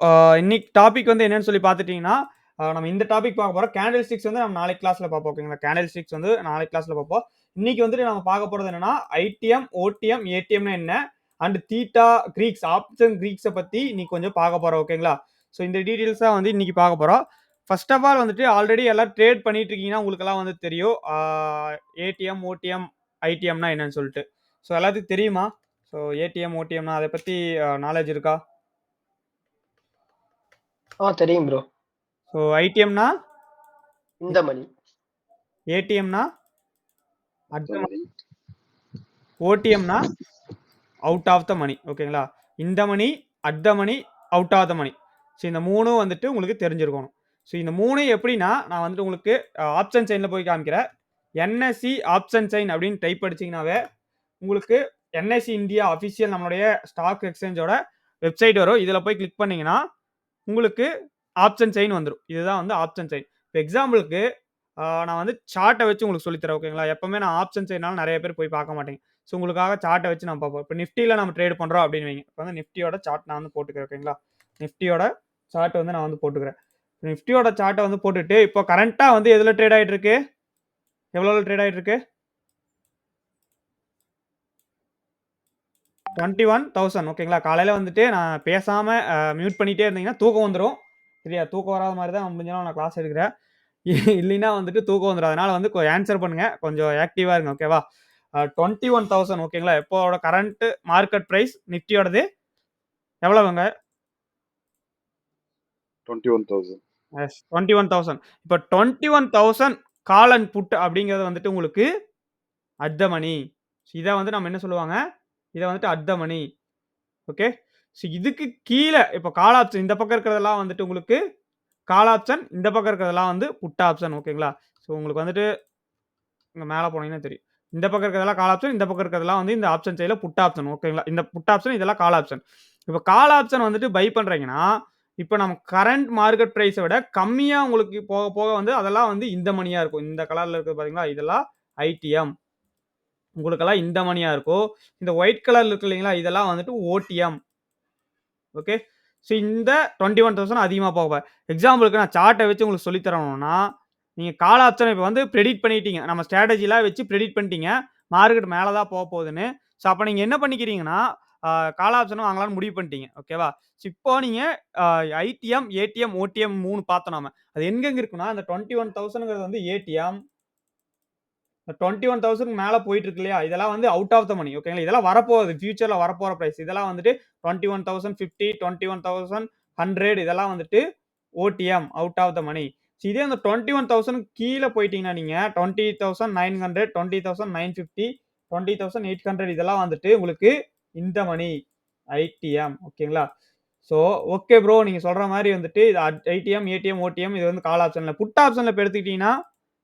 அ இன்னைக்கு டாபிக் வந்து என்னன்னு சொல்லி பார்த்துட்டீங்கன்னா, நம்ம இந்த டாபிக் பார்க்க போறோம். கேண்டில் ஸ்டிக்ஸ் வந்து நம்ம நாளைக்கு கிளாஸ்ல பார்ப்போம். ஓகேங்களா? கேண்டில் ஸ்டிக்ஸ் வந்து நாளைக்கு கிளாஸ்ல பார்ப்போம். இன்னைக்கு வந்துட்டு நம்ம பார்க்க போறது என்னன்னா, ஐடிஎம், ஓடிஎம், ஏடிஎம்னா என்ன? அண்ட் தீட்டா, கிரீக்ஸ், ஆப்ஷன் கிரீக்ஸ பத்தி இன்னைக்கு கொஞ்சம் பார்க்க போறோம். ஓகேங்களா? ஸோ இந்த டீட்டெயில்ஸ் தான் வந்து இன்னைக்கு பார்க்க போறோம். ஃபர்ஸ்ட் ஆஃப் ஆல் வந்துட்டு ஆல்ரெடி எல்லாரும் ட்ரேட் பண்ணிட்டு இருக்கீங்கன்னா, உங்களுக்கெல்லாம் வந்து தெரியும். ஏடிஎம், ஓடிஎம், ஐடிஎம்னா என்னன்னு சொல்லிட்டு. ஸோ எல்லாத்துக்கும் தெரியுமா? ஸோ ஏடிஎம், ஓடிஎம்னா அத பத்தி நாலேட்ஜ் இருக்கா? தெரியும் ப்ரோ. ஸோ ஐடிஎம்னா இந்த மணி. ஏடிஎம்னா அட் த மணி. ஓடிஎம்னா அவுட் ஆஃப் த மணி. ஓகேங்களா? In the money, at the money, out of the money. So இந்த 3ம் வந்துட்டு உங்களுக்கு தெரிஞ்சிருக்கணும். ஸோ இந்த 3 எப்படின்னா, நான் வந்துட்டு உங்களுக்கு ஆப்ஷன் சைன்ல போய் காமிக்கிறேன். என்எஸ்சி ஆப்ஷன் சைன் அப்படின்னு டைப் அடிச்சீங்கன்னாவே, உங்களுக்கு என்எஸ்சி இந்தியா அஃபிஷியல் நம்மளுடைய ஸ்டாக் எக்ஸ்சேஞ்சோட வெப்சைட் வரும். இதில போய் கிளிக் பண்ணீங்கன்னா, உங்களுக்கு ஆப்ஷன் செயின் வந்துரும். இதுதான் வந்து ஆப்ஷன் செயின். இப்போ எக்ஸாம்பிளுக்கு நான் வந்து சார்ட்ட வச்சு உங்களுக்கு சொல்லி தரேன். ஓகேங்களா? எப்பவுமே நான் ஆப்ஷன் செயின்னால நெறைய பேர் போய் பார்க்க மாட்டீங்க. ஸோ உங்களுக்காக சார்ட்ட வச்சு நான் பார்ப்போம். இப்போ நிஃப்டில நம்ம ட்ரேட் பண்றோம் அப்படின்னு வைங்க. இப்போ வந்து நிஃப்டியோட சார்ட் நான் வந்து போட்டுக்கிறேன். ஓகேங்களா? நிஃப்டியோட சார்ட் வந்து நான் வந்து போட்டுக்கிறேன். நிஃப்டியோட சார்ட்ட வந்து போட்டுட்டு, இப்போ கரண்ட்டா வந்து எதுல ட்ரேட் ஆயிட்டு இருக்கு? எவ்வளோல ட்ரேட் ஆயிட்டு இருக்கு? 21,000. ஓகேங்களா? காலையில வந்துட்டு நான் பேசாம மியூட் பண்ணிட்டே இருந்தீங்கன்னா தூக்கம் வந்துரும். சரியா? தூக்கம் வராத மாரி தான் முடிஞ்ச அளவு நான் கிளாஸ் எடுக்கிறேன். இல்லைன்னா வந்துட்டு தூக்கம் வந்துரும். அதனால வந்து ஆன்சர் பண்ணுங்க. கொஞ்சம் ஆக்டிவா இருங்க. ஓகேவா? 21,000 ஓகேங்களா? இப்போட கரண்ட் மார்க்கெட் பிரைஸ் நிஃப்டியோடது எவ்வளவுங்க? 21,000. எஸ் 21,000. இப்ப 21,000 கால் அண்ட் புட் அப்படிங்கிறது வந்துட்டு உங்களுக்கு அட் த மணி. இத வந்து நம்ம என்ன சொல்லுவாங்க? இத வந்துட்டு at the money. Okay. So இதுக்கு கீழ இப்ப கால் ஆப்ஷன் இந்த பக்கம் இருக்கிறதெல்லாம் வந்துட்டு உங்களுக்கு கால் ஆப்ஷன், இந்த பக்கம் இருக்கிறதெல்லாம் வந்து புட் ஆப்ஷன். ஓகேங்களா? ஸோ உங்களுக்கு வந்துட்டு இங்க மேல போனீங்கன்னா தெரியும். இந்த பக்கம் இருக்கிறதெல்லாம் கால் ஆப்ஷன், இந்த பக்கம் இருக்கிறதெல்லாம் வந்து இந்த ஆப்ஷன் சைடுல புட் ஆப்ஷன். ஓகேங்களா? இந்த புட் ஆப்ஷன் இதெல்லாம் கால் ஆப்ஷன். இப்ப கால் ஆப்ஷன் வந்துட்டு பை பண்றீங்கன்னா, இப்ப நம்ம கரண்ட் மார்க்கெட் பிரைஸ விட கம்மியா உங்களுக்கு போக போக வந்து அதெல்லாம் வந்து இந்த மணியா இருக்கும். இந்த கலர்ல இருக்குது பாத்தீங்களா? இதெல்லாம் ஐடிஎம். உங்களுக்கெல்லாம் இந்த மணியா இருக்கும். இந்த ஒயிட் கலர்ல இருக்கு இல்லைங்களா? இதெல்லாம் வந்துட்டு ஓடிஎம். ஓகே. ஸோ இந்த 21,000 அதிகமா போகும். எக்ஸாம்பிளுக்கு நான் சார்ட்ட வச்சு உங்களுக்கு சொல்லி தரணும்னா, நீங்க கால் ஆப்ஷன் இப்ப வந்து பிரெடிக்ட் பண்ணிட்டீங்க. நம்ம ஸ்ட்ராட்டஜிலாம் வச்சு பிரெடிக்ட் பண்ணிட்டீங்க. மார்க்கெட் மேல தான் போகுதுன்னு. ஸோ அப்ப நீங்க என்ன பண்ணிக்கிறீங்கன்னா, கால் ஆப்ஷன் வாங்கலாம்னு முடிவு பண்ணிட்டீங்க. ஓகேவா? ஸோ இப்போ நீங்க அ ஐடிஎம், ஏடிஎம், ஓடிஎம் 3 பார்த்தோம் நாம. அது எங்கெங்க இருக்குன்னா, அந்த 21,000ங்கிறது வந்து ஏடிஎம். 21,000க்கு மேல போயிட்டு இருக்கு இல்லையா? இதெல்லாம் வந்து அவுட் ஆஃப் த மணி. ஓகேங்களா? இதெல்லாம் வரப்போகுது. ஃபியூச்சர்ல வரப்போற பிரைஸ். இதெல்லாம் வந்துட்டு 21,050, 21,100 இதெல்லாம் வந்துட்டு ஓடிஎம் அவுட் ஆஃப் த மணி. இதே அந்த 21,000 கீழ போயிட்டீங்கன்னா நீங்க 20,900, 20,950, 20,800 இதெல்லாம் வந்துட்டு உங்களுக்கு இந்த மணி ஐடிஎம். ஓகேங்களா? So okay bro. நீங்க சொல்ற மாரி வந்துட்டு இது ஐடிஎம், ஏடிஎம், ஓடிஎம் இது வந்து கால் ஆப்ஷன்ல. புட் ஆப்ஷன்ல இப்ப எடுத்துக்கிட்டீங்கன்னா,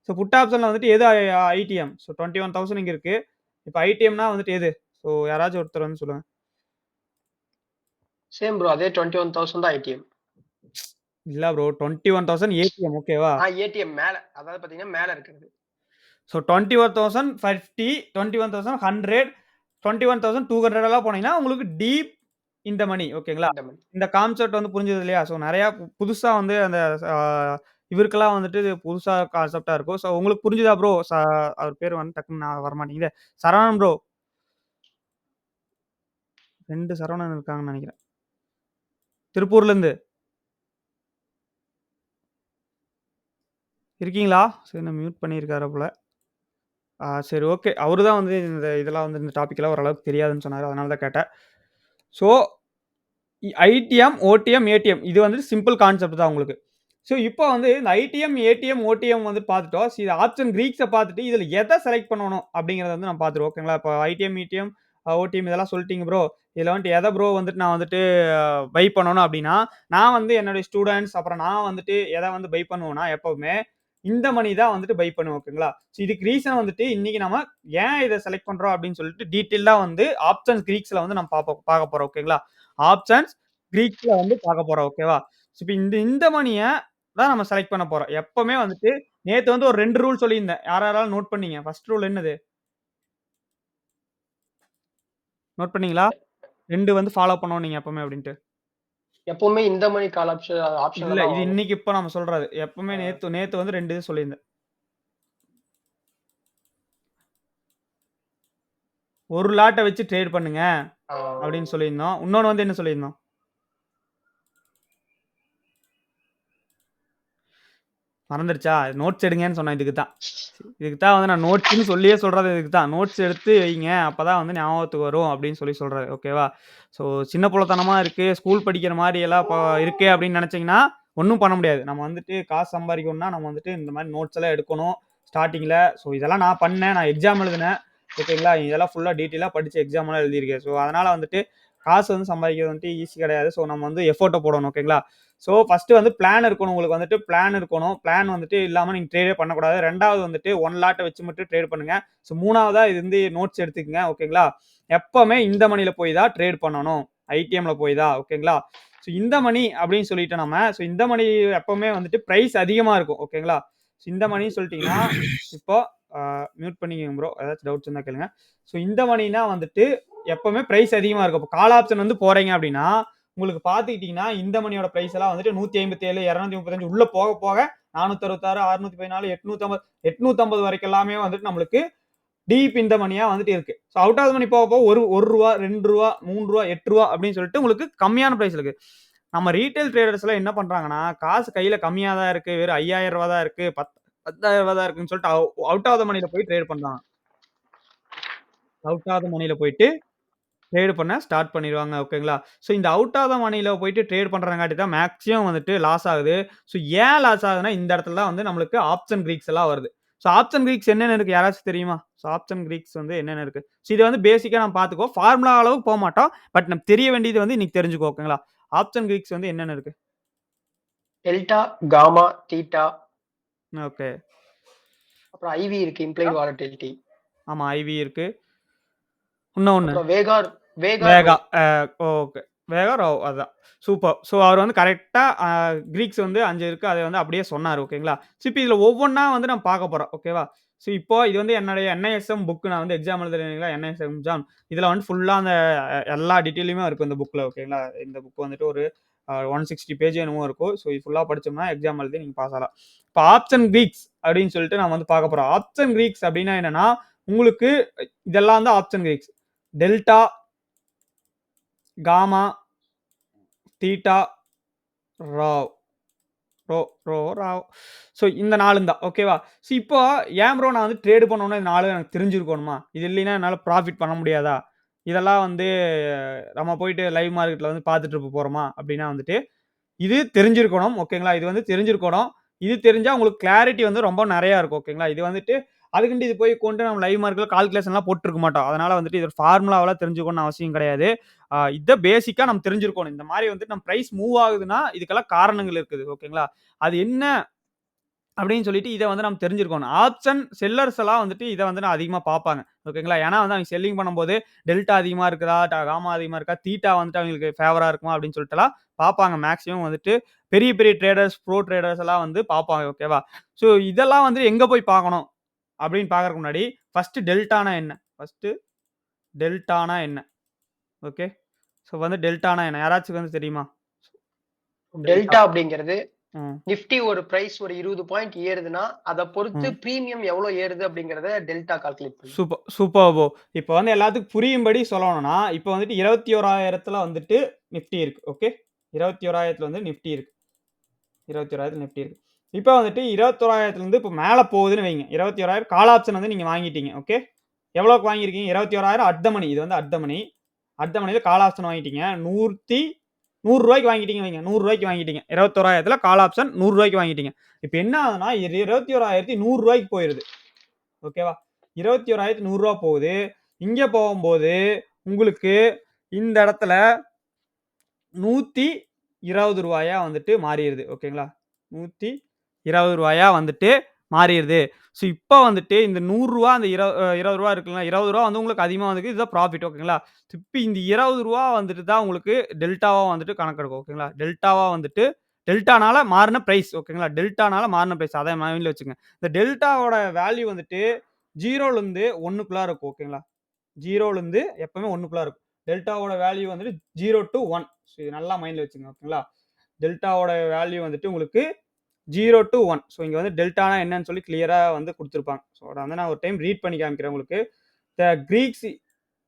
ஸோ புட் ஆப்ஷன்ல வந்துட்டு எது ஐடிஎம். ஸோ 21,000 இங்க இருக்கு. இப்ப ஐடிஎம்னா வந்துட்டு எது? ஸோ யாராச்சும் ஒருத்தர் வந்து சொல்லுங்க. Same bro. அதே 21,000 தான் ஐடிஎம். இல்ல ப்ரோ 21,000 ஏடிஎம் ஓகேவா? ஏடிஎம் மேல. அதாவது பாத்தீங்கன்னா மேல இருக்குது. ஸோ 21,050, 21,100, 21,200 எல்லாம் போனீங்கன்னா உங்களுக்கு டீப் இந்த மணி ஓகேங்களா? இந்த மணி. இந்த கான்செப்ட் வந்து புரிஞ்சது இல்லையா? ஸோ நெறையா புதுசா வந்து அந்த அ இவருக்கெல்லாம் வந்துட்டு இது புதுசா கான்செப்ட்டா இருக்கும். ஸோ உங்களுக்கு புரிஞ்சுதா ப்ரோ? அவர் பேரு வந்து டக்குன்னு வரமாட்டேங்குதே. சரவணன் ப்ரோ. 2 சரவணன் இருக்காங்கன்னு நெனைக்கிறேன். திருப்பூர்லேருந்து. இருக்கீங்களா? சரி நான் மியூட் பண்ணியிருக்காரு போல. சரி ஓகே. அவரு தான் வந்து இதெல்லாம் வந்து இந்த டாபிக்லாம் ஓரளவுக்கு தெரியாதுன்னு சொன்னாரு. அதனால தான் கேட்டேன். ஸோ ஐடிஎம், ஓடிஎம், ஏடிஎம் இது வந்து சிம்பிள் கான்செப்ட் தான் உங்களுக்கு. ஸோ இப்போ வந்து இந்த ஐடிஎம், ஏடிஎம், ஓடிஎம் வந்து பார்த்துட்டோம். இது ஆப்ஷன் கிரீக்ஸ பார்த்துட்டு இதில எத செலக்ட் பண்ணணும் அப்படிங்கிறத வந்து நம்ம பார்த்துருவோம். ஓகேங்களா? இப்போ ஐடிஎம், ஈடிஎம், ஓடிஎம் இதெல்லாம் சொல்லிட்டீங்க ப்ரோ. இதில வந்துட்டு எத ப்ரோ வந்துட்டு நான் வந்துட்டு பை பண்ணணும் அப்படின்னா, நான் வந்து என்னுடைய ஸ்டூடண்ட்ஸ் அப்புறம் நான் வந்துட்டு எத வந்து பை பண்ணுவேன்னா, எப்பவுமே இந்த மணி தான் வந்துட்டு பை பண்ணுவேன். ஓகேங்களா? ஸோ இதுக்கு ரீசன் வந்துட்டு இன்னைக்கு நம்ம ஏன் இத செலக்ட் பண்றோம் அப்படின்னு சொல்லிட்டு டீட்டெயில்டா வந்து ஆப்ஷன்ஸ் கிரீக்ஸ்ல வந்து நம்ம பார்க்க போறோம். ஓகேங்களா? ஆப்ஷன்ஸ் கிரீக்ஸ்ல வந்து பார்க்க போறோம். ஓகேவா? இப்ப இந்த இந்த மணிய தான் நம்ம செலக்ட் பண்ண போறோம். எப்பவுமே வந்துட்டு நேத்து வந்து ஒரு 2 ரூல் சொல்லியிருந்தேன். யார் யாரெல்லாம் நோட் பண்ணீங்க? ஃபர்ஸ்ட் ரூல் என்னது? நோட் பண்ணீங்களா? 2 வந்து ஃபாலோ பண்ணணும் நீங்க எப்பவுமே அப்டின்ட்டு. எப்பவுமே இந்த மணி கால் ஆப்ஷன்ல இல்ல. தான் இது வாங்கணும். இன்னைக்கு இப்ப நம்ம சொல்றது. எப்பவுமே ஆ. நேத்து வந்து 2 இது சொல்லியிருந்தேன். 1 லாட்ட வச்சு ட்ரேட் பண்ணுங்க ஆ. அப்படின்னு சொல்லியிருந்தோம். இன்னொன்னு வந்து என்ன சொல்லியிருந்தோம்? மறந்துருச்சா? நோட்ஸ் எடுங்கன்னு சொன்னேன் இதுக்கு தான். இதுக்கு தான் வந்து நான் நோட்ஸ்ன்னு சொல்லியே சொல்றது இதுக்கு தான். நோட்ஸ் எடுத்து வைங்க. அப்பதான் வந்து ஞாபகத்துக்கு வரும் அப்படின்னு சொல்றது. ஓகேவா? ஸோ சின்ன புள்ளத்தனமா இருக்கு. ஸ்கூல் படிக்கிற மாரி எல்லாம் இருக்கே அப்படின்னு நெனச்சீங்கன்னா, ஒண்ணும் பண்ண முடியாது. நம்ம வந்துட்டு காசு சம்பாரிக்கணும்னா, நம்ம வந்துட்டு இந்த மாரி நோட்ஸ் எல்லாம் எடுக்கணும். ஸ்டார்ட்டிங்ல. ஸோ இதெல்லாம் நான் பண்ணேன். நான் எக்ஸாம் எழுதினேன். ஓகேங்களா? இதெல்லாம் ஃபுல்லா டீட்டெயிலா படிச்சு எக்ஸாம்லாம் எழுதியிருக்கேன். ஸோ அதனால வந்துட்டு காசு வந்து சம்பாதிக்கிறது வந்துட்டு ஈஸி கிடையாது. ஸோ நம்ம வந்து எஃபோர்ட்ட போடணும். ஓகேங்களா? ஸோ ஃபர்ஸ்ட்டு வந்து பிளான் இருக்கணும். உங்களுக்கு வந்துட்டு பிளான் இருக்கணும். பிளான் வந்துட்டு இல்லாம நீங்க ட்ரேடே பண்ணக்கூடாது. 2வது வந்துட்டு 1 லாட்ட வச்சு மட்டும் ட்ரேட் பண்ணுங்க. ஸோ 3வதா இது வந்து நோட்ஸ் எடுத்துக்கங்க. ஓகேங்களா? எப்பவுமே இந்த மணில போய் தான் ட்ரேட் பண்ணணும். ஐடிஎம்ல போய் தான். ஓகேங்களா? ஸோ இந்த மணி அப்படின்னு சொல்லிட்டு நம்ம ஸோ இந்த மணி எப்பவுமே வந்துட்டு பிரைஸ் அதிகமா இருக்கும். ஓகேங்களா? ஸோ இந்த மணின்னு சொல்லிட்டீங்கன்னா, இப்போ மியூட் பண்ணிக்கங்க ப்ரோ. ஏதாச்சும் டவுட்ஸ் இருந்தா கேளுங்க. ஸோ இந்த மணினா வந்துட்டு எப்பவுமே பிரைஸ் அதிகமா இருக்கும். இப்போ கால் ஆப்ஷன் வந்து போறீங்க அப்படின்னா, உங்களுக்கு பார்த்துக்கிட்டீங்கன்னா, இந்த மணியோட பிரைஸ் எல்லாம் வந்துட்டு 157, 235 உள்ள போக போக 466, 614, 850 850 வரைக்கும் எல்லாமே வந்துட்டு நம்மளுக்கு டீப் இந்த மணியா வந்துட்டு இருக்கு. ஸோ அவுட் ஆஃப் மணி போக போக ரூ. 1 ரூ. 2 ரூ. 3 ரூ. 8 அப்படின்னு சொல்லிட்டு உங்களுக்கு கம்மியான பிரைஸ் இருக்கு. நம்ம ரீட்டெயில் ட்ரேடர்ஸ்லாம் என்ன பண்றாங்கன்னா, காசு கையில கம்மியா தான் இருக்கு. வெறும் ரூ. 5000 தான் இருக்கு. 10,000 தான் இருக்குன்னு சொல்லிட்டு அவுட் ஆஃப் த மணில போய் ட்ரேட் பண்றாங்க. அவுட் ஆஃப் த மணில போயிட்டு ட்ரேட் பண்ண ஸ்டார்ட் பண்ணிருவாங்க. ஓகேங்களா? ஸோ இந்த அவுட் ஆஃப் த மணில போயிட்டு ட்ரேட் பண்றங்காட்டி தான் மேக்ஸிமம் வந்துட்டு லாஸ் ஆகுது. ஸோ ஏன் லாஸ் ஆகுதுன்னா, இந்த இடத்துல தான் வந்து நம்மளுக்கு ஆப்ஷன் கிரீக்ஸ் எல்லாம் வருது. ஸோ ஆப்ஷன் கிரீக்ஸ் என்னென்ன இருக்கு யாராச்சும் தெரியுமா? ஸோ ஆப்ஷன் கிரீக்ஸ் வந்து என்னென்ன இருக்கு? ஸோ இத வந்து பேசிக்கா நம்ம பார்த்துக்கோ. ஃபார்முலா அளவுக்கு போமாட்டோம். பட் நமக்கு தெரிய வேண்டியது வந்து இன்னைக்கு தெரிஞ்சுக்கோ. ஓகேங்களா? ஆப்ஷன் கிரீக்ஸ் வந்து என்னென்ன இருக்கு? Delta, gamma, theta, okay. அப்புறம் ஐவி இருக்கு. Implied volatility. ஆமா. ஐவி இருக்கு. இன்னொன்னு. அப்புறம் vega, rho. Vega. Okay. Vega, rho அதான். சூப்பர். ஸோ அவர் வந்து கரெக்ட்டா கிரீக்ஸ் வந்து 5 இருக்கு. அத வந்து அப்படியே சொன்னாரு. ஓகேங்களா? ஸோ இப்ப இதுல ஒவ்வொன்னா வந்து நம்ம பார்க்க போறோம். ஓகேவா? ஸோ இப்போ இது வந்து என்னுடைய என்ஐஎஸ்எம் புக் நான் வந்து எக்ஸாம் எழுதுறேன் இல்லைங்களா? NISM exam. இதுல வந்து ஃபுல்லா அந்த எல்லா டீட்டெயிலுமே இருக்கும் இந்த புக்ல. ஓகேங்களா? இந்த புக் வந்துட்டு ஒரு 160 பேஜ் என்னமோ இருக்கும். ஸோ இது ஃபுல்லா படிச்சோம்னா எக்ஸாம் எழுதி நீங்க பாஸ் ஆகலாம். இப்ப ஆப்ஷன் கிரீக்ஸ் அப்படின்னு சொல்லிட்டு நம்ம வந்து பார்க்க போறோம். ஆப்ஷன் கிரீக்ஸ் அப்படின்னா என்னன்னா, உங்களுக்கு இதெல்லாம் தான் option greeks. Delta, gamma, theta, rho. Rho rho, rho. So இந்த 4ம் தான். ஓகேவா? ஸோ இப்போ ஏன் ப்ரோ நான் வந்து ட்ரேட் பண்ணணும்னா இந்த 4 எனக்கு தெரிஞ்சிருக்கணுமா? இது இல்லைன்னா என்னால ப்ராஃபிட் பண்ண முடியாதா? இதெல்லாம் வந்து நம்ம போயிட்டு லைவ் மார்க்கெட்ல வந்து பார்த்துட்டு இருக்க போறோமா? அப்படின்னா வந்துட்டு, இது தெரிஞ்சிருக்கணும். ஓகேங்களா? இது வந்து தெரிஞ்சிருக்கணும். இது தெரிஞ்சா உங்களுக்கு கிளாரிட்டி வந்து ரொம்ப நெறையா இருக்கும். ஓகேங்களா? இது வந்துட்டு அதுக்குன்ட்டு இது போய் கொண்டு நம்ம லைவ் மார்க்கெட்ல கால்குலேஷன்லாம் போட்டுருக்க மாட்டோம். அதனால வந்துட்டு இது ஃபார்முலாவெல்லாம் தெரிஞ்சுக்கணும்னு அவசியம் கிடையாது. இத பேசிக்கா நம்ம தெரிஞ்சிருக்கணும். இந்த மாரி வந்துட்டு நம்ம பிரைஸ் மூவ் ஆகுதுன்னா, இதுக்கெல்லாம் காரணங்கள் இருக்குது. ஓகேங்களா? அது என்ன அப்படின்னு சொல்லிட்டு இத வந்து நம்ம தெரிஞ்சிருக்கணும். ஆப்ஷன் செல்லர்ஸ் எல்லாம் வந்துட்டு இத வந்து நான் அதிகமா பார்ப்பாங்க. ஓகேங்களா? ஏன்னா வந்து அவங்க செல்லிங் பண்ணும்போது டெல்டா அதிகமா இருக்குதா? காமா அதிகமா இருக்கா? தீட்டா வந்துட்டு அவங்களுக்கு ஃபேவரா இருக்குமா? அப்படின்னு சொல்லிட்டுலாம் பார்ப்பாங்க. மேக்ஸிமம் வந்துட்டு பெரிய பெரிய ட்ரேடர்ஸ், ப்ரோ ட்ரேடர்ஸ் எல்லாம் வந்து பார்ப்பாங்க. ஓகேவா? ஸோ இதெல்லாம் வந்து எங்க போய் பார்க்கணும்? அப்படின்னு பார்க்கறதுக்கு முன்னாடி ஃபர்ஸ்ட்டு டெல்டானா என்ன? ஃபர்ஸ்ட்டு டெல்டானா என்ன? ஓகே. ஸோ வந்து டெல்டானா என்ன? யாராச்சும் வந்து தெரியுமா? டெல்டா. டெல்டா அப்படிங்கிறது ம். நிஃப்டி ஒரு பிரைஸ் ஒரு 20 பாயிண்ட் ஏறுதுன்னா, அத பொறுத்து ம். பிரீமியம் எவ்வளோ ஏறுது அப்படிங்கிறத டெல்டா கால்குலேட் பண்ணும். Super bro. இப்ப வந்து எல்லாத்துக்கும் புரியும்படி சொல்லணும்னா, இப்ப வந்துட்டு 21,000த்துல வந்துட்டு நிஃப்டி இருக்கு. ஓகே. 21,000த்துல வந்து நிஃப்டி இருக்கு. 21,000த்துல நிஃப்டி இருக்கு. இப்ப வந்துட்டு 21,000த்துலருந்து இப்ப மேல போகுதுன்னு வைங்க. 21,000 கால் ஆப்ஷன் வந்து நீங்க வாங்கிட்டீங்க. ஓகே. எவ்வளோக்கு வாங்கியிருக்கீங்க? 21,000 அட் த மணி. இது வந்து அட் த மணி. அட் த மணில கால் ஆப்ஷன் வாங்கிட்டீங்க. ரூ. 100 வாங்கிட்டீங்கன்னு வைங்க. ரூ. 100 வாங்கிட்டீங்க. 21,000த்துல கால் ஆப்ஷன் ரூ. 100 வாங்கிட்டீங்க. இப்ப என்ன ஆகுதுன்னா, இது ரூ. 21,100 போயிருது. ஓகேவா? ரூ. 21,100 போகுது. இங்க போகும்போது உங்களுக்கு இந்த இடத்துல ரூ. 120 வந்துட்டு மாறிருது. ஓகேங்களா? ரூ. 120 வந்துட்டு மாறிருது. ஸோ இப்ப வந்துட்டு இந்த ரூ. 100 அந்த ரூ. 20 இருக்குங்களா? ரூ. 20 வந்து உங்களுக்கு அதிகமா வந்திருக்கு. இதுதான் ப்ராஃபிட். ஓகேங்களா? இப்ப இந்த ரூ. 20 வந்துட்டு தான் உங்களுக்கு டெல்டாவா வந்துட்டு கணக்கெடுக்கும். ஓகேங்களா? டெல்டாவா வந்துட்டு டெல்டானால மாறுன பிரைஸ். ஓகேங்களா? டெல்டானால மாறுன பிரைஸ். அத மைண்ட்ல வச்சுக்கங்க. இந்த டெல்டாவோட வேல்யூ வந்துட்டு 0லருந்து 1க்குள்ளார இருக்கும். ஓகேங்களா? 0லருந்து எப்பவுமே 1க்குள்ளார இருக்கும். டெல்டாவோட வேல்யூ வந்துட்டு 0 to 1. ஸோ இது நல்லா மைண்ட்ல வச்சுங்க. ஓகேங்களா? டெல்டாவோட வேல்யூ வந்துட்டு உங்களுக்கு 0 to 1. ஸோ இங்க வந்து டெல்டானா என்னன்னு சொல்லி கிளியரா வந்து குடுத்துருப்பாங்க. ஸோ அத வந்து நான் ஒரு டைம் ரீட் பண்ணி காமிக்கிறேன் உங்களுக்கு. The Greeks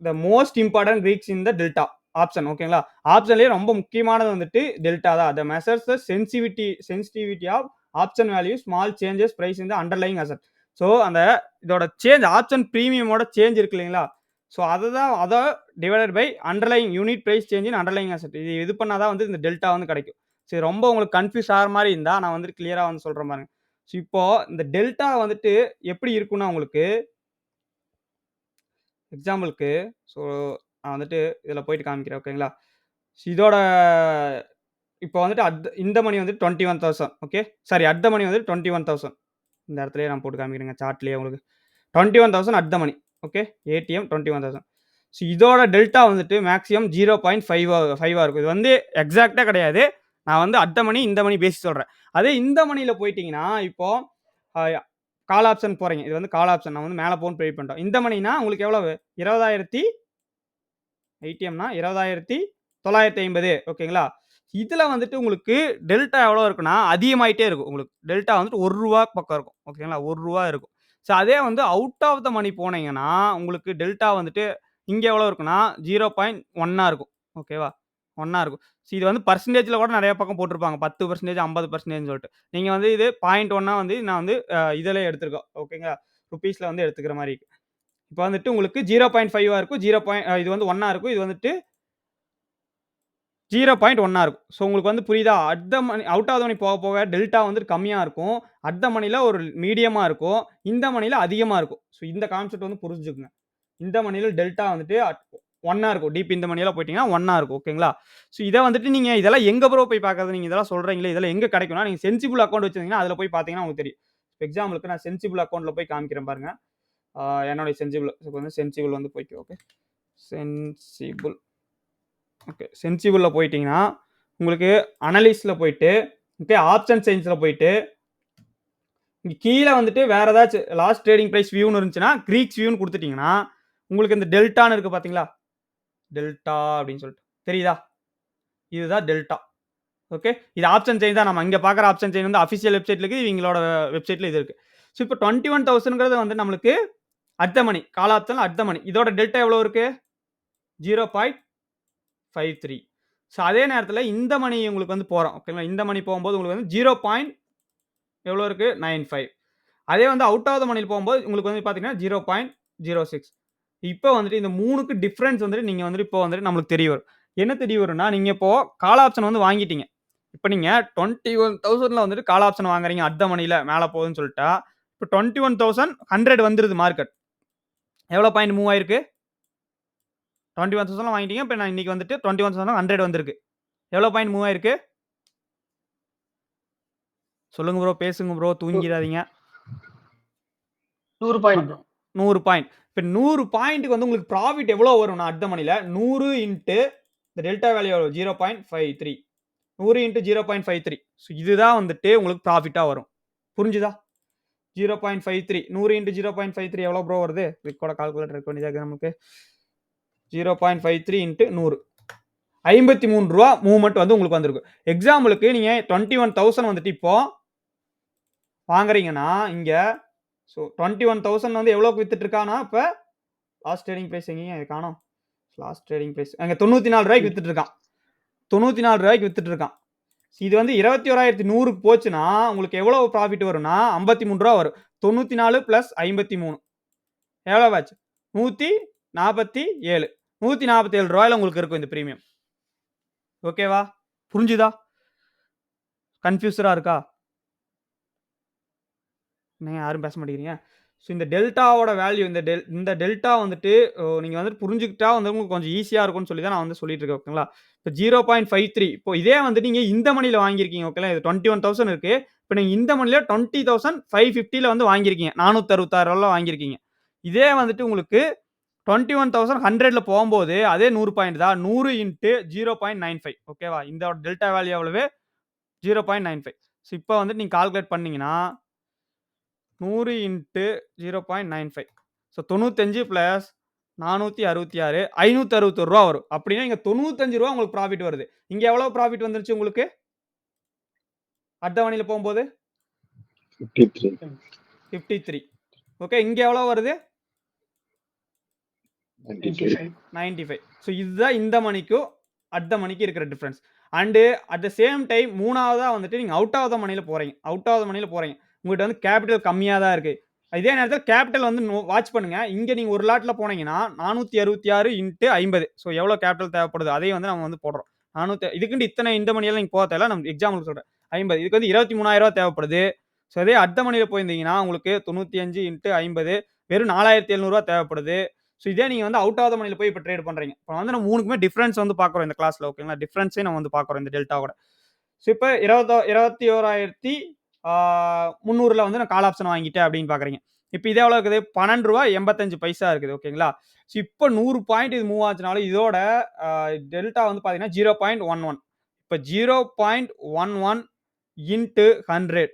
the most important Greeks in the delta option. ஓகேங்களா? ஆப்ஷன்லயே ரொம்ப முக்கியமானது வந்துட்டு டெல்டா தான். The measures the sensitivity of option value small changes price in the underlying asset. So அந்த இதோட சேஞ்ச் ஆப்ஷன் பிரீமியமோட சேஞ்ச் இருக்கு இல்லைங்களா? ஸோ அத divided by underlying unit price change in underlying asset. இது பண்ணா தான் வந்து இந்த டெல்டா வந்து கிடைக்கும். சரி, ரொம்ப உங்களுக்கு கன்ஃப்யூஸ் ஆகிற மாதிரி இருந்தா நான் வந்துட்டு கிளியரா வந்து சொல்றேன் பாருங்க. ஸோ இப்போ இந்த டெல்டா வந்துட்டு எப்படி இருக்கும்னா உங்களுக்கு எக்ஸாம்பிளுக்கு ஸோ நான் வந்துட்டு இதில் போயிட்டு காமிக்கிறேன். ஓகேங்களா? இதோட இப்போ வந்துட்டு இந்த மணி வந்து 21,000. ஓகே, சாரி, அட் த மணி வந்து 21,000. இந்த இடத்துலயே நான் போட்டு காமிக்கிறேங்க சார்ட்லயே உங்களுக்கு 21,000 at the money. Okay, ATM 21,000. So இதோட டெல்டா வந்துட்டு மேக்ஸிமம் 0.5 இருக்கும். இது வந்து எக்ஸாக்டா கிடையாது. நான் வந்து அட் த மணி இந்த மணி பேசி சொல்றேன். அதே இந்த மணியில போயிட்டீங்கன்னா இப்போ கால் ஆப்ஷன் போறீங்க. இது வந்து கால் ஆப்ஷன். நான் வந்து மேல போன் ப்ரே பண்ணிட்டோம். இந்த மணினா உங்களுக்கு எவ்வளவு 20,000 ஐடிஎம்னா 20,950. ஓகேங்களா? இதுல வந்துட்டு உங்களுக்கு டெல்டா எவ்வளோ இருக்குன்னா அதிகமாயிட்டே இருக்கும். உங்களுக்கு டெல்டா வந்துட்டு ரூ. 1 பக்கம் இருக்கும். ஓகேங்களா? ரூ. 1 இருக்கும். ஸோ அதே வந்து அவுட் ஆஃப் த மணி போனீங்கன்னா உங்களுக்கு டெல்டா வந்துட்டு இங்க எவ்வளோ இருக்குன்னா 0.1 இருக்கும். ஓகேவா? 1 இருக்கும். ஸோ இது வந்து பெர்சன்டேஜ்ல கூட நிறைய பக்கம் போட்டிருப்பாங்க. 10%, 50% சொல்லிட்டு. நீங்க வந்து இது 0.1 வந்து நான் வந்து இதில எடுத்திருக்கோம். ஓகேங்களா? ருப்பீஸ்ல வந்து எடுத்துக்கிற மாரி இருக்கு. இப்போ வந்துட்டு உங்களுக்கு 0.5 இருக்கும். இது வந்து 1 இருக்கும். இது வந்துட்டு 0.1 இருக்கும். ஸோ உங்களுக்கு வந்து புரியுதா? At the money out of the money போக போக டெல்டா வந்துட்டு கம்மியா இருக்கும். அட் த மணில ஒரு மீடியமா இருக்கும். இந்த மணில அதிகமா இருக்கும். ஸோ இந்த கான்செப்ட் வந்து புரிஞ்சுக்கங்க. இந்த மணில டெல்டா வந்துட்டு 1 இருக்கும். டீப் இந்த மணியெல்லாம் போயிட்டீங்கன்னா 1 இருக்கும். ஓகேங்களா? ஸோ இத வந்துட்டு நீங்க இதெல்லாம் எங்க ப்ரோ போய் பார்க்கறது? நீங்க இதெல்லாம் சொல்றீங்களே, இதெல்லாம் எங்க கிடைக்கும்னா, நீங்க சென்சிபிள் அக்கவுண்ட் வச்சிருந்தீங்கன்னா அதுல போய் பார்த்தீங்கன்னா உங்களுக்கு தெரியும். எக்ஸாம்பிளுக்கு நான் சென்சிபிள் அக்கவுண்ட்ல போய் காமிக்கிறேன் பாருங்க. என்னுடைய சென்சிபிள் இப்போ வந்து சென்சிபிள் வந்து போய்க்கு. Okay, sensible. ஓகே, சென்சிபிள்ல போயிட்டீங்கன்னா உங்களுக்கு அனலிஸ்ட்ல போயிட்டு ஓகே ஆப்ஷன் சயின்ஸ்ல போயிட்டு இங்க கீழ வந்துட்டு வேற ஏதாச்சும் லாஸ்ட் ட்ரேடிங் பிரைஸ் வியூன்னு இருந்துச்சுன்னா கிரீக்ஸ் வியூன்னு கொடுத்துட்டீங்கன்னா உங்களுக்கு இந்த டெல்டான்னு இருக்கு பாத்தீங்களா? டெல்டா அப்படின்னு சொல்லிட்டு தெரியுதா? இதுதான் டெல்டா. ஓகே, இது ஆப்ஷன் செயின் தான். நம்ம இங்க பாக்குற ஆப்ஷன் செயின் வந்து அபிஷியல் வெப்சைட்ல இருக்கு. இவங்களோட வெப்சைட்ல இது இருக்கு. ஸோ இப்போ 21,000ங்கிறது வந்து நம்மளுக்கு அட் த மணி கால் ஆப்ஷன்ல அட் த மணி. இதோட டெல்டா எவ்வளவு இருக்கு? 0.53. ஸோ அதே நேரத்துல இந்த மணி உங்களுக்கு வந்து போறோம். ஓகேங்களா? இந்த மணி போகும்போது உங்களுக்கு வந்து 0. எவ்வளோ இருக்கு? 95. அதே வந்து அவுட் ஆஃப் த மணில போகும்போது உங்களுக்கு வந்து பார்த்தீங்கன்னா 0.06. இப்போ வந்துட்டு இந்த 3க்கு டிஃபரன்ஸ் வந்துட்டு நீங்க வந்துட்டு இப்போ வந்துட்டு நம்மளுக்கு தெரிய வரும். என்ன தெரிய வரும்னா, நீங்க இப்போ கால் ஆப்ஷன் வந்து வாங்கிட்டீங்க. இப்போ நீங்க 21,000ல வந்துட்டு கால் ஆப்ஷன் வாங்குறீங்க அட் த மணில மேல போகுதுன்னு சொல்லிட்டா, இப்போ 21,100 வந்துருது மார்க்கெட். எவ்வளோ பாயிண்ட் மூவ் ஆயிருக்கு? 21,000 வாங்கிட்டீங்க. இப்போ நான் இன்னைக்கு வந்துட்டு 21,100 வந்திருக்கு. எவ்வளோ பாயிண்ட் மூவ் ஆயிருக்கு? சொல்லுங்க ப்ரோ, பேசுங்க ப்ரோ, தூங்கிராதீங்க. 100 point bro. 100 பாயிண்ட். இப்ப 100 பாயிண்ட்க்கு வந்து உங்களுக்கு ப்ராஃபிட் எவ்வளோ வரும்னா அட் த மணில 100 இன்டு இந்த டெல்டா வேல்யூ எவ்வளோ? 0.53. 100 இன்டு 0.53. ஸோ இதுதான் வந்துட்டு உங்களுக்கு ப்ராஃபிட்டா வரும். புரிஞ்சுதா? 0.53 100 இன்டு 0.53 எவ்வளோ ப்ரோ வருது? இதுக்கு கூட கால்குலேட்டர் இருக்க வேண்டியதா இருக்கு நமக்கு. 0.53 இன்டு 100 ரூ. 53 மூவ்மெண்ட் வந்து உங்களுக்கு வந்திருக்கும். எக்ஸாம்பிளுக்கு நீங்க 21,000 வந்துட்டு இப்போ வாங்குறீங்கன்னா இங்க ஸோ 21,000 வந்து எவ்வளோக்கு வித்துட்டு இருக்கானா இப்ப லாஸ்ட் ட்ரேடிங் பிரைஸ் எங்கேங்க இது காணோம். லாஸ்ட் ட்ரேடிங் பிரைஸ் அங்க 94 ரூபாய்க்கு வித்துட்டு இருக்கான். 94 ரூபாய்க்கு வித்துட்டு இருக்கான். இது வந்து 21,100க்கு போச்சுன்னா உங்களுக்கு எவ்வளவு ப்ராஃபிட் வரும்னா 53 ரூபா வரும். 94 பிளஸ் 53 எவ்வளவு ஆச்சு? 147. 147 ரூபாயில உங்களுக்கு இருக்கும் இந்த பிரீமியம். ஓகேவா? புரிஞ்சுதா? கன்ஃபியூஸ்டா இருக்கா? நீங்க யாரும் பேச மாட்டேங்கிறீங்க. ஸோ இந்த டெல்டாவோட வேல்யூ இந்த டெல்டா வந்துட்டு நீங்க வந்துட்டு புரிஞ்சுக்கிட்டா வந்து உங்களுக்கு கொஞ்சம் ஈஸியா இருக்கும்னு சொல்லி தான் நான் வந்து சொல்லிட்டு இருக்கேன். ஓகேங்களா? இப்போ 0.53 இப்போ இதே வந்துட்டு நீங்க இந்த மணில வாங்கியிருக்கீங்க. ஓகேங்களா? இது 21,000 இருக்கு. இப்போ நீங்க இந்த மணில 20,550ல வந்து வாங்கியிருக்கீங்க. 466 வாங்கியிருக்கீங்க. இதே வந்துட்டு உங்களுக்கு 21,100ல போகும்போது அதே 100 பாயிண்ட் தான். 100 இன்டு 0.95. ஓகேவா? இந்த டெல்டா வேல்யூ எவ்வளவு? 0.95. ஸோ இப்போ வந்துட்டு நீங்க கால்குலேட் பண்ணீங்கன்னா 100 இன்டு 0.95. ஸோ 95 பிளஸ் 466 561 வரும். அப்படின்னா இங்க ரூ. 95 உங்களுக்கு ப்ராஃபிட் வருது. இங்க எவ்வளவு ப்ராஃபிட் வந்துருச்சு உங்களுக்கு? அட்டவணையில போம்போது? 53. 53. ஓகே. இங்க எவ்வளவு வருது? 95. 95. ஸோ இதுதான் இந்த மணிக்கும், அட் த மணிக்கு இருக்கிற difference. And at the same time 3வதா வந்துட்டு நீங்க அவுட் ஆஃப் த மணில போறீங்க. அவுட் ஆஃப் த மணில போறீங்க. உங்ககிட்ட வந்து கேப்பிட்டல் கம்மியா தான் இருக்கு. இதே நேரத்தில கேப்பிட்டல் வந்து வாட்ச் பண்ணுங்க. இங்க நீங்க ஒரு லாட்ல போனீங்கன்னா 466 இன்டு 50. ஸோ எவ்வளோ கேப்பிட்டல் தேவைப்படுது? அதையும் வந்து நம்ம வந்து போடுறோம். 400 இதுக்குன்னு இத்தனை இந்த மணியெல்லாம் நீங்க போக தேவையில்ல. நம்ம எக்ஸாம்பிளுக்கு சொல்றேன். 50 இதுக்கு வந்து ரூ. 23,000 தேவைப்படுது. ஸோ அதே அட் த மணில போயிருந்தீங்கன்னா உங்களுக்கு 95 இன்டு 50 வெறும் ரூ. 4,700 தேவைப்படுது. ஸோ இதே நீங்க வந்து அவுட் ஆஃப் த மணில போய் இப்ப ட்ரேட் பண்றீங்க. இப்ப வந்து நம்ம 3க்குமே டிஃபரன்ஸ் வந்து பார்க்குறோம் இந்த கிளாஸ்ல. ஓகேங்களா? டிஃபரன்ஸே நம்ம வந்து பார்க்குறோம் இந்த டெல்டாவோட. ஸோ இப்ப 21,300ல வந்து நான் கால் ஆப்ஷன் வாங்கிட்டேன் அப்படின்னு பார்க்குறீங்க. இப்ப இது எவ்வளோ இருக்குது? ரூ. 12.85 இருக்குது. ஓகேங்களா? ஸோ இப்ப 100 பாயிண்ட் இது மூவ் ஆச்சுனாலும் இதோட டெல்டா வந்து பார்த்தீங்கன்னா 0.11. இப்ப 0.11 இன்டு 100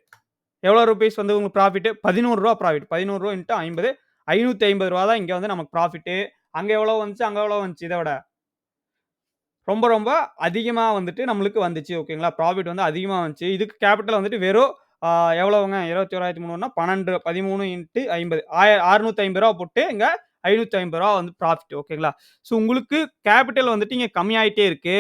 எவ்வளோ ரூபீஸ் வந்து உங்களுக்கு ப்ராஃபிட்? ரூ. 11 ப்ராஃபிட். ரூ. 11 இன்டு 50 ரூ. 550 தான் இங்க வந்து நமக்கு ப்ராஃபிட். அங்க எவ்வளோ வந்துச்சு? அங்க எவ்வளோ வந்துச்சு? இத விட ரொம்ப ரொம்ப அதிகமா வந்துட்டு நம்மளுக்கு வந்துச்சு. ஓகேங்களா? ப்ராஃபிட் வந்து அதிகமா வந்துச்சு. இதுக்கு கேப்பிட்டல் வந்துட்டு வெறும் எவ்வளவுங்க? 21,300னா 13 இன்டு 50 650 போட்டு இங்க ரூ. 550 வந்து ப்ராஃபிட். ஓகேங்களா? ஸோ உங்களுக்கு கேப்பிட்டல் வந்துட்டு இங்க கம்மியாயிட்டே இருக்கு.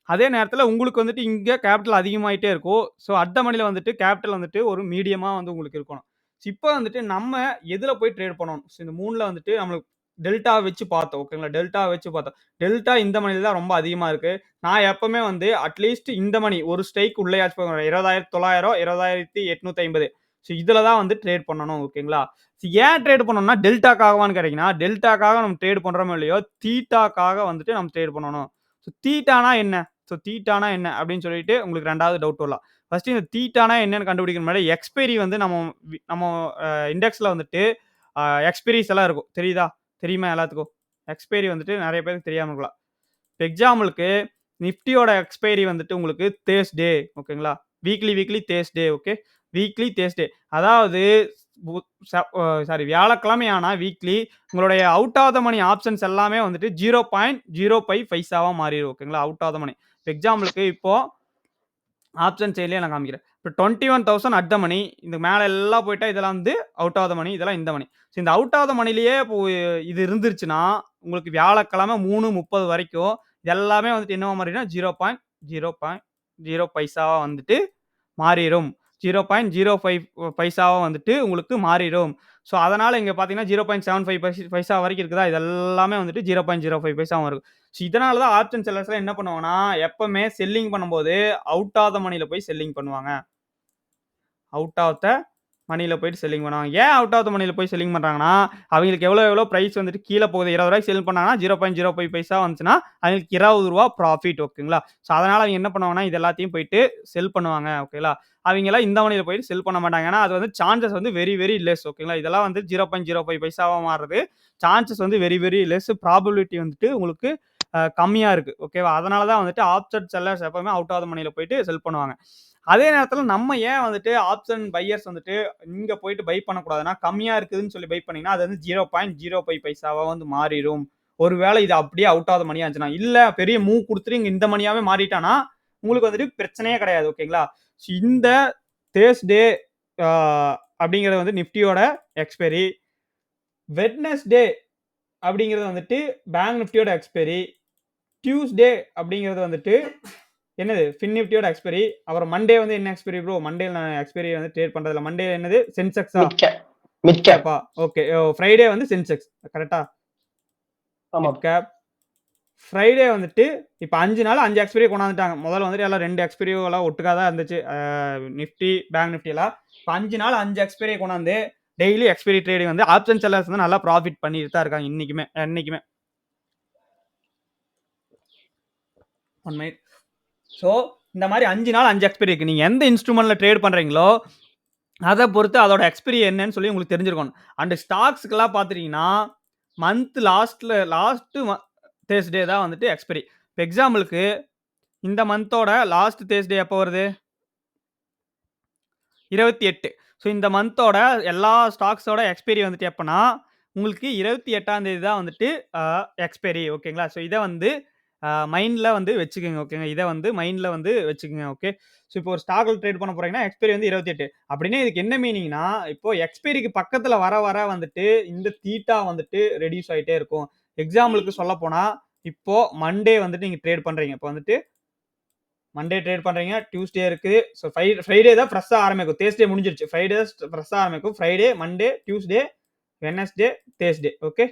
அதே நேரத்தில உங்களுக்கு வந்துட்டு இங்க கேப்பிட்டல் அதிகமாயிட்டே இருக்கும். ஸோ அட் த மணில வந்துட்டு கேப்பிட்டல் வந்துட்டு ஒரு மீடியமா வந்து உங்களுக்கு இருக்கணும். இப்ப வந்துட்டு நம்ம எதுல போய் ட்ரேட் பண்ணணும்? ஸோ இந்த 3ல வந்துட்டு நம்மளுக்கு டெல்டா வச்சு பார்த்தோம். ஓகேங்களா? டெல்டா வச்சு பார்த்தோம். டெல்டா இந்த மணில தான் ரொம்ப அதிகமா இருக்கு. நான் எப்பவுமே வந்து அட்லீஸ்ட் இந்த மணி ஒரு ஸ்ட்ரைக் உள்ளேயாச்சும் 20,900 20,850 ஸோ இதுல தான் வந்து ட்ரேட் பண்ணணும். ஓகேங்களா? ஏன் ட்ரேட் பண்ணணும்னா டெல்டாக்காகவான்னு கேட்டீங்கன்னா, டெல்டாக்காக நம்ம ட்ரேட் பண்றோமோ இல்லையோ, தீட்டாக்காக வந்துட்டு நம்ம ட்ரேட் பண்ணணும். ஸோ தீட்டானா என்ன? ஸோ தீட்டானா என்ன? அப்படின்னு சொல்லிட்டு உங்களுக்கு 2வது டவுட் வரலாம். ஃபர்ஸ்ட் இந்த தீட்டானா என்னன்னு கண்டுபிடிக்கிற முன்னாடி எக்ஸ்பைரி வந்து நம்ம இண்டெக்ஸ்ல வந்துட்டு எக்ஸ்பைரீஸ் எல்லாம் இருக்கும். தெரியுதா? தெரியுமா எல்லாத்துக்கும்? எக்ஸ்பைரி வந்துட்டு நெறைய பேருக்கு தெரியாம இருக்கலாம். எக்ஸாம்பிளுக்கு நிஃப்டியோட எக்ஸ்பைரி வந்துட்டு உங்களுக்கு தேர்ஸ்டே. ஓகேங்களா? Weekly Thursday. Okay. Weekly Thursday. அதாவது வியாழக்கிழமை ஆனா வீக்லி உங்களுடைய out of the money options எல்லாமே வந்துட்டு 0.05 பைசாவா மாறிடும். ஓகேங்களா? Out of the money. எக்ஸாம்பிளுக்கு இப்போ ஆப்ஷன் சைட்லயே நான் காமிக்கிறேன். இப்போ 21,000 அட் த மணி. இந்த மேல எல்லாம் போயிட்டா இதெல்லாம் வந்து அவுட் ஆஃப் த மணி. இதெல்லாம் இந்த மணி. ஸோ இந்த அவுட் ஆஃப் த மணிலேயே இப்போ இது இருந்துருச்சுன்னா, உங்களுக்கு வியாழக்கிழமை 3:30 வரைக்கும் இது எல்லாமே வந்துட்டு என்னவா மாறிடும்னா 0.0 பைசாவா வந்துட்டு மாறிடும். 0.05 பைசாவா வந்துட்டு உங்களுக்கு மாறிடும். ஸோ அதனால இங்க பார்த்தீங்கன்னா 0.75 பைசா வரைக்கும் இருக்குதா? இது எல்லாமே வந்துட்டு 0.05 பைசாவும் இருக்கும். ஸோ இதனால தான் ஆப்ஷன் செல்லர்ஸ்லாம் என்ன பண்ணுவாங்கன்னா, எப்பவுமே செல்லிங் பண்ணும்போது அவுட் ஆஃப் த மணில போய் செல்லிங் பண்ணுவாங்க. அவுட் ஆஃப் த மணில போயிட்டு செல்லிங் பண்ணுவாங்க. ஏன் அவுட் ஆஃப் த மணில போய் செல்லிங் பண்றாங்கன்னா, அவங்களுக்கு எவ்வளோ பிரைஸ் வந்துட்டு கீழ போகுது. ரூ. 20 செல் பண்ணாங்கன்னா 0.05 பைசா வந்துச்சுன்னா, அவங்களுக்கு ரூ. 20 ப்ராஃபிட். ஓகேங்களா? ஸோ அதனால அவங்க என்ன பண்ணுவாங்கன்னா, இது எல்லாத்தையும் போயிட்டு செல் பண்ணுவாங்க. ஓகேங்களா? அவங்கலாம் இந்த மணில போயிட்டு செல் பண்ண மாட்டாங்க. ஏன்னா, அது வந்து சான்சஸ் வந்து வெரி வெரி லெஸ். ஓகேங்களா? இதெல்லாம் வந்து 0.05 பைசாவா மாறுறது. சான்சஸ் வந்து வெரி வெரி லெஸ். ப்ராபபிலிட்டி வந்துட்டு உங்களுக்கு கம்மியா இருக்கு. ஓகேவா? அதனால தான் வந்துட்டு ஆப்ஷன் செல்லர்ஸ் எப்பவுமே அவுட் ஆஃப் த மணில போயிட்டு செல் பண்ணுவாங்க. அதே நேரத்தில நம்ம ஏன் வந்துட்டு ஆப்ஷன் பையர்ஸ் வந்துட்டு இங்க போயிட்டு பை பண்ணக்கூடாதுன்னா, கம்மியா இருக்குதுன்னு சொல்லி பை பண்ணீங்கன்னா, அது வந்து 0.05 பைசாவா வந்து மாறிரும். ஒருவேளை இது அப்படியே அவுட் ஆஃப் த மணியா இருந்துச்சுன்னா, இல்ல பெரிய மூவ் குடுத்துட்டு இங்க இந்த மணியாவே மாறிட்டான்னா, உங்களுக்கு வந்துட்டு பிரச்சனையே கிடையாது. ஓகேங்களா? ஸோ இந்த தேர்ஸ்டே அ அப்படிங்கிறது வந்து நிஃப்டியோட எக்ஸ்பைரி. வெட்னஸ்டே அப்படிங்கிறது வந்துட்டு பேங்க் நிஃப்டியோட எக்ஸ்பைரி. டியூஸ்டே அப்படிங்கிறது வந்துட்டு என்னது? ஃபின் நிஃப்டியோட எக்ஸ்பைரி. அப்புறம் மண்டே வந்து என்ன எக்ஸ்பைரி ப்ரோ? மண்டேல நான் எக்ஸ்பைரி வந்து ட்ரேட் பண்றதில்ல. மண்டே என்னது? சென்செக்ஸா? Mid cap. ஓகே. ஃப்ரைடே வந்து சென்செக்ஸ். கரெக்ட்டா? ஆமா. Mid cap. ஃப்ரைடே வந்துட்டு இப்ப 5 நாள் 5 எக்ஸ்பைரி கொண்டாந்துட்டாங்க. முதல்ல வந்துட்டு எல்லாம் 2 எக்ஸ்பைரியோ எல்லாம் ஒட்டுக்கா தான் இருந்துச்சு. நிஃப்டி, பேங்க் நிஃப்டி எல்லாம். இப்ப 5 நாள் 5 எக்ஸ்பைரி கொண்டாந்து டெய்லி எக்ஸ்பைரி ட்ரேடிங் வந்து ஆப்ஷன் செல்லர்ஸ் வந்து நல்லா ப்ராஃபிட் பண்ணிட்டு தான் இருக்காங்க இன்னைக்குமே, என்னைக்குமே. 1 மினிட். ஸோ இந்த மாரி 5 நாள் 5 எக்ஸ்பைரி இருக்கு. நீங்க எந்த இன்ஸ்ட்ருமென்ட்ல ட்ரேட் பண்றீங்களோ, அத பொறுத்து அதோட எக்ஸ்பைரி என்னன்னு சொல்லி உங்களுக்கு தெரிஞ்சிருக்கணும். அண்ட் ஸ்டாக்ஸ்க்குலாம் பார்த்துட்டீங்கன்னா, மந்த் லாஸ்ட் தேர்ஸ்டே தான் வந்துட்டு எக்ஸ்பைரி. இப்ப எக்ஸாம்பிளுக்கு இந்த மந்தோட லாஸ்ட் தேர்ஸ்டே எப்போ வருது? 28. ஸோ இந்த மந்தோட எல்லா ஸ்டாக்ஸோட எக்ஸ்பைரி வந்துட்டு எப்பன்னா, உங்களுக்கு 28ஆம் தேதி தான் வந்துட்டு எக்ஸ்பைரி ஓகேங்களா? ஸோ இத வந்து மைண்ட்ல வந்து வச்சுக்கங்க ஓகேங்க. இத வந்து மைண்ட்ல வந்து வச்சுக்கங்க ஓகே. ஸோ இப்போ ஒரு ஸ்டாக்ல ட்ரேட் பண்ண போறீங்கன்னா, எக்ஸ்பைரி வந்து 28 அப்படின்னா இதுக்கு என்ன மீனிங்னா, இப்போ எக்ஸ்பைரிக்கு பக்கத்துல வர வர வந்துட்டு இந்த தீட்டா வந்துட்டு ரெடியூஸ் ஆயிட்டே இருக்கும். எக்ஸாம்பிளுக்கு சொல்லப்போனா, இப்போ மண்டே வந்துட்டு நீங்க ட்ரேட் பண்றீங்க. இப்போ வந்துட்டு மண்டே ட்ரேட் பண்றீங்க. டியூஸ்டே இருக்கு. ஸோ ஃப்ரைடே தான் ஃப்ரெஷ்ஷா ஆரம்பிக்கும். தேர்ஸ்டே முடிஞ்சிருச்சு. ஃப்ரைடே ஃப்ரெஷ்ஷா ஆரம்பிக்கும். Friday, Monday, Tuesday, Wednesday, Thursday okay.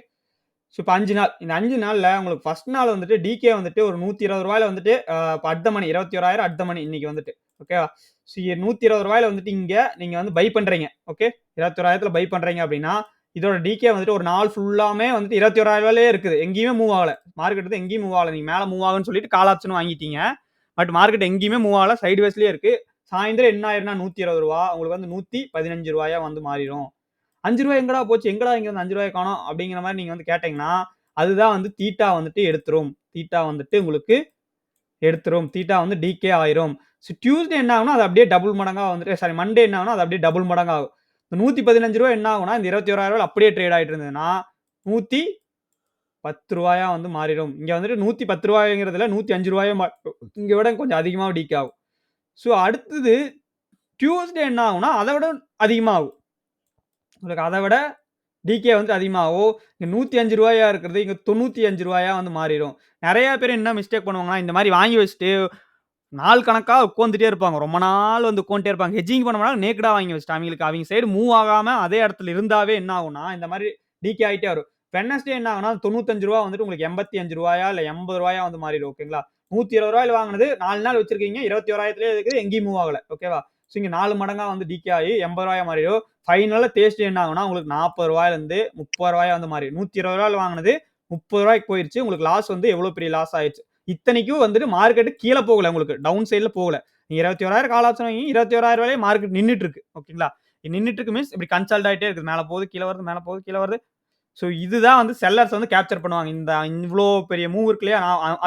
So இப்போ 5 நாள். இந்த 5 நாள்ல உங்களுக்கு ஃபர்ஸ்ட் நாள் வந்துட்டு டிகே வந்துட்டு ஒரு ரூ. 120ல வந்துட்டு இப்போ at the money 21,000 at the மணி இன்னைக்கு வந்துட்டு. ஓகேவா? ஸோ ரூ. 120ல வந்துட்டு இங்க நீங்க வந்து பை பண்றீங்க. ஓகே. 21,000த்துல பை பண்றீங்க அப்படின்னா, இதோட டிகே வந்துட்டு ஒரு நாள் ஃபுல்லாமே வந்துட்டு 21,000லே இருக்குது. எங்கேயுமே மூவ் ஆகல. மார்க்கெட் வந்து எங்கேயும் மூவ் ஆகல. நீங்க மேல மூவ் ஆகும்னு சொல்லிட்டு கால் ஆப்ஷன் வாங்கிட்டீங்க. பட் மார்க்கெட் எங்கேயுமே மூவ் ஆகல. சைடு வேஸ்லயே இருக்கு. சாயந்திரம் என்ன ஆயிரும்னா ரூ. 120 உங்களுக்கு வந்து ரூ. 115 வந்து மாறிரும். ரூ. 5 எங்கடா போச்சு? எங்கடா இங்க வந்து ரூ. 5 காணோம்? அப்படிங்கிற மாரி நீங்க வந்து கேட்டீங்கன்னா, அதுதான் வந்து தீட்டா வந்துட்டு எடுத்துரும். தீட்டா வந்துட்டு உங்களுக்கு எடுத்துரும். தீட்டா வந்து டிகே ஆயிரும். ஸோ டியூஸ்டே என்ன ஆகும்னா, அது அப்படியே டபுள் மடங்கா வந்துட்டு சாரி மண்டே என்ன ஆகும்னா, அது அப்படியே டபுள் மடங்கா ஆகும். இந்த ரூ. 115 என்ன ஆகும்னா, இந்த ரூ. 21,000 அப்படியே ட்ரேட் ஆயிட்டு இருந்ததுன்னா, ரூ. 110 வந்து மாறிடும். இங்க வந்துட்டு ரூ. 110ங்கிறதுல ரூ. 105 இங்க விட கொஞ்சம் அதிகமா டிகே ஆகும். ஸோ அடுத்தது டியூஸ்டே என்ன ஆகும்னா, அத விட அதிகமாகும். உங்களுக்கு அத விட டிகே வந்து அதிகமாகும். இங்க ரூ. 105 இருக்கிறது இங்க ரூ. 95 வந்து மாறிரும். நெறைய பேர் என்ன மிஸ்டேக் பண்ணுவாங்கன்னா, இந்த மாரி வாங்கி வச்சுட்டு நாள் கணக்கா உட்கார்ந்துட்டே இருப்பாங்க. ரொம்ப நாள் வந்து உட்கார்ந்துட்டே இருப்பாங்க. ஹெட்ஜிங் பண்ண மாட்டாங்க. நேக்கடா வாங்கி வச்சுட்டு அவங்களுக்கு அவங்க சைடு மூவ் ஆகாம அதே இடத்துல இருந்தாவே என்ன ஆகும்னா, இந்த மாரி டிகே ஆயிட்டே வரும். வெட்னஸ்டே என்ன ஆகும்னா, ரூ. 95 வந்துட்டு உங்களுக்கு ரூ. 85 இல்ல ரூ. 80 வந்து மாறிடும். ஓகேங்களா? ரூ. 120 வாங்குனது 4 நாள் வச்சிருக்கீங்க. 21,000த்திலேயே இருக்குது. எங்கேயும் மூவ் ஆகல. ஓகேவா? ஸோ இங்க 4 மடங்கா வந்து டிகே ஆகி ரூ. 80 மாறிடும். ஃபைனலா தேர்ஸ்டே என்ன ஆகும்னா, உங்களுக்கு ரூ. 40லேருந்து ரூ. 30 வந்து மாறிடும். ரூ. 120 வாங்குனது ரூ. 30 போயிருச்சு. உங்களுக்கு லாஸ் வந்து எவ்வளோ பெரிய லாஸ் ஆயிருச்சு. இத்தனைக்கும் வந்துட்டு மார்க்கெட் கீழ போகல உங்களுக்கு. டவுன் சைட்ல போகல. நீங்க 21,000 கால் ஆப்ஷன் வாங்கி 21,000 மார்க்கெட் நின்னுட்டு இருக்கு. ஓகேங்களா? நின்னுட்டு இருக்கு மீன்ஸ் இப்படி கன்சால்ட் ஆயிட்டே இருக்குது. மேல போகுது, கீழ வருது, மேல போகுது, கீழ வருது. ஸோ இதுதான் வந்து செல்லர்ஸ் வந்து கேப்சர் பண்ணுவாங்க. இந்த இவ்ளோ பெரிய மூவ் இருக்கு இல்லையா?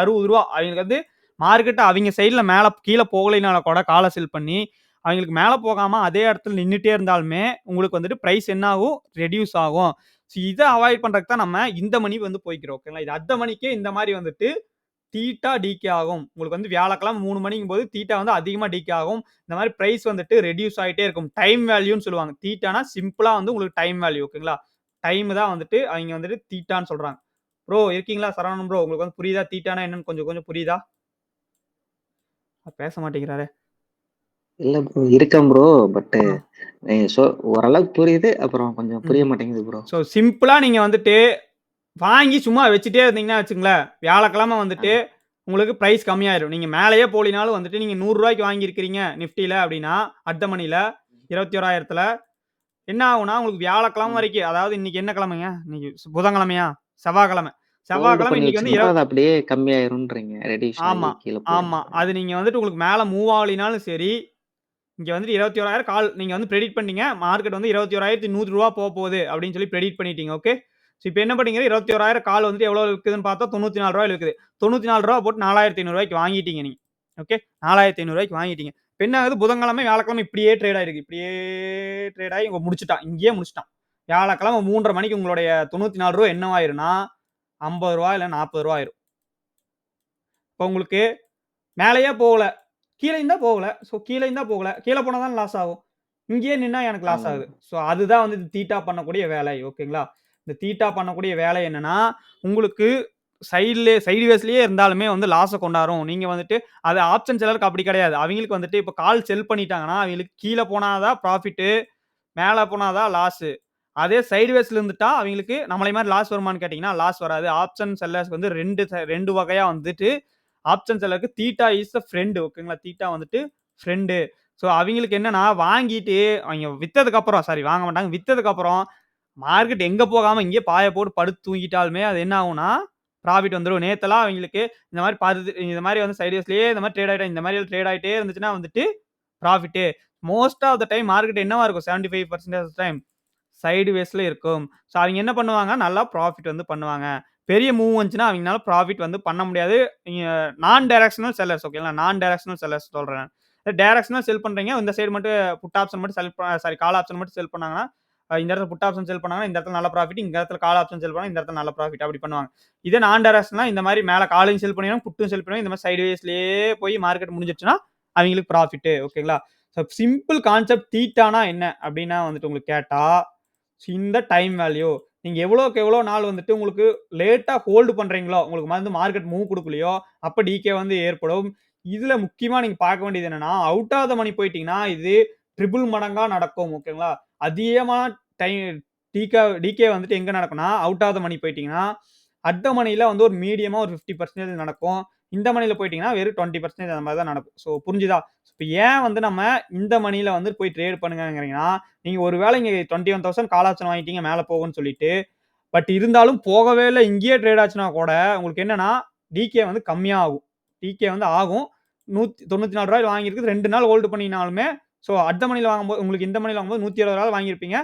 ரூ. 60 அவங்களுக்கு வந்து மார்க்கெட் அவங்க சைட்ல மேல கீழ போகலைனாலும் கூட கால செல் பண்ணி, அவங்களுக்கு மேல போகாம அதே இடத்துல நின்னுட்டே இருந்தாலுமே, உங்களுக்கு வந்துட்டு பிரைஸ் என்ன ஆகும்? ரெடியூஸ் ஆகும். ஸோ இத அவாய்ட் பண்றதுக்கு தான் நம்ம இந்த மணி வந்து போய்க்கிறோம். ஓகேங்களா? இது அட் த மணிக்கே இந்த மாரி வந்துட்டு தீட்டா டிகே ஆகும். உங்களுக்கு வந்து வியாழக்கிழமை 3 மணிங்கும்போது தீட்டா வந்து அதிகமா டிகே ஆகும். இந்த மாரி பிரைஸ் வந்துட்டு ரெடியூஸ் ஆயிட்டே இருக்கும். டைம் வேல்யூன்னு சொல்லுவாங்க. தீட்டானா சிம்பிளா வந்து உங்களுக்கு டைம் வேல்யூ ஓகேங்களா? டைம் தான் வந்துட்டு அவைங்க வந்துட்டு தீட்டான்னு சொல்றாங்க. ப்ரோ இருக்கீங்களா? சரவணன் ப்ரோ உங்களுக்கு வந்து புரியுதா? தீட்டானா என்னன்னு கொஞ்சம் கொஞ்சம் புரியுதா? பேச மாட்டேங்கிறாரே. இல்ல ப்ரோ இருக்கேன் ப்ரோ. பட் ஆ. ஓரளவுக்கு புரியுது. அப்புறம் கொஞ்சம் புரிய ம். மாட்டேங்குது ப்ரோ. ஸோ சிம்பிளா நீங்க வந்துட்டு வாங்கி சும்மா வச்சுட்டே இருந்தீங்கன்னா வச்சுக்கங்களேன், வியாழக்கிழமை ஆ. வந்துட்டு உங்களுக்கு பிரைஸ் கம்மியாயிரும். நீங்க மேலேயே போலினாலும் வந்துட்டு நீங்க ரூ. 100க்கு வாங்கியிருக்கிறீங்க நிஃப்டில அப்படின்னா, அட் த மணில 21,000த்துல என்ன ஆகும்னா, உங்களுக்கு வியாழக்கிழமை ம். வரைக்கும் அதாவது இன்னைக்கு என்ன கிழமைங்க? இன்னைக்கு புதன்கிழமையா? செவ்வாய்க்கிழமை. ஹோல்டு செவ்வாய்க்கிழமை பண்ணி இன்னைக்கு வந்து வச்சிருந்தா அது அப்படியே கம்மியாயிரும்ன்றீங்க. ரெடியூஸ் ஆகி ஆமா, கீழ ஆமா. போயிரும்ன்றீங்க. அது நீங்க வந்துட்டு உங்களுக்கு மேல மூவ் ஆகலினாலும் சரி, இங்க வந்துட்டு 21,000 கால் நீங்க வந்து பிரெடிக்ட் பண்ணிட்டீங்க. மார்க்கெட் வந்து ரூ. 21,100 போப்போகுது அப்படின்னு சொல்லி பிரெடிக்ட் பண்ணிட்டீங்க. ஓகே. ஸோ இப்ப என்ன பண்ணீங்க 21,000 கால் வந்துட்டு எவ்வளோ விக்குதுன்னு பார்த்தா ரூ. 94 விக்குது. ரூ. 94 போட்டு ரூ. 4,500 வாங்கிட்டீங்க நீங்க. ஓகே. ரூ. 4,500 வாங்கிட்டீங்க. இப்ப என்ன ஆகுது புதன்கிழமை, வியாழக்கிழமை இப்படியே ட்ரேட் ஆயிருக்கு. இப்படியே ட்ரேட் ஆகி இங்க முடிச்சுட்டான். இங்கேயே முடிச்சுட்டான். வியாழக்கிழமை 3:30 மணிக்கு உங்களுடைய ரூ. 94 என்னவாயிரும்னா, ரூ. 50 இல்ல ரூ. 40 ஆயிரும். இப்ப உங்களுக்கு மேலயே போகல. கீழயும் தான் போகல. ஸோ கீழயும் தான் போகல. கீழ போனா தானே லாஸ் ஆகும். இங்கேயே நின்னா எனக்கு லாஸ் ஆமாங்க ஆகுது. ப்ரோ. ஸோ அதுதான் வந்து தீட்டா பண்ணக்கூடிய வேலை. ஓகேங்களா? இந்த தீட்டா பண்ணக்கூடிய வேலை என்னன்னா, உங்களுக்கு சைடு வேஸ்லயே இருந்தாலுமே வந்து லாஸ கொண்டாரும். நீங்க வந்துட்டு அது ஆப்ஷன் செல்லருக்கு அப்படி கிடையாது. அவிங்களுக்கு வந்துட்டு இப்ப கால் செல் பண்ணிட்டாங்கன்னா, அவிங்களுக்கு கீழ போனா தான் ப்ராஃபிட்டு, மேல போனா தான் லாஸு. அதே சைடு வேஸ்ல இருந்துட்டா அவிங்களுக்கு நம்மளய மாரி லாஸ் வருமான்னு கேட்டீங்கன்னா, லாஸ் வராது. ஆப்ஷன் செல்லர்ஸ்க்கு வந்து 2 வகையா வந்துட்டு ஆப்ஷன் செல்லருக்கு தீட்டா இஸ் த ஃபிரெண்ட் ஓகேங்களா? தீட்டா வந்துட்டு ஃபிரெண்டு. ஸோ அவிங்களுக்கு என்னன்னா, வாங்கிட்டு அவிங்க வித்ததுக்கு அப்புறம் சாரி வாங்க மாட்டாங்க. வித்ததுக்கு அப்புறம் மார்க்கெட் எங்க போகாம இங்கேயே பாய போட்டு படுத்து தூங்கிட்டாலுமே அது என்ன ஆகும்னா, ப்ராஃபிட் வந்துரும். நேத்தெல்லாம் அவிங்களுக்கு இந்த மாரி வந்து சைட் வேஸ்லயே இந்த மாரி ட்ரேட் ஆயிட்டே இந்த மாரி ட்ரேட் ஆயிட்டே இருந்துச்சுன்னா வந்துட்டு profit. Most of the time market என்னவா இருக்கும்? 75% ஆஃப் த டைம் சைடு வேஸ்ல இருக்கும். ஸோ அவிங்க என்ன பண்ணுவாங்க? நல்லா ப்ராஃபிட் வந்து பண்ணுவாங்க. பெரிய மூவ் வந்துச்சுன்னா அவிங்கனால ப்ராஃபிட் வந்து பண்ண முடியாது. நீங்க நான் டைரக்ஷனல் செல்லர்ஸ் ஓகேங்களா? நான் டைரக்ஷனல் செல்லர்ஸ் சொல்றேன். டைரக்ஷனல் செல் பண்றீங்க. இந்த சைடு மட்டும் புட் ஆப்ஷன் மட்டும் செல் சாரி கால் ஆப்ஷன் மட்டும் செல் பண்ணாங்கன்னா, இந்த இடத்துல புட் ஆப்ஷன் செல் பண்ணாங்கன்னா இந்த இடத்துல நல்ல ப்ராஃபிட், இந்த இடத்துல கால் ஆப்ஷன் செல் பண்ணா இந்த இடத்துல நல்ல ப்ராஃபிட் அப்படி பண்ணுவாங்க. இதே நான் டைரக்ஷனா இந்த மாதிரி மேல காலையும் செல் பண்ணிடுவாங்க, புட்டும் செல் பண்ணுவாங்க. இந்த மாதிரி சைடு வேஸ்லயே போய் மார்க்கெட் முடிஞ்சிருச்சுன்னா அவங்களுக்கு ப்ராஃபிட். ஓகேங்களா? ஸோ சிம்பிள் கான்செப்ட் தீட்டானா என்ன அப்படின்னா வந்துட்டு உங்களுக்கு கேட்டா இந்த டைம் வேல்யூ நீங்க எவ்வளோக்கு எவ்வளோ நாள் வந்துட்டு உங்களுக்கு லேட்டா ஹோல்டு பண்றீங்களோ, உங்களுக்கு வந்து மார்க்கெட் மூவ் கொடுக்கலையோ அப்ப டிகே வந்து ஏற்படும். இதுல முக்கியமா நீங்க பார்க்க வேண்டியது என்னன்னா, அவுட் ஆஃப் த மணி போயிட்டீங்கன்னா இது ட்ரிபிள் மடங்கா நடக்கும். ஓகேங்களா? அதிகமான டைம் டிகே வந்துட்டு எங்க நடக்கும்னா, அவுட் ஆஃப் த மணி போயிட்டீங்கன்னா, அட் த மணில வந்து ஒரு மீடியமா ஒரு 50% நடக்கும். இந்த மணில போயிட்டீங்கன்னா வெறும் 20% அந்த மாதிரி தான் நடக்கும். ஸோ புரிஞ்சுதா? இப்ப ஏன் வந்து நம்ம இந்த மணில வந்து போய் ட்ரேட் பண்ணுங்கங்கிறீங்கன்னா, நீங்க ஒருவேளை இங்க 21,000 கால் ஆப்ஷன் வாங்கிட்டீங்க மேல போகும்ன்னு சொல்லிட்டு, பட் இருந்தாலும் போகவே இல்ல இங்கேயே ட்ரேட் ஆச்சுன்னா கூட உங்களுக்கு என்னன்னா, டிகே வந்து கம்மியா ஆகும். டிகே வந்து ஆகும். ரூ. 194 வாங்கியிருக்கு 2 நாள் ஹோல்டு பண்ணினாலுமே, ஸோ அட் த மணில வாங்கும்போது உங்களுக்கு இந்த மணில வாங்கும்போது ரூ. 170 வாங்கியிருப்பீங்க.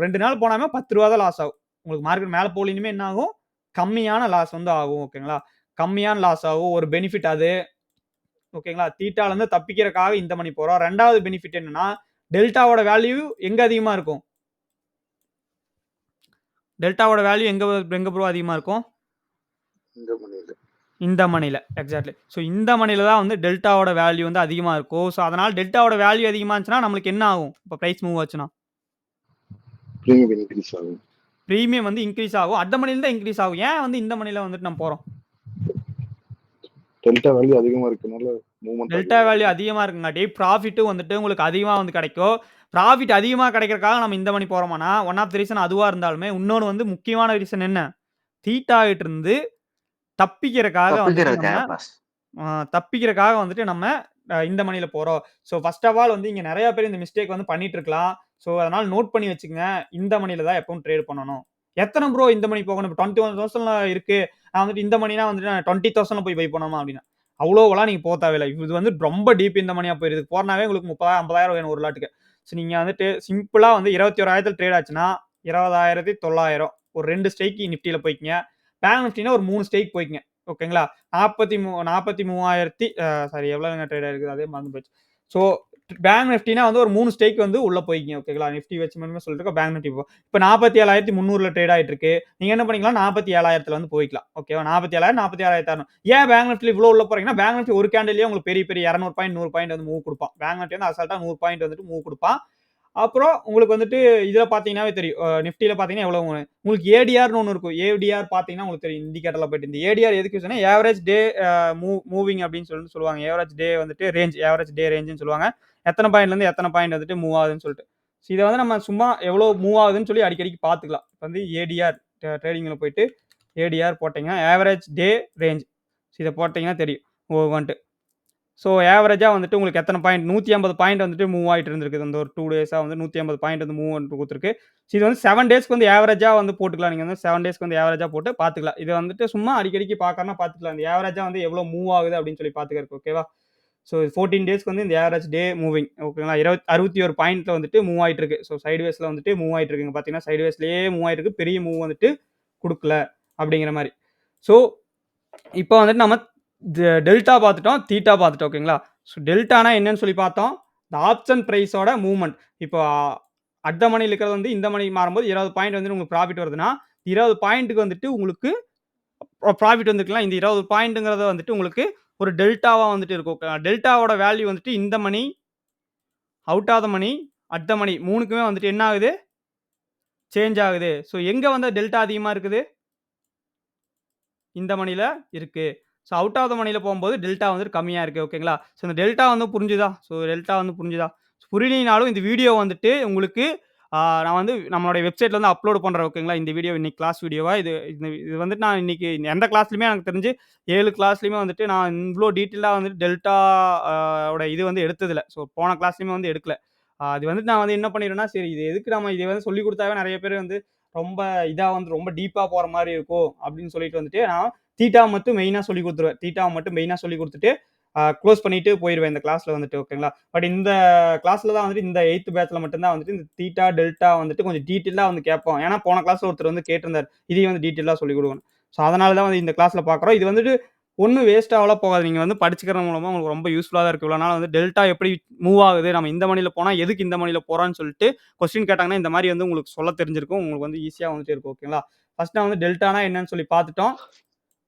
2 நாள் போனாலுமே ரூ. 10 தான் லாஸ் ஆகும். உங்களுக்கு மார்க்கெட் மேல போகலினுமே என்ன ஆகும்? கம்மியான லாஸ் வந்து ஆகும். ஓகேங்களா? கம்மியான லாஸ் ஆகும். ஒரு பெனிஃபிட் அது. ஓகேங்களா? தீட்டால இருந்து தப்பிக்கிறதுக்காக இந்த மணி போறோம். 2வது பெனிஃபிட் என்னன்னா, டெல்டாவோட வேல்யூ எங்க அதிகமா இருக்கும்? டெல்டாவோட வேல்யூ எங்க ப்ரோ அதிகமா இருக்கும்? இந்த மணில. எக்ஸாக்ட்லி. ஸோ இந்த மணில தான் வந்து டெல்டாவோட வேல்யூ வந்து அதிகமா இருக்கும். ஸோ அதனால டெல்டாவோட வேல்யூ அதிகமா இருந்துச்சுன்னா நம்மளுக்கு என்ன ஆகும்? இப்ப பிரைஸ் மூவ் ஆச்சுன்னா? பிரீமியம் இன்க்ரீஸ் ஆகும். பிரீமியம் வந்து இன்கிரீஸ் ஆகும். அட் த மணில தான் இன்கிரீஸ் ஆகும். ஏன் வந்து இந்த மணில வந்துட்டு நம்ம போறோம்? டெல்டா வேல்யூ அதிகமா இருக்கனால மூவ்மெண்ட் டெல்டா வேல்யூ அதிகமா இருக்குங்காட்டி ப்ராஃபிட்டும் வந்துட்டு உங்களுக்கு அதிகமா வந்து கிடைக்கும். ப்ராஃபிட் அதிகமா கிடைக்கிறதுக்காக நம்ம இந்த மணி போறோமானா, ஒன் ஆஃப் த ரீசன் அதுவா இருந்தாலுமே, இன்னொன்னு வந்து முக்கியமான ரீசன் என்ன? தீட்டா கிட்ட இருந்து தப்பிக்கிறதுக்காக வந்துட்டு தப்பிக்கிறதுக்காக நம்ம பாஸ். தப்பிக்கிறதுக்காக வந்துட்டு நம்ம இந்த மணில போறோம். ஸோ ஃபர்ஸ்ட் ஆஃப் ஆல் வந்து இங்க நெறைய பேர் இந்த மிஸ்டேக் வந்து பண்ணிட்டு இருக்கலாம். ஸோ அதனால நோட் பண்ணி வச்சுக்கங்க. இந்த மணில தான் எப்பவும் ட்ரேட் பண்ணணும். எத்தன ப்ரோ இந்த மணி போகணும்? இப்ப 21,000ல இருக்கு. நான் வந்துட்டு இந்த மணினா வந்துட்டு நான் 20,000ல போய் பை பண்ணணுமா அப்படின்னா, அவ்வளோவெல்லாம் நீங்க போக தேவையில்ல. இது வந்து ரொம்ப டீப் இந்த மணியா போயிருது. போறனாவே உங்களுக்கு 30,000 50,000 வேணும் ஒரு லாட்டுக்கு. ஸோ நீங்க வந்துட்டு சிம்பிளா வந்து 21,000ல ட்ரேட் ஆச்சுன்னா 20,900 ஒரு 2 ஸ்ட்ரைக் நிஃப்டில போய்க்கங்க. பேங்க் நிஃப்டினா ஒரு 3 ஸ்ட்ரைக் போய்க்கங்க. ஓகேங்களா? 43,000 சாரி எவ்வளோங்க ட்ரேட் ஆயிருக்கு? அதே மறந்து போச்சு. ஸோ பேங்க் நிஃப்டினா வந்து ஒரு 3 ஸ்டேக் வந்து உள்ள போய்க்கிங்க. ஓகேங்களா? நிஃப்டி வச்சு மட்டுமே சொல்லிட்டு இருக்கோம். பேங்க் நிஃப்டி இப்ப 47,300ல ட்ரேட் ஆயிட்டு இருக்கு. நீங்க என்ன பண்ணிக்கலாம்? 47,000ல வந்து போய்க்கலாம். ஓகேவா? 47,000 46,600. ஏன் பேங்க் நிஃப்டில இவ்வளோ உள்ள போறீங்கன்னா, பேங்க் நிஃப்டி ஒரு கேண்டில்லயே உங்களுக்கு பெரிய பெரிய 200 பாயிண்ட் 100 பாயிண்ட் வந்து மூவ் குடுப்பான். பேங்க் நிஃப்டி வந்து அசால்ட்டா 100 பாயிண்ட் வந்துட்டு மூவ் குடுப்பான். அப்புறம் உங்களுக்கு வந்துட்டு இதுல பார்த்தீங்கன்னாவே தெரியும். நிஃப்டில பார்த்தீங்கன்னா எவ்வளவு உங்களுக்கு ஏடிஆர்னு ஒண்ணு இருக்கும். ஏடிஆர் பார்த்தீங்கன்னா உங்களுக்கு தெரியும். இண்டிகேட்டர்ல போயிட்டு இந்த ஏடிஆர் எதுக்கு யூஸ்னா ஆவரேஜ் டே மூவிங் அப்படின்னு சொல்லுவாங்க. ஆவரேஜ் டே வந்துட்டு ஆவரேஜ் டே ரேஞ்சுன்னு சொல்லுவாங்க. எத்தனை பாயிண்ட்ல இருந்து எத்தனை பாயிண்ட் வந்துட்டு மூவ் ஆகுதுன்னு சொல்லிட்டு. இதை வந்து நம்ம சும்மா எவ்வளவு மூவ் ஆகுதுன்னு சொல்லி அடிக்கடிக்கு பார்த்துக்கலாம். இப்போ வந்து ஏடிஆர் ட்ரேடிங்ல போயிட்டு ஏடிஆர் போட்டீங்கன்னா ஆவரேஜ் டே ரேஞ்ச் இதை போட்டீங்கன்னா தெரியும் வந்துட்டு. ஸோ ஆவரேஜா வந்துட்டு உங்களுக்கு எத்தனை பாயிண்ட் 150 பாயிண்ட் வந்துட்டு மூவ் ஆயிட்டு இருந்திருக்கு. அந்த ஒரு 2 டேஸா வந்து 150 பாயிண்ட் வந்து மூவ் பண்ணிட்டு கொடுத்துருக்கு. இது வந்து 7 டேஸ்க்கு வந்து ஆவரேஜா வந்து போட்டுக்கலாம். நீங்க வந்து 7 டேஸ்க்கு வந்து ஆவரேஜா போட்டு பார்த்துக்கலாம். இது வந்துட்டு சும்மா அடிக்கடிக்கு பார்க்கறனா பார்த்துக்கலாம். இந்த ஆவரேஜா வந்து எவ்வளவு மூவ் ஆகுது அப்படின்னு சொல்லி பார்த்துக்கிறதுக்கு. ஓகேவா? ஸோ 14 டேஸ்க்கு வந்து இந்த ஆவரேஜ் டே மூவிங் ஓகேங்களா? 61 பாயிண்ட்ல வந்துட்டு மூவ் ஆயிட்டு இருக்கு. ஸோ சைட்வேஸ்ல வந்துட்டு மூவ் ஆயிட்டு இருக்குங்க. பார்த்தீங்கன்னா சைட்வேஸ்லயே மூவ் ஆயிட்டு இருக்கு. பெரிய மூவ் வந்துட்டு கொடுக்கல அப்படிங்கிற மாதிரி. ஸோ இப்போ வந்துட்டு நம்ம டெல்டா பார்த்துட்டோம், தீட்டா பார்த்துட்டோம். ஓகேங்களா? ஸோ டெல்டானா என்னன்னு சொல்லி பார்த்தோம். இந்த ஆப்ஷன் பிரைஸோட மூவ்மெண்ட். இப்போ அட் த மணில இருக்கிறது வந்து இந்த மணிக்கு மாறும்போது 20 பாயிண்ட் வந்து உங்களுக்கு ப்ராஃபிட் வருதுன்னா 20 பாயிண்ட்டுக்கு வந்துட்டு உங்களுக்கு ப்ராஃபிட் வந்துருக்கலாம். இந்த 20 பாயிண்ட்ங்கிறது வந்துட்டு உங்களுக்கு ஒரு டெல்டாவா வந்துட்டு இருக்கும். டெல்டாவோட வேல்யூ வந்துட்டு in the money, out of the money, at the money 3க்குமே வந்துட்டு என்ன ஆகுது? சேஞ்ச் ஆகுது. ஸோ எங்க வந்து டெல்டா அதிகமா இருக்குது? இந்த மணில இருக்கு. ஸோ அவுட் ஆஃப் த மணில போகும்போது டெல்டா வந்துட்டு கம்மியா இருக்கு. ஓகேங்களா? ஸோ இந்த டெல்டா வந்து புரிஞ்சுதா? ஸோ டெல்டா வந்து புரிஞ்சுதா? புரியலைனாலும் இந்த வீடியோ வந்துட்டு உங்களுக்கு நான் வந்து நம்மளுடைய வெப்சைட்ல வந்து அப்லோட் பண்றேன். ஓகேங்களா? இந்த வீடியோ இன்னைக்கு கிளாஸ் வீடியோவா இது வந்துட்டு நான் இன்னைக்கு எந்த கிளாஸ்லயுமே எனக்கு தெரிஞ்சு 7 கிளாஸ்லயுமே வந்துட்டு நான் இவ்ளோ டீட்டெயிலா வந்துட்டு டெல்டா ஓட இது வந்து எடுத்ததில்ல. ஸோ போன கிளாஸ்லயுமே வந்து எடுக்கல. அது வந்துட்டு நான் வந்து என்ன பண்ணிடுவேன்னா, சரி இது எதுக்கு நம்ம இத வந்து சொல்லிக் குடுத்தாவே நெறைய பேர் வந்து ரொம்ப இதா வந்து ரொம்ப டீப்பா போற மாரி இருக்கும் அப்படின்னு சொல்லிட்டு வந்துட்டு நான் தீட்டா மட்டும் மெயினா சொல்லிக் குடுத்துருவேன். தீட்டாவ மட்டும் மெயினா சொல்லிக் குடுத்துட்டு க்ளோஸ் பண்ணிட்டு போயிருவேன் இந்த கிளாஸ்ல வந்துட்டு. ஓகேங்களா? பட் இந்த கிளாஸ்ல தான் வந்துட்டு இந்த 8த் பேட்ச்ல மட்டும் தான் வந்துட்டு இந்த தீட்டா, டெல்டா வந்துட்டு கொஞ்சம் டீட்டெயிலா வந்து கேட்போம். ஏன்னா போன கிளாஸ்ல ஒருத்தர் வந்து கேட்டிருந்தாரு. இதையும் வந்து டீட்டெயிலா சொல்லிக் குடுக்கணும். ஸோ அதனால தான் வந்து இந்த கிளாஸ்ல பார்க்குறோம். இது வந்துட்டு ஒண்ணும் வேஸ்ட் ஆவலாம் போகாது. நீங்க வந்து படிச்சுக்கிறது மூலமா உங்களுக்கு ரொம்ப யூஸ்ஃபுல்லா தான் இருக்கு. இவ்வளோ நாள் வந்து டெல்டா எப்படி மூவ் ஆகுது? நம்ம இந்த மணில போனா எதுக்கு இந்த மணில போறோம்ன்னு சொல்லிட்டு கொஸ்டின் கேட்டாங்கன்னா, இந்த மாரி வந்து உங்களுக்கு சொல்ல தெரிஞ்சிருக்கும். உங்களுக்கு வந்து ஈஸியா வந்துட்டு இருக்கும். ஓகேங்களா? ஃபர்ஸ்ட் நான் வந்து டெல்டானா என்னன்னு சொல்லி பார்த்துட்டோம்.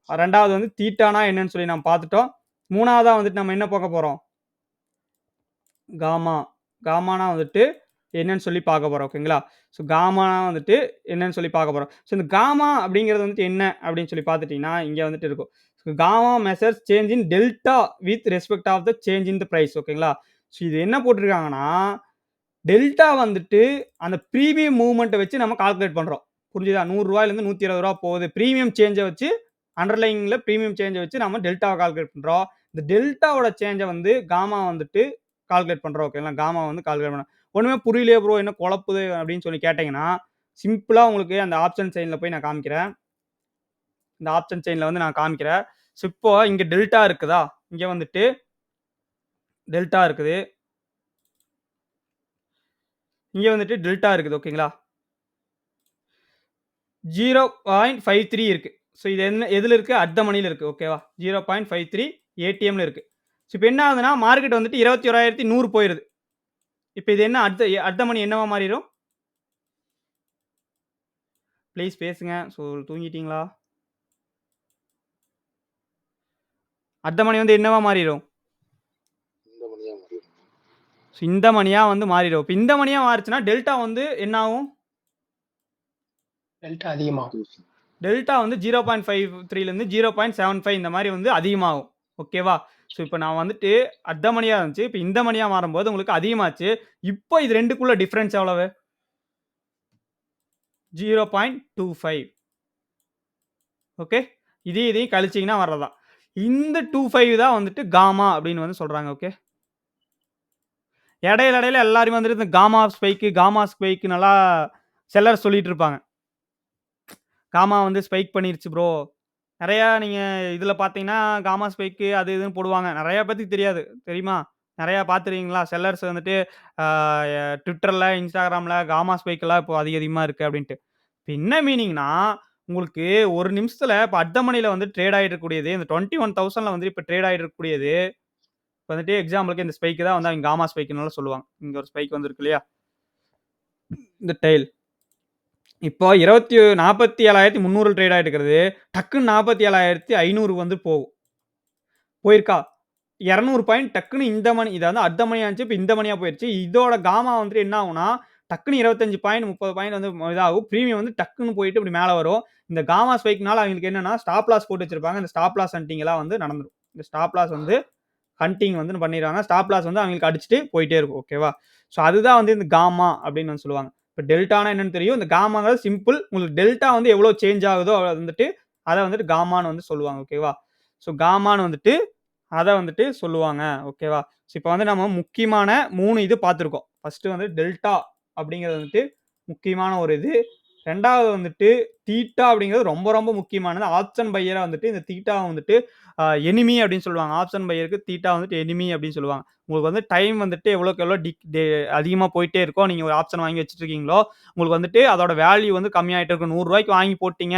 2வது வந்து தீட்டானா என்னன்னு சொல்லி நம்ம பார்த்துட்டோம். 3வதா வந்துட்டு நம்ம என்ன பார்க்க போறோம்? காமா. காமானா வந்துட்டு என்னன்னு சொல்லி பார்க்க போறோம். ஓகேங்களா? ஸோ காமானா வந்துட்டு என்னன்னு சொல்லி பார்க்க போறோம். ஸோ இந்த காமா அப்படிங்கிறது வந்துட்டு என்ன அப்படின்னு சொல்லி பார்த்துட்டீங்கன்னா, இங்க வந்துட்டு இருக்கும். So gamma measures change in delta with respect of the change in the price. ஓகேங்களா? ஸோ இது என்ன போட்டிருக்காங்கன்னா, டெல்டா வந்துட்டு அந்த பிரீமியம் மூவ்மெண்ட்ட வச்சு நம்ம கால்குலேட் பண்றோம். புரிஞ்சுதா? ரூ. 100லேருந்து ரூ. 120 போகுது. பிரீமியம் சேஞ்ச வச்சு அண்டர்லையிங்ல பிரீமியம் சேஞ்ச வச்சு நம்ம டெல்டாவ கால்குலேட் பண்றோம். இந்த டெல்டாவோட சேஞ்ச வந்து காமா வந்துட்டு கால்குலேட் பண்றோம். ஓகேங்களா? காமா வந்து கால்குலேட் பண்றோம். ஒண்ணுமே புரியலையே ப்ரோ என்ன குழப்புது அப்படின்னு சொல்லி கேட்டீங்கன்னா, சிம்பிளா உங்களுக்கு அந்த ஆப்ஷன் செயின்ல போய் நான் காமிக்கிறேன். இந்த ஆப்ஷன் செயின்ல வந்து நான் காமிக்கிறேன். ஸோ இப்போ இங்க டெல்டா இருக்குதா? இங்க வந்துட்டு டெல்டா இருக்குது. இங்க வந்துட்டு டெல்டா இருக்குது. ஓகேங்களா? 0.53 இருக்கு. ஸோ இது என்ன எதுல இருக்கு? அட் த மணில இருக்கு. ஓகேவா? 0.53 ஏடிஎம்ல இருக்கு. ஸோ இப்போ என்ன ஆகுதுன்னா, மார்க்கெட் வந்துட்டு 21,100 போயிருது. இப்போ இது என்ன அட் த மணி என்னவா மாறிரும்? ப்ளீஸ் பேசுங்க. ஸோ தூங்கிட்டீங்களா? அட் த மணி வந்து என்னவா மாறிரும்? இந்த மணியா மாறிடும். ஸோ இந்த மணியா வந்து மாறிரும். இப்போ இந்த மணியா மாறுச்சுன்னா, டெல்டா வந்து என்ன ஆகும்? டெல்டா அதிகமாகும். டெல்டா வந்து 0.53லேருந்து 0.75 இந்த மாரி வந்து அதிகமாகும். ஓகேவா? ஸோ இப்போ நான் வந்துட்டு அட் த மணியா இருந்துச்சு. இப்போ இந்த மணியா மாறும்போது உங்களுக்கு அதிகமாச்சு. இப்போ இது 2க்குள்ள டிஃபரன்ஸ் எவ்வளவு? 0.25. ஓகே. இதையும் கழிச்சீங்கன்னா வர்றதுதான். இந்த 25 தான் வந்துட்டு காமா அப்படின்னு வந்து சொல்றாங்க. ஓகே. இடையில எல்லாருமே வந்துட்டு இந்த காமா ஸ்பைக்குன்னெல்லாம் செல்லர் சொல்லிட்டு இருப்பாங்க. காமா வந்து ஸ்பைக் பண்ணிருச்சு ப்ரோ. நெறையா நீங்க இதுல பார்த்தீங்கன்னா, காமா ஸ்பைக்கு அது இதுன்னு போடுவாங்க. நெறைய பேத்துக்கு தெரியாது. தெரியுமா? நெறையா பார்த்துருக்கீங்களா? செல்லர்ஸ் வந்துட்டு ஆ Twitterல, Instagramல காமா ஸ்பைக்லாம் இப்போ அதிகமா இருக்கு அப்டின்ட்டு. இப்ப என்ன மீனிங்னா, உங்களுக்கு 1 நிமிஷத்துல இப்ப அட் த மணில வந்து ட்ரேட் ஆயிட்டு இருக்கக்கூடியது, இந்த 21,000ல வந்து இப்ப ட்ரேட் ஆயிட்டு இருக்கக்கூடியது, இப்ப வந்துட்டு எக்ஸாம்பிளுக்கு இந்த ஸ்பைக் தான் வந்து அவிங்க காமா ஸ்பைக்னுலாம் சொல்லுவாங்க. இங்க ஒரு ஸ்பைக் வந்திருக்கு இல்லையா? இந்த டெயில். இப்போ 47,300 ட்ரேட் ஆயிட்டு இருக்கிறது. டக்குன்னு 47,500 வந்து போகும். போயிருக்கா? 200 பாயிண்ட் டக்குன்னு இந்த மணி இத வந்து அட் த மணியா இருந்துச்சு. இப்ப இந்த மணியா போயிருச்சு. இதோட காமா வந்துட்டு என்ன ஆகும்னா, டக்குன்னு 25 பாயிண்ட், 30 பாயிண்ட் வந்து இதாகும். பிரீமியம் வந்து டக்குன்னு போயிட்டு இப்படி மேல வரும். இந்த காமா ஸ்பைக்னால அவங்களுக்கு என்னன்னா, ஸ்டாப் லாஸ் போட்டு வச்சிருப்பாங்க. இந்த ஸ்டாப் லாஸ் ஹண்டிங் எல்லாம் வந்து நடந்துரும். இந்த ஸ்டாப் லாஸ் வந்து ஹண்டிங் வந்து பண்ணிருவாங்க. ஸ்டாப் லாஸ் வந்து அவங்களுக்கு அடிச்சுட்டு போயிட்டே இருக்கும். ஓகேவா? ஸோ அதுதான் வந்து இந்த காமா அப்படின்னு வந்து சொல்லுவாங்க. இப்ப டெல்டானா என்னன்னு தெரியும். இந்த காமாங்கிறது சிம்பிள். உங்களுக்கு டெல்டா வந்து எவ்வளோ சேஞ்ச் ஆகுதோ அது வந்துட்டு அத வந்துட்டு காமான்னு வந்து சொல்லுவாங்க. ஓகேவா? ஸோ காமான்னு வந்துட்டு அத வந்துட்டு சொல்லுவாங்க. ஓகேவா? ஸோ இப்ப வந்து நம்ம முக்கியமான 3 இது பார்த்திருக்கோம். ஃபர்ஸ்ட்டு வந்து டெல்டா அப்படிங்கிறது வந்துட்டு முக்கியமான ஒரு இது. 2வது வந்துட்டு தீட்டா அப்படிங்கிறது ரொம்ப ரொம்ப முக்கியமானது. ஆப்ஷன் பையரா வந்துட்டு இந்த தீட்டாவ வந்துட்டு எனிமி அப்படின்னு சொல்லுவாங்க. ஆப்ஷன் பையருக்கு தீட்டா வந்துட்டு எனிமி அப்படின்னு சொல்லுவாங்க. உங்களுக்கு வந்து டைம் வந்துட்டு எவ்வளோக்கு எவ்வளோ அதிகமா போயிட்டே இருக்கோ, நீங்க ஒரு ஆப்ஷன் வாங்கி வச்சுட்டுருக்கீங்களோ, உங்களுக்கு வந்துட்டு அதோட வேல்யூ வந்து கம்மியாயிட்டே இருக்கும். ரூ. 100க்கு வாங்கி போட்டீங்க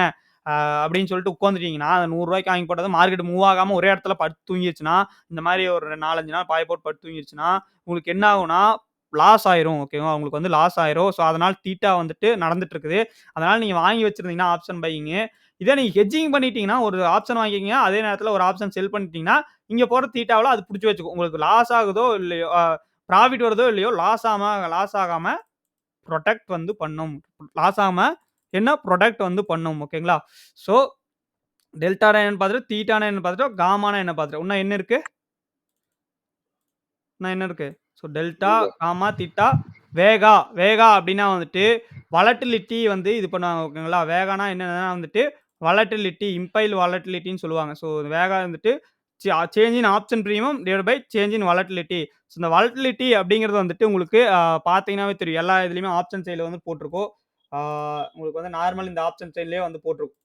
அப்படின்னு சொல்லிட்டு உட்காந்துட்டீங்கன்னா, அந்த ரூ. 100க்கு வாங்கி போட்டது மார்க்கெட் மூவ் ஆகாம ஒரே இடத்துல படுத்து தூங்கிருச்சுன்னா, இந்த மாரி ஒரு 4, 5 நாள் பாய போட்டு படுத்து தூங்கிருச்சுன்னா, உங்களுக்கு என்ன ஆகும்னா, லாஸ் ஆயிரும். ஓகேவா? உங்களுக்கு வந்து லாஸ் ஆயிரும். ஸோ, அதனால தீட்டா வந்துட்டு நடந்துட்டு இருக்குது. அதனால நீங்க வாங்கி வச்சிருந்தீங்கன்னா ஆப்ஷன் பையிங்கு. இதே நீங்க ஹெட்ஜிங் பண்ணிட்டீங்கன்னா, ஒரு ஆப்ஷன் வாங்கிக்கீங்க. அதே நேரத்துல ஒரு ஆப்ஷன் செல் பண்ணிட்டீங்கன்னா, இங்க போடுற தீட்டாவுல அது புடிச்சு வச்சுக்கும். உங்களுக்கு லாஸ் ஆகுதோ இல்லையோ, ப்ராஃபிட் வருதோ இல்லையோ, லாஸ் ஆகாம புரொடெக்ட் வந்து பண்ணும். லாஸ் ஆகாம என்ன புரொடெக்ட் வந்து பண்ணும். ஓகேங்களா? ஸோ, டெல்டானா என்னன்னு பார்த்துட்டோம். தீட்டானா என்னன்னு பார்த்துட்டோம். காமானா என்ன பார்த்துட்டோம். இன்னும் என்ன இருக்கு? இன்னும் என்ன இருக்கு? ஸோ, டெல்டா, வேகா. காமா, தீட்டா, வேகா. வேகா அப்டின்னா வந்துட்டு வாலட்டிலிட்டி வந்து இது பண்ணுவாங்க. ஓகேங்களா? வேகானா என்னன்னா வந்துட்டு வாலட்டிலிட்டி, இம்பைல் வாலட்டிலிட்டின்னு சொல்லுவாங்க. ஸோ, வேகா வந்துட்டு change in option premium divided by change in volatility. So, இந்த வாலட்டிலிட்டி அப்படிங்கிறது வந்துட்டு உங்களுக்கு பார்த்தீங்கன்னாவே தெரியும். எல்லா இதுலயுமே ஆப்ஷன் சைடுல வந்து போட்டிருக்கும். ஆ உங்களுக்கு வந்து நார்மல் இந்த ஆப்ஷன் சைடுலயே வந்து போட்டிருக்கும்.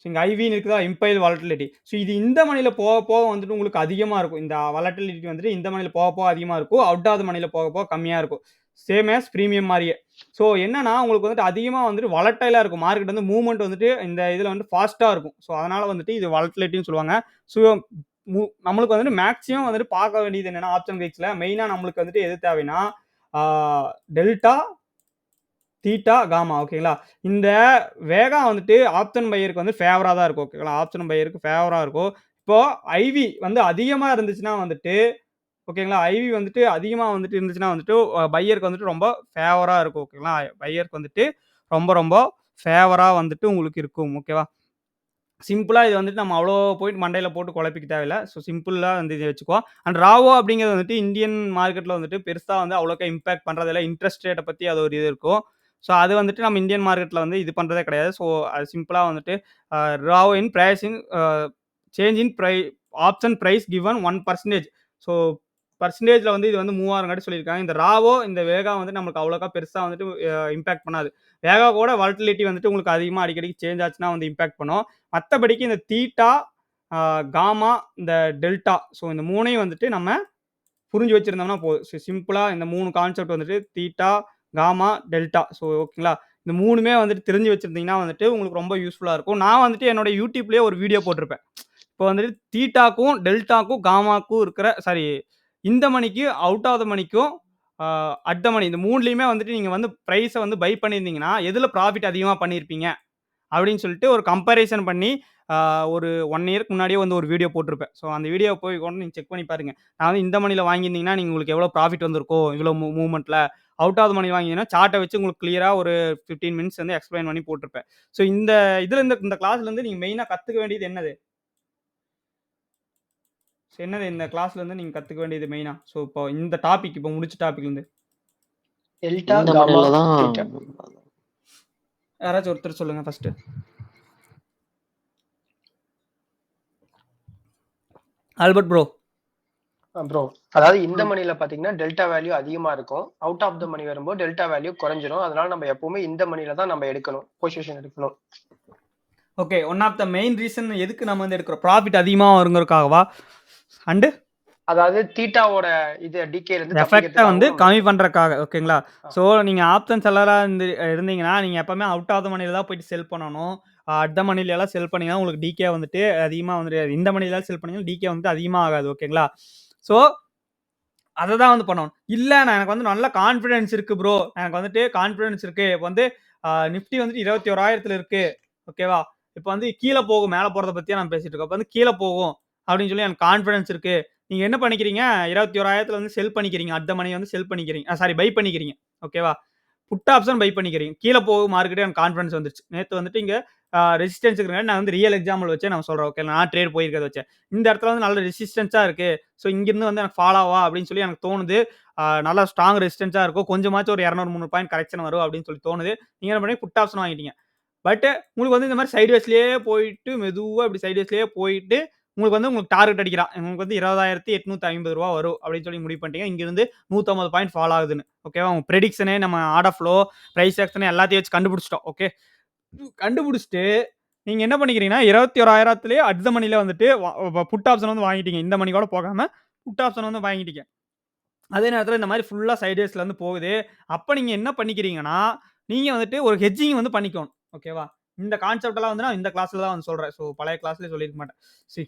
ஸோ, இங்க ஐவின்னு இருக்குதா? இம்பைல் வாலட்டிலிட்டி. ஸோ, இது இந்த மணில போக போக வந்துட்டு உங்களுக்கு அதிகமா இருக்கும். இந்த வாலட்டிலிட்டி வந்துட்டு இந்த மணில போக போக அதிகமா இருக்கும். அவுட் ஆஃப் த மணில போக போக கம்மியா இருக்கும். சேம் ஆஸ் பிரீமியம் மாரியே. ஸோ என்னன்னா, உங்களுக்கு வந்துட்டு அதிகமா வந்துட்டு வாலடைலா இருக்கும். மார்க்கெட் வந்து மூவ்மெண்ட் வந்துட்டு இந்த இதுல வந்து ஃபாஸ்ட்டா இருக்கும். ஸோ அதனால வந்துட்டு இது வாலட்டிலிட்டின்னு சொல்லுவாங்க. ஸோ நம்மளுக்கு வந்துட்டு மேக்ஸிமம் வந்துட்டு பார்க்க வேண்டியது என்னன்னா, ஆப்ஷன் கேட்ஸ்ல மெயினா நம்மளுக்கு வந்துட்டு எது தேவைன்னா, ஆ டெல்டா, தீட்டா, காமா ஓகேங்களா? இந்த வேகா வந்துட்டு ஆப்ஷன் பையருக்கு வந்து ஃபேவரா தான் இருக்கும். ஓகேங்களா? ஆப்ஷன் பையருக்கு ஃபேவரா இருக்கும். இப்போ ஐவி வந்து அதிகமா இருந்துச்சுன்னா வந்துட்டு ஓகேங்களா? ஐவி வந்துட்டு அதிகமா வந்துட்டு இருந்துச்சுன்னா வந்துட்டு பையருக்கு வந்துட்டு ரொம்ப ஃபேவரா இருக்கும். ஓகேங்களா? பையருக்கு வந்துட்டு ரொம்ப ரொம்ப ஃபேவரா வந்துட்டு உங்களுக்கு இருக்கும். ஓகேவா? சிம்பிளா இது வந்துட்டு நம்ம அவ்வளோ போயிட்டு மண்டையில போட்டு குழப்பிக்க தேவையில்ல. ஸோ சிம்பிளா வந்து இத வச்சுக்குவோம். அண்ட் ராவோ அப்படிங்கிறது வந்துட்டு இந்தியன் மார்க்கெட்ல வந்துட்டு பெருசா வந்து அவ்வளோக்கா இம்பாக்ட் பண்றதில்ல. இன்ட்ரெஸ்ட் ரேட்ட பத்தி அது ஒரு இது இருக்கும். ஸோ அது வந்துட்டு நம்ம இந்தியன் மார்க்கெட்ல வந்து இது பண்றதே கிடையாது. ஸோ அது சிம்பிளா வந்துட்டு ratio in price in change in option price given 1%. So பெர்சன்டேஜ்ல வந்து இது வந்து மூவ் ஆகுறங்காட்டி சொல்லியிருக்காங்க. இந்த ராவோ, இந்த வேகா வந்து நமக்கு அவ்வளோக்கா பெருசா வந்துட்டு இம்பாக்ட் பண்ணாது. வேகா கூட வாலட்டிலிட்டி வந்துட்டு உங்களுக்கு அதிகமா அடிக்கடிக்கு சேஞ்ச் ஆச்சுன்னா வந்து இம்பாக்ட் பண்ணும். மத்தபடிக்கு இந்த தீட்டா, காமா, இந்த டெல்டா ஸோ இந்த 3யும் வந்துட்டு நம்ம புரிஞ்சு வச்சிருந்தோம்னா போதும். சிம்பிளா இந்த 3 கான்செப்ட் வந்துட்டு தீட்டா, காமா, டெல்டா. ஸோ ஓகேங்களா? இந்த 3மே வந்துட்டு தெரிஞ்சு வச்சிருந்தீங்கன்னா வந்துட்டு உங்களுக்கு ரொம்ப யூஸ்ஃபுல்லா இருக்கும். நான் வந்துட்டு என்னோட YouTubeலயே ஒரு வீடியோ போட்டிருப்பேன். இப்போ வந்துட்டு தீட்டாக்கும், டெல்டாக்கும், காமாக்கும் இருக்கிற இந்த மணிக்கு, அவுட் ஆஃப் த மணிக்கும், அட் த மணி இந்த 3லயுமே வந்துட்டு நீங்க வந்து பிரைஸ வந்து பை பண்ணியிருந்தீங்கன்னா, எதுல ப்ராஃபிட் அதிகமா பண்ணியிருப்பீங்க? அப்படின்னு சொல்லிட்டு ஒரு கம்பேரிசன் பண்ணி ஒரு 1 இயர்க்கு முன்னாடியே வந்து ஒரு வீடியோ போட்டிருப்பேன். ஸோ அந்த வீடியோவ போய் கூட நீங்க செக் பண்ணி பாருங்க. நான் வந்து இந்த மணில வாங்கியிருந்தீங்கன்னா, நீங்க உங்களுக்கு எவ்வளோ ப்ராஃபிட் வந்திருக்கும், இவ்வளோ மூவ்மெண்ட்ல. அவுட் ஆஃப் த மணி வாங்கினீங்கன்னா, சார்ட்ட வச்சு உங்களுக்கு கிளியரா ஒரு 15 மினிட்ஸ் வந்து எக்ஸ்பிளைன் பண்ணி போட்டிருப்பேன். ஸோ இந்த இதுல இந்த கிளாஸ்ல இருந்து நீங்க மெயினா கத்துக்க வேண்டியது என்னது? என்னது இந்த கிளாஸ்ல இருந்து நீங்க கத்துக்க வேண்டியது மெயினா? ஸோ இப்போ இந்த டாபிக் இப்போ முடிச்ச டாபிக்ல இருந்து. டெல்டா, இந்த காமா, மணில தான் தீட்டா. யாராச்சும் ஒருத்தர் சொல்லுங்க ஃபர்ஸ்ட். Albert bro. ப்ரோ அதாவது இந்த மணில பாத்தீங்கன்னா டெல்டா வேல்யூ அதிகமா இருக்கும். அவுட் ஆஃப் த மணி வரும்போது டெல்டா வேல்யூ குறைஞ்சிரும். அதனால நம்ம எப்பவுமே இந்த மணில தான் நம்ம எடுக்கணும், பொசிஷன் எடுக்கணும். Okay. One of the main reason எதுக்கு நம்ம வந்து எடுக்கிறோம்? ப்ராஃபிட் அதிகமா வருங்கிறதுக்காகவா? அண்ட் அதாவது தீட்டாவோட இது டிகேல இருந்து எஃபெக்ட்ட வந்து தப்பிக்கிறதுக்காகவும் கம்மி பண்றதுக்காக. ஓகேங்களா? ஆ. ஸோ நீங்க ஆப்ஷன் செல்லரா இருந்தீங்கன்னா, நீங்க எப்பவுமே அவுட் ஆஃப் த மணில தான் போயிட்டு செல் பண்ணணும். அட் த மணில எல்லாம் செல் பண்ணீங்கன்னா, உங்களுக்கு டிகே வந்துட்டு அதிகமா வந்துட்டு இந்த மணில செல் பண்ணீங்கன்னா, டிகே வந்துட்டு அதிகமா ஆகாது. ஓகேங்களா? ஸோ அத தான் வந்து பண்ணணும். இல்ல நான் எனக்கு வந்து நல்ல கான்ஃபிடன்ஸ் இருக்கு ப்ரோ. எனக்கு வந்துட்டு கான்ஃபிடன்ஸ் இருக்கு. இப்ப வந்து நிஃப்டி வந்துட்டு 21,000த்துல இருக்கு. ஓகேவா? இப்ப வந்து கீழ போகும். மேல போறத பத்தியா நான் பேசிட்டு இருக்கோம். இப்ப வந்து கீழ போகும் அப்படின்னு சொல்லி எனக்கு கான்ஃபிடன்ஸ் இருக்கு. நீங்க என்ன பண்ணிக்கிறீங்க? 21,000த்துல வந்து செல் பண்ணிக்கிறீங்க. அட் த மணி வந்து செல் பண்ணிக்கிறீங்க. சாரி பை பண்ணிக்கிறீங்க. ஓகேவா? புட் ஆப்ஷன் பை பண்ணிக்கிறீங்க. கீழ போகும் மார்க்கெட் எனக்கு கான்ஃபிடன்ஸ் வந்துருச்சு. நேத்து வந்துட்டு இங்க ரெசிஸ்டன்ஸ் இருக்கிறங்காட்டி நான் வந்து ரியல் எக்ஸாம்பிள் வச்சே நான் சொல்றேன். ஓகே நான் ட்ரேட் போயிருக்கிறத வச்சேன். இந்த இடத்துல வந்து நல்ல ரெசிஸ்டன்ஸா இருக்கு. ஸோ இங்கிருந்து வந்து எனக்கு ஃபாலோ ஆவா அப்படின்னு சொல்லி எனக்கு தோணுது. நல்லா ஸ்ட்ராங் ரெசிஸ்டன்ஸா இருக்கும். கொஞ்சமாச்சும் ஒரு 200, 300 பாயிண்ட் கரெக்ஷன் வரும் அப்படின்னு சொல்லி தோணுது. நீங்க என்ன பண்ணி புட் ஆப்ஷன் வாங்கிட்டீங்க. பட் உங்களுக்கு வந்து இந்த மாதிரி சைட்வேஸ்லயே போயிட்டு மெதுவா இப்படி சைட்வேஸ்லயே போயிட்டு உங்களுக்கு டார்கெட் அடிக்கிறான். உங்களுக்கு வந்து ரூ. 20,850 வரும் அப்படின்னு சொல்லி முடிவு பண்ணிட்டீங்க. இங்கிருந்து 150 பாயிண்ட் ஃபால் ஆகுதுன்னு. ஓகேவா? உங்க பிரெடிக்ஷனே நம்ம ஆர்டர் ஃப்ளோ, பிரைஸ் ஆக்ஷன் எல்லாத்தையும் வச்சு கண்டுபிடிச்சிட்டோம். ஓகே. கண்டுபிடிச்சிட்டு நீங்க என்ன பண்ணிக்கிறீங்கன்னா 21,000த்திலேயே அட் த மணில வந்துட்டு புட் ஆப்ஷன் வந்து வாங்கிட்டீங்க. இந்த மணி கூட போகாம புட் ஆப்ஷன் வந்து வாங்கிட்டீங்க. அதே நேரத்துல இந்த மாதிரி ஃபுல்லா சைட்வேஸ்ல இருந்து போகுது. அப்ப நீங்க என்ன பண்ணிக்கிறீங்கன்னா, நீங்க வந்துட்டு ஒரு ஹெட்ஜிங் வந்து பண்ணிக்கணும். ஓகேவா? இந்த கான்செப்ட் எல்லாம் வந்து நான் இந்த கிளாஸ்ல தான் வந்து சொல்றேன். பழைய கிளாஸ்லயே சொல்லியிருக்க மாட்டேன்.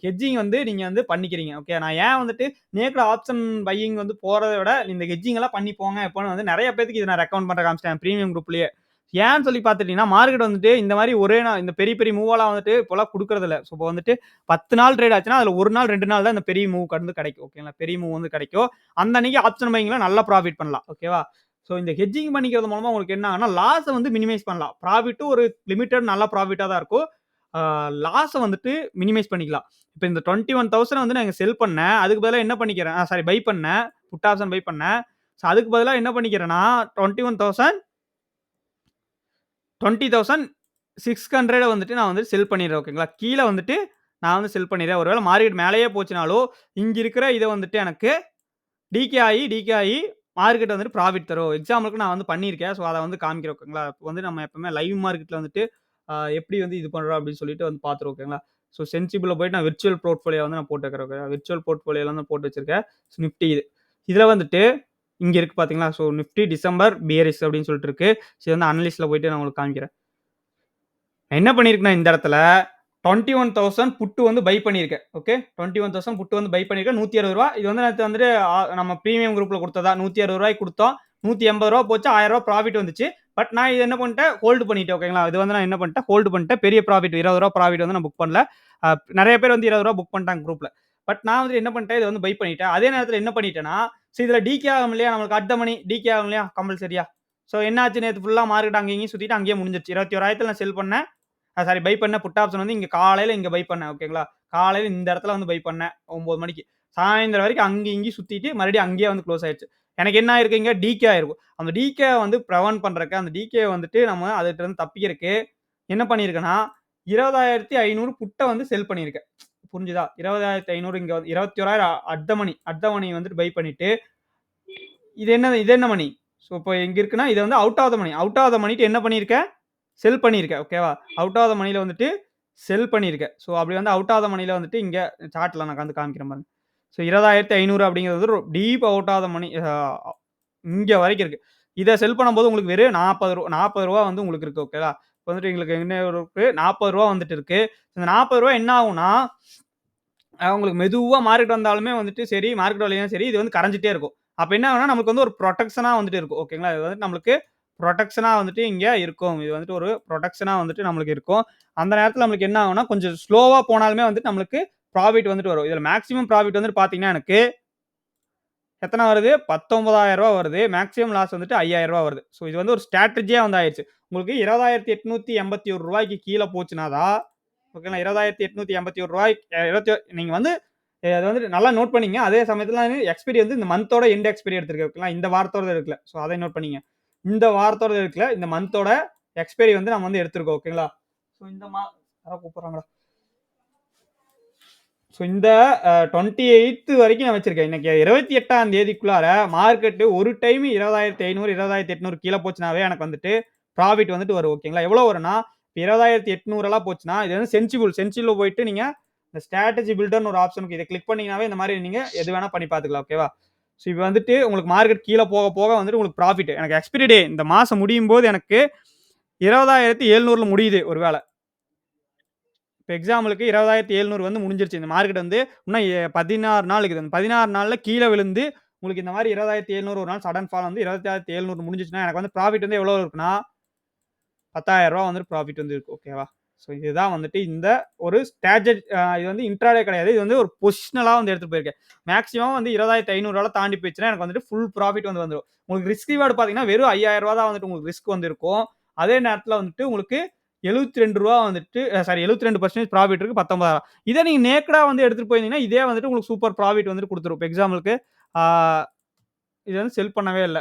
ஹெட்ஜிங் வந்து நீங்க வந்து பண்ணிக்கிறீங்க. ஓகே. நான் ஏன் வந்துட்டு நேக்டு ஆப்ஷன் பையிங் வந்து போறத விட இந்த ஹெட்ஜிங் எல்லாம் பண்ணி போங்க எப்போன்னு வந்து நெறைய பேத்துக்கு இத நான் ரெக்கமெண்ட் பண்ற காமிச்சிட்டேன். பிரீமியம் குரூப்லயே. ஏன்னு சொல்லி பார்த்துட்டீங்கன்னா, மார்க்கெட் வந்துட்டு இந்த மாதிரி ஒரே நாள் இந்த பெரிய பெரிய மூவெல்லாம் வந்துட்டு இப்போலாம் குடுக்குறதில்ல. இப்போ வந்துட்டு 10 நாள் ட்ரேட் ஆச்சுன்னா, அதுல 1 நாள் 2 நாள் தான் இந்த பெரிய மூவ் வந்து கிடைக்கும். ஓகேங்களா? பெரிய மூவ் வந்து கிடைக்கும். அந்த அன்னைக்கு ஆப்ஷன் பையிங்ல நல்லா ப்ராஃபிட் பண்ணலாம். ஓகேவா? இந்த ஹெட்ஜிங் பண்ணிக்கிறது மூலமா உங்களுக்கு என்ன ஆகும்னா, லாஸ வந்து மினிமைஸ் பண்ணலாம். ப்ராஃபிட்டும் ஒரு லிமிட்டட் நல்ல ப்ராஃபிட்டா தான் இருக்கும். லாஸ வந்துட்டு மினிமைஸ் பண்ணிக்கலாம். இப்ப இந்த 21,000 வந்து நான் செல் பண்ணேன். அதுக்கு பதிலா என்ன பண்ணிக்கிறேன்? சாரி பை பண்ணேன். புட் ஆப்ஷன் பை பண்ணேன். அதுக்கு பதிலா என்ன பண்ணிக்கிறேன்னா 20,600 வந்துட்டு நான் வந்து செல் பண்ணிடுறேன். ஓகேங்களா? கீழ வந்துட்டு நான் வந்து செல் பண்ணிடுறேன். ஒருவேளை மார்க்கெட் மேலேயே போச்சுனாலும், இங்க இருக்கிற இத வந்துட்டு எனக்கு டிகே ஆயி மார்க்கெட் வந்துட்டு ப்ராஃபிட் தரும். எக்ஸாம்பிளுக்கு நான் வந்து பண்ணியிருக்கேன். அத வந்து காமிக்கிறேன். ஓகேங்களா? இப்ப வந்து நம்ம எப்பவுமே லைவ் மார்க்கெட்ல வந்துட்டு எப்படி வந்து இது பண்றோம் அப்படின்னு சொல்லிட்டு வந்து பார்த்துருவோம். ஓகேங்களா? சென்சிபிள்ல போயிட்டு நான் விர்ச்சுவல் போர்ட்ஃபோலியோ வந்து நான் போட்டு வைக்கிறேன். ஓகே. விர்ச்சுவல் போர்ட்ஃபோலியோல வந்து போட்டு வச்சிருக்கேன். நிஃப்டி இது. இதுல வந்துட்டு இங்க இருக்கு பார்த்தீங்களா? ஸோ நிஃப்டி டிசம்பர் பியரிஷ் அப்படின்னு சொல்லிட்டு இருக்கு. ஸோ இது வந்து அனலிஸ்ட்ல போயிட்டு நான் உங்களுக்கு காமிக்கிறேன். நான் என்ன பண்ணியிருக்கேன்னா இந்த இடத்துல 21,000 புட் வந்து பை பண்ணியிருக்கேன். ஓகே. 21,000 புட் வந்து பை பண்ணியிருக்கேன். ரூ. 160. இது வந்து நேத்து வந்துட்டு நம்ம பிரீமியம் குரூப்ல குடுத்ததா ரூ. 160 குடுத்தோம். ரூ. 180 போச்சு. ரூ. 1000 ப்ராஃபிட் வந்துச்சு. பட் நான் இத என்ன பண்ணிட்டேன், ஹோல்டு பண்ணிட்டேன். ஓகேங்களா? இது வந்து நான் என்ன பண்ணிட்டேன், ஹோல்டு பண்ணிட்டேன். பெரிய ப்ராஃபிட் ரூ. 20 ப்ராஃபிட் வந்து நான் புக் பண்ணல. நெறைய பேர் வந்து ரூ. 20 புக் பண்ணிட்டாங்க குரூப்ல. பட் நான் வந்து என்ன பண்ணிட்டேன், இத வந்து பை பண்ணிட்டேன். அதே நேரத்துல என்ன பண்ணிட்டேன்னா, இதுல டிகே ஆகும் இல்லையா? நம்மளுக்கு அட் த மணி டிகே ஆகும் இல்லையா? கம்பல்சரியா. ஸோ என்னாச்சு நேத்து ஃபுல்லா மார்க்கெட் அங்கேயும் இங்கேயும் சுத்திட்டு அங்கேயே முடிஞ்சிருச்சு. 21,000 நான் செல் பண்ணேன். சாரி பை பண்ண புட் ஆப்ஷன் வந்து இங்க காலையில இங்க பை பண்ணேன். ஓகேங்களா? காலையில இந்த இடத்துல வந்து பை பண்ணேன் 9 மணிக்கு. சாயந்தரம் வரைக்கும் அங்கேயும் இங்கேயும் சுத்திட்டு மறுபடியும் அங்கேயே வந்து க்ளோஸ் ஆயிடுச்சு. எனக்கு என்ன ஆயிருக்கு, இங்க டிகே ஆயிருக்கும். அந்த டிகே வந்து பிரிவென்ட் பண்றதுக்கு, அந்த டிகே வந்துட்டு நம்ம அதுட்ட இருந்து தப்பிக்கிறதுக்கு என்ன பண்ணியிருக்கேன்னா, 20,500 புட்ட வந்து செல் பண்ணியிருக்கேன். புரிஞ்சுதா? 20,500 இங்க வந்து 21,000 அட் த மணி வந்துட்டு பை பண்ணிட்டு, இது என்ன மணி? ஸோ இப்போ எங்க இருக்குன்னா, இது வந்து out of the money. Out of the மணிக்கு என்ன பண்ணியிருக்கேன், செல் பண்ணியிருக்கேன். ஓகேவா? அவுட் ஆஃப் த மணில வந்துட்டு செல் பண்ணியிருக்கேன். ஸோ அப்படி வந்து அவுட் ஆஃப் த மணில வந்துட்டு இங்க சார்ட்ல நான் வந்து காமிக்கிறேன் பாருங்க. ஸோ 20,500 அப்படிங்கிறது வந்து டீப் அவுட் ஆஃப் த மணி இங்க வரைக்கும் இருக்கு. இத செல் பண்ணும்போது உங்களுக்கு வெறும் ரூ. 40 வந்து உங்களுக்கு இருக்கு. ஓகேவா? இப்போ வந்துட்டு எங்களுக்கு என்ன இருக்கு, ரூ. 40 வந்துட்டு இருக்கு. இந்த ரூ. 40 என்ன ஆகும்னா, உங்களுக்கு மெதுவா மார்க்கெட் வந்தாலுமே வந்துட்டு சரி, மார்க்கெட் வழியாலும் சரி, இது வந்து கரைஞ்சிட்டே இருக்கும். அப்ப என்ன ஆகும்னா, நமக்கு வந்து ஒரு புரொடெக்ஷனா வந்துட்டு இருக்கும். ஓகேங்களா? இது வந்து நம்மளுக்கு புரொடெக்ஷனா வந்துட்டு இங்க இருக்கும். இது வந்துட்டு ஒரு புரொடெக்ஷனா வந்துட்டு நம்மளுக்கு இருக்கும். அந்த நேரத்துல நம்மளுக்கு என்ன ஆகும்னா, கொஞ்சம் ஸ்லோவா போனாலுமே வந்துட்டு நம்மளுக்கு ப்ராஃபிட் வந்துட்டு வரும். இதுல மேக்ஸிமம் ப்ராஃபிட் வந்துட்டு பார்த்தீங்கன்னா, எனக்கு எத்தன வருது? ரூ. 19,000 வருது. மேக்ஸிமம் லாஸ் வந்துட்டு ரூ. 5,000 வருது. ஸோ இது வந்து ஒரு ஸ்ட்ராட்டஜியா வந்து ஆயிருச்சு. உங்களுக்கு ரூ. 20,881 கீழ போச்சுனா தான், ஓகேங்களா? ரூ. 20,881 நீங்க வந்து அத வந்துட்டு நல்லா நோட் பண்ணீங்க. அதே சமயத்துல எக்ஸ்பைரி வந்து இந்த மந்தோட எண்ட் எக்ஸ்பைரி எடுத்திருக்கேன். ஓகேங்களா? இந்த வாரத்தோட எடுக்கல. ஸோ அதை நோட் பண்ணீங்க. இந்த வாரத்தோட எடுக்கல. இந்த மந்தோட எக்ஸ்பைரி வந்து நம்ம வந்து எடுத்திருக்கோம். ஓகேங்களா? ஸோ இந்த யாரோ கூப்பிடுறாங்கடா. ஸோ இந்த 28 வரைக்கும் நான் வச்சிருக்கேன். இன்னைக்கு 28ஆம் தேதிக்குள்ளார மார்க்கெட் ஒரு டைம் 20,500 20,800 கீழ போச்சுனாவே எனக்கு வந்துட்டு ப்ராஃபிட் வந்துட்டு வரும். ஓகேங்களா? எவ்வளோ வரும்னா, 20,800 எல்லாம் போச்சுனா, இது வந்து சென்சிபிள்ல போயிட்டு நீங்க இந்த ஸ்ட்ராட்டஜி பில்டர்னு ஒரு ஆப்ஷன் இருக்கு. இத கிளிக் பண்ணீங்கனாவே இந்த மாதிரி நீங்க எது வேணா பண்ணி பார்த்துக்கலாம். ஓகேவா? ஸோ இப்போ வந்துட்டு உங்களுக்கு மார்க்கெட் கீழ போக போக வந்துட்டு உங்களுக்கு ப்ராஃபிட். எனக்கு எக்ஸ்பைரி டே இந்த மாசம் முடியும் போது எனக்கு 20,700ல முடியுது ஒரு வேள. இப்போ எக்ஸாம்பிளுக்கு 20,700 வந்து முடிஞ்சிருச்சு. இந்த மார்க்கெட் வந்து இன்னும் 16 நாள் இருக்குது. அந்த 16 நாள்ல கீழ விழுந்து உங்களுக்கு இந்த மாதிரி 20,700 ஒரு நாள் சடன் ஃபால் வந்து 20,700 முடிஞ்சிச்சுன்னா, எனக்கு வந்து ப்ராஃபிட் வந்து எவ்வளோ இருக்குன்னா, ரூ. 10,000 வந்துட்டு ப்ராஃபிட் வந்து இருக்கு. ஓகேவா? ஸோ இதுதான் வந்துட்டு இந்த ஒரு இது வந்து இன்ட்ராடே கிடையாது. இது வந்து ஒரு பொசிஷனலா வந்து எடுத்துட்டு போயிருக்கேன். மேக்ஸிமம் வந்து 20,500 தாண்டி போயிடுச்சுன்னா, எனக்கு வந்துட்டு ஃபுல் ப்ராஃபிட் வந்து வந்துரும். உங்களுக்கு ரிஸ்க் ரிவார்ட் பார்த்தீங்கன்னா, வெறும் ரூ. 5,000 தான் வந்துட்டு உங்களுக்கு ரிஸ்க் வந்து இருக்கும். அதே நேரத்துல வந்துட்டு உங்களுக்கு ரூ. 72 வந்துட்டு 72% ப்ராஃபிட் இருக்கு. 19,000. இத நீங்க நேக்கடா வந்து எடுத்துட்டு போயிருந்தீங்கன்னா, இதே வந்துட்டு உங்களுக்கு சூப்பர் ப்ராஃபிட் வந்துட்டு குடுத்துரும். இப்போ எக்ஸாம்பிளுக்கு ஆ இத வந்து செல் பண்ணவே இல்ல.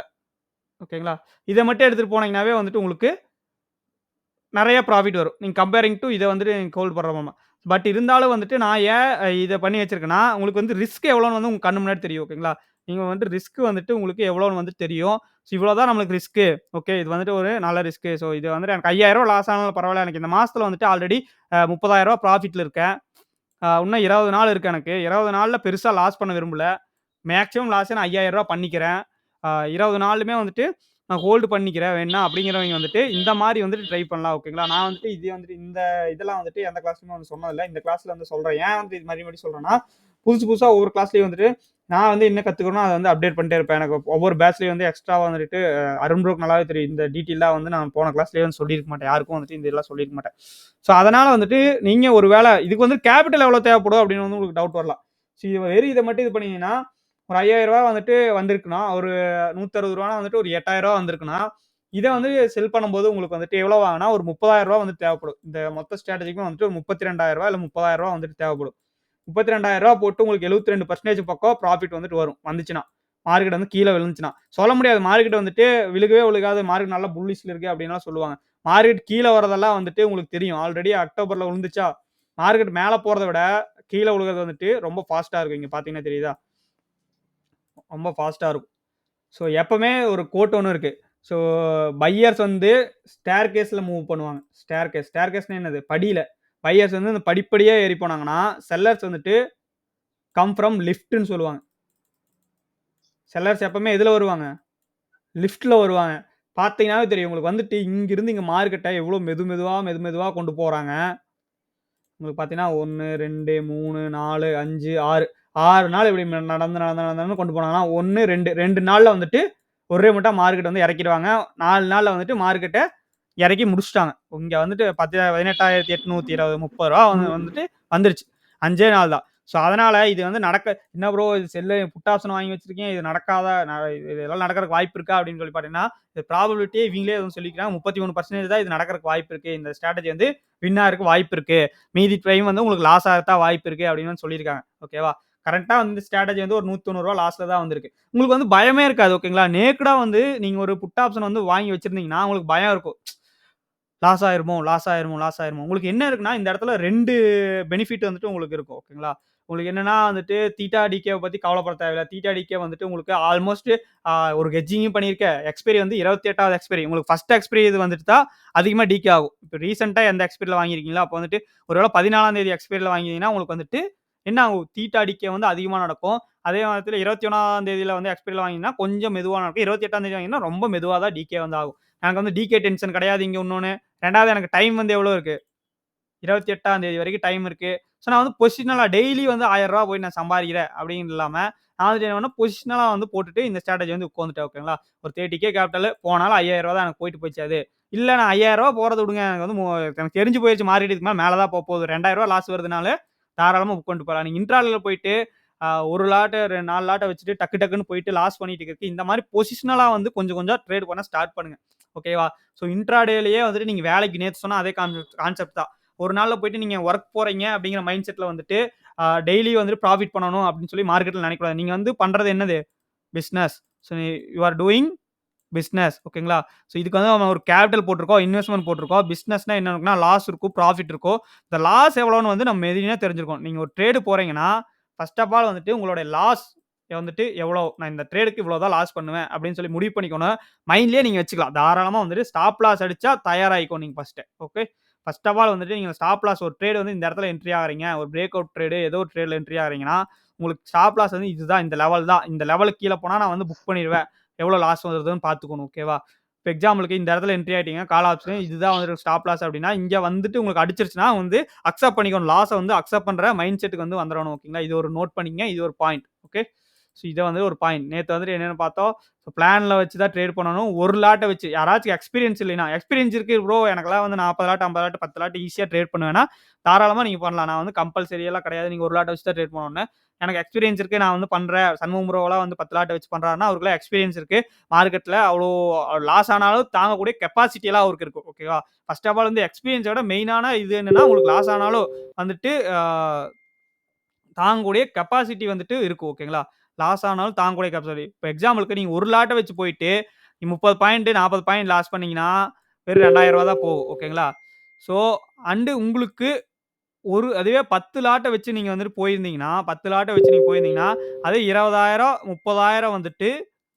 ஓகேங்களா? இத மட்டும் எடுத்துட்டு போனீங்கன்னாவே வந்துட்டு உங்களுக்கு நெறைய ப்ராஃபிட் வரும். நீங்க கம்பேரிங் டூ இத வந்துட்டு ஹோல்ட் பண்றோமா. பட் இருந்தாலும் வந்துட்டு நான் ஏன் இத பண்ணி வச்சிருக்கேன்னா, உங்களுக்கு வந்து ரிஸ்க் எவ்வளோன்னு வந்து உங்க கண்ணு முன்னாடி தெரியும். ஓகேங்களா? நீங்க வந்துட்டு ரிஸ்க் வந்துட்டு உங்களுக்கு எவ்வளோன்னு வந்து தெரியும். ஸோ இவ்வளோ தான் நம்மளுக்கு ரிஸ்க். ஓகே. இது வந்துட்டு ஒரு நல்ல ரிஸ்க். ஸோ இது வந்துட்டு எனக்கு ரூ. 5,000 லாஸ் ஆனாலும் பரவால்ல. எனக்கு இந்த மாசத்துல வந்துட்டு ஆல்ரெடி ரூ. 30,000 ப்ராஃபிட்ல இருக்கேன். இன்னும் 20 நாள் இருக்கு எனக்கு. 20 நாள்ல பெருசா லாஸ் பண்ண விரும்பல. மேக்ஸிமம் லாஸே நான் ரூ. 5,000 பண்ணிக்கிறேன். 20 நாளுமே வந்துட்டு நான் ஹோல்டு பண்ணிக்கிறேன் வேணா அப்படிங்கிறவங்க வந்துட்டு இந்த மாரி வந்துட்டு ட்ரை பண்ணலாம். ஓகேங்களா? நான் வந்துட்டு இது வந்துட்டு இதெல்லாம் வந்துட்டு எந்த கிளாஸ்லயுமே வந்து சொன்னதில்ல. இந்த கிளாஸ்ல வந்து சொல்றேன். ஏன் வந்து இது மறுபடியும் சொல்றேன்னா, புதுசா ஒவ்வொரு கிளாஸ்லயும் வந்துட்டு நான் வந்து என்ன கத்துக்கணும் அத வந்து அப்டேட் பண்ணிட்டே இருப்பேன். எனக்கு ஒவ்வொரு பேட்ச்லயும் வந்து எக்ஸ்ட்ராவா வந்துட்டு அருண் ப்ரோக்கு நல்லாவே தெரியும். இந்த டீட்டெயிலா வந்து நான் போன கிளாஸ்லயே வந்து சொல்லியிருக்க மாட்டேன். யாருக்கும் வந்துட்டு இதெல்லாம் சொல்லியிருக்க மாட்டேன். ஸோ அதனால வந்துட்டு நீங்க ஒரு வேள இதுக்கு வந்து கேபிட்டல் எவ்வளோ தேவைப்படும் அப்படின்னு வந்து உங்களுக்கு டவுட் வரலாம். ஸோ வெறும் இத மட்டும் இது பண்ணீங்கன்னா, ஒரு ரூ. 5,000 வந்துட்டு வந்திருக்குன்னா, ஒரு ரூ. 160 வந்துட்டு ஒரு ரூ. 8,000 வந்திருக்குன்னா, இத வந்து செல் பண்ணும்போது உங்களுக்கு வந்துட்டு எவ்வளோ ஆகும்னா, ஒரு ரூ. 30,000 வந்து தேவைப்படும். இந்த மொத்த ஸ்ட்ராட்டஜிக்கும் வந்துட்டு ஒரு ரூ. 32,000 இல்ல ரூ. 30,000 வந்துட்டு தேவைப்படும். ரூ. 32,000 போட்டு உங்களுக்கு 72% பக்கம் ப்ராஃபிட் வந்துட்டு வரும். வந்துச்சுன்னா. மார்க்கெட் வந்து கீழ விழுந்துச்சுன்னா. சொல்ல முடியாது. மார்க்கெட் வந்துட்டு விழுகவே விழுகாது. மார்க்கெட் நல்லா புல்லிஷ்ல இருக்கு அப்படின்லாம் சொல்லுவாங்க. மார்க்கெட் கீழ வரதெல்லாம் வந்துட்டு உங்களுக்கு தெரியும். ஆல்ரெடி அக்டோபர்ல விழுந்துச்சா, மார்க்கெட் மேல போறத விட கீழ விழுகிறது வந்துட்டு ரொம்ப ஃபாஸ்ட்டா இருக்கும். இங்க பார்த்தீங்கன்னா தெரியுதா? ரொம்ப ஃபாஸ்ட்டா இருக்கும். ஸோ எப்பவுமே ஒரு கோட் ஒண்ணு இருக்கு. ஸோ பையர்ஸ் வந்து ஸ்டேர்கேஸ்ல மூவ் பண்ணுவாங்க. ஸ்டேர்கேஸ்னா என்னது? படியில. பையர்ஸ் வந்து இந்த படிப்படியா ஏறி போனாங்கன்னா, செல்லர்ஸ் வந்துட்டு கம் ஃப்ரம் லிஃப்ட்ன்னு சொல்லுவாங்க. செல்லர்ஸ் எப்பவுமே எதுல வருவாங்க? லிஃப்ட்ல வருவாங்க. பார்த்தீங்கன்னாவே தெரியும். உங்களுக்கு வந்துட்டு இங்கிருந்து இங்க மார்க்கெட்ட எவ்வளோ மெதுவா கொண்டு போறாங்க. உங்களுக்கு பார்த்தீங்கன்னா 1, 2, 3, 4, 5, 6 6 நாள் இப்படி நடந்து கொண்டு போனாங்கன்னா 1, 2 நாள்ல வந்துட்டு ஒரே மட்டா மார்க்கெட் வந்து இறக்கிடுவாங்க. 4 நாள்ல வந்துட்டு மார்க்கெட்ட இறக்கி முடிச்சுட்டாங்க. இங்க வந்துட்டு 18,820 30 வந்துட்டு வந்துருச்சு. 5 நாள் தான். ஸோ அதனால இது வந்து என்ன ப்ரோ இது புட் ஆப்ஷன் வாங்கி வச்சிருக்கீங்க. இது நடக்காதா? இதெல்லாம் நடக்கறதுக்கு வாய்ப்பு இருக்கா? அப்படின்னு சொல்லி பார்த்தீங்கன்னா, இது ப்ராபபிலிட்டியே இவங்களே எதுவும் சொல்லிக்கிறாங்க. 33% தான் இது நடக்கறதுக்கு வாய்ப்பு இருக்கு. இந்த ஸ்ட்ராட்டஜி வந்து வின் ஆகறதுக்கு வாய்ப்பு இருக்கு. மீதி டைம் வந்து உங்களுக்கு லாஸ் ஆகத்தான் வாய்ப்பு இருக்கு அப்படின்னு சொல்லியிருக்காங்க. ஓகேவா? கரண்ட்டா வந்து ஸ்ட்ராட்டஜி வந்து ஒரு ரூ. 190 லாஸ்ல தான் வந்திருக்கு. உங்களுக்கு வந்து பயமே இருக்காது. ஓகேங்களா? நேக்கடா வந்து நீங்க ஒரு புட் ஆப்ஷன் வந்து வாங்கி வச்சிருந்தீங்கன்னா, உங்களுக்கு பயம் இருக்கும். லாஸ் ஆயிருமோ? உங்களுக்கு என்ன இருக்குன்னா, இந்த இடத்துல 2 பெனிஃபிட் வந்துட்டு உங்களுக்கு இருக்கும். ஓகேங்களா? உங்களுக்கு என்னன்னா வந்துட்டு தீட்டா, டிகேவ பத்தி கவலைப்பட தேவையில்ல. தீட்டா, டிகே வந்துட்டு உங்களுக்கு ஆல்மோஸ்ட் ஒரு ஹெட்ஜிங்கும் பண்ணியிருக்க. எக்ஸ்பைரி வந்து 28வது எக்ஸ்பைரி. உங்களுக்கு ஃபர்ஸ்ட் எக்ஸ்பைரி இது வந்துட்டு தான் அதிகமா டிகே ஆகும். இப்ப ரீசென்ட்டா எந்த எக்ஸ்பைரில வாங்கியிருக்கீங்களோ, அப்ப வந்துட்டு ஒருவேள 14ஆம் தேதி எக்ஸ்பைரில வாங்கியிருந்தீங்கன்னா, உங்களுக்கு வந்துட்டு என்ன ஆகும்? தீட்டா, டிகே வந்து அதிகமா நடக்கும். அதே நேரத்துல 21ஆம் தேதியில வந்து எக்ஸ்பைரில வாங்கினீங்கன்னா, கொஞ்சம் மெதுவா நடக்கும். 28ஆம் தேதி வாங்கினீங்கன்னா, ரொம்ப மெதுவா தான் டிகே வந்து ஆகும். எனக்கு வந்து டிகே டென்ஷன் கிடையாது இங்க இன்னொன்னு. 2வது எனக்கு டைம் வந்து எவ்வளோ இருக்கு? 28ஆம் தேதி வரைக்கும் டைம் இருக்கு. ஸோ நான் வந்து பொசிஷனலா டெய்லி வந்து ரூ. 1000 போய் நான் சம்பாரிக்கிறேன் அப்படின்னு இல்லாம, நான் வந்துட்டு என்ன பண்ணேன் பொசிஷனலா வந்து போட்டுட்டு இந்த ஸ்ட்ராட்டஜி வந்து உட்காந்துட்டேன். ஓகேங்களா? ஒரு 30K கேபிட்டல் போனாலும் ரூ. 5000 தான் எனக்கு போச்சு அது. இல்ல நான் ரூ. 5000 போறத விடுங்க. எனக்கு வந்து எனக்கு தெரிஞ்சு போயிருச்சு மார்க்கெட் இதுக்கு மேல தான் போகுது. ரூ. 2000 லாஸ் வருதுனால தாராளமா புக் பண்ணிட்டு போலாம். நீங்க இன்ட்ராடேல போயிட்டு ஒரு லாட் 4 லாட்ட வச்சுட்டு டக்குன்னு போயிட்டு லாஸ் பண்ணிட்டு இருக்கிறதுக்கு இந்த மாதிரி பொசிஷனலா வந்து கொஞ்சம் கொஞ்சம் ட்ரேட் பண்ண ஸ்டார்ட் பண்ணுங்க. ஓகேவா? ஸோ இன்ட்ராடேலயே வந்துட்டு நீங்க வேலைக்கு நேத்து சொன்ன அதே கான்செப்ட் தான். ஒரு நாள்ல போயிட்டு நீங்க வொர்க் போறீங்க அப்படிங்கிற மைண்ட் செட்ல வந்துட்டு டெய்லி வந்துட்டு ப்ராஃபிட் பண்ணணும் அப்படின்னு சொல்லி மார்க்கெட்ல நினைக்கக்கூடாது. நீங்க வந்து பண்றது என்னது? Business. So you are doing business. ஓகேங்களா? ஸோ இதுக்கு வந்து நம்ம ஒரு கேபிட்டல் போட்டிருக்கோம், இன்வெஸ்ட்மென்ட் போட்டிருக்கோம். பிசினஸ்னா என்ன இருக்குன்னா லாஸ் இருக்கும், ப்ராஃபிட் இருக்கும். இந்த லாஸ் எவ்வளோன்னு வந்து நம்ம மெயினா தெரிஞ்சிருக்கணும். நீங்க ஒரு ட்ரேட் போறீங்கன்னா, ஃபர்ஸ்ட் ஆஃப் ஆல் வந்துட்டு உங்களுடைய லாஸ் வந்துட்டு எவ்வளோ? நான் இந்த ட்ரேடுக்கு இவ்வளோ தான் லாஸ் பண்ணுவேன் அப்படின்னு சொல்லி முடிவு பண்ணிக்கணும். மைண்ட்லயே நீங்க வச்சுக்கலாம். தாராளமா வந்துட்டு ஸ்டாப் லாஸ் அடிச்சா தயாராகிக்கோ நீங்க first. Okay. First of all வந்துட்டு நீங்க ஸ்டாப் லாஸ் ஒரு ட்ரேட் வந்து இந்த இடத்துல என்ட்ரி ஆகுறீங்க. ஒரு பிரேக் அவுட் ட்ரேடு ஏதோ ஒரு ட்ரேட்ல என்ட்ரி ஆகுறீங்கன்னா, உங்களுக்கு ஸ்டாப் லாஸ் வந்து இதுதான் இந்த லெவல் தான். இந்த லெவலுக்கு கீழ போனா நான் வந்து புக் பண்ணிருவேன். எவ்வளோ லாஸ் வருதுன்னு பார்த்துக்கணும். ஓகேவா? இப்போ எக்ஸாம்பிளுக்கு இந்த இடத்துல என்ட்ரி ஆயிட்டீங்க. கால் ஆப்ஷன் இதுதான் வந்து ஸ்டாப் லாஸ் அப்படின்னா, இங்க வந்துட்டு உங்களுக்கு அடிச்சிருச்சுன்னா வந்து அக்செப்ட் பண்ணிக்கணும். லாஸ வந்து அக்செப்ட் பண்ற மைண்ட் செட்டுக்கு வந்து வந்துரணும். ஓகேங்களா? இது ஒரு நோட் பண்ணிக்கங்க. இது ஒரு பாயிண்ட். ஓகே. ஸோ இத வந்து ஒரு பாயிண்ட். நேத்து வந்துட்டு என்னன்னு பார்த்தோம். பிளான்ல வச்சு தான் ட்ரேட் பண்ணணும். ஒரு லாட்ட வச்சு யாராச்சும் எக்ஸ்பீரியன்ஸ் இல்லைனா, எக்ஸ்பீரியன்ஸ் இருக்கு ப்ரோ எனக்கெல்லாம் வந்து 40 லாட், 50 லாட், 10 லாட் ஈஸியா ட்ரேட் பண்ணுவேன்னா, தாராளமா நீங்க பண்ணலாம். நான் வந்து கம்பல்சரி எல்லாம் கிடையாது. நீங்க ஒரு லாட்ட வச்சு தான் ட்ரேட் பண்ணணும்னு. எனக்கு எக்ஸ்பீரியன்ஸ் இருக்கு. நான் வந்து பண்றேன். சண்முகம் ப்ரோலாம் வந்து 10 லாட் வச்சு பண்றாருன்னா, அவருக்குலாம் எக்ஸ்பீரியன்ஸ் இருக்கு. மார்க்கெட்ல அவ்வளோ லாஸ் ஆனாலும் தாங்கக்கூடிய கெப்பாசிட்டி எல்லாம் அவருக்கு இருக்கும். ஓகேவா? ஃபர்ஸ்ட் ஆஃப் ஆல் வந்து எக்ஸ்பீரியன்ஸ விட மெயினான இது என்னன்னா, உங்களுக்கு லாஸ் ஆனாலும் வந்துட்டு தாங்கக்கூடிய கெப்பாசிட்டி வந்துட்டு இருக்கும். ஓகேங்களா? லாஸ் ஆனாலும் தாங்கக்கூடிய கெப்பாசிட்டி. இப்ப எக்ஸாம்பிளுக்கு நீங்க ஒரு லாட்ட வச்சு போயிட்டு 30 பாயிண்ட் 40 பாயிண்ட் லாஸ் பண்ணீங்கன்னா, வெறும் ரூ. 2000 தான் போகும். ஓகேங்களா? ஸோ உங்களுக்கு அதுவே 10 லாட்ட வச்சு நீங்க வந்துட்டு போயிருந்தீங்கன்னா, 10 லாட்ட வச்சு நீங்க போயிருந்தீங்கன்னா, அதே 20,000 30,000 வந்துட்டு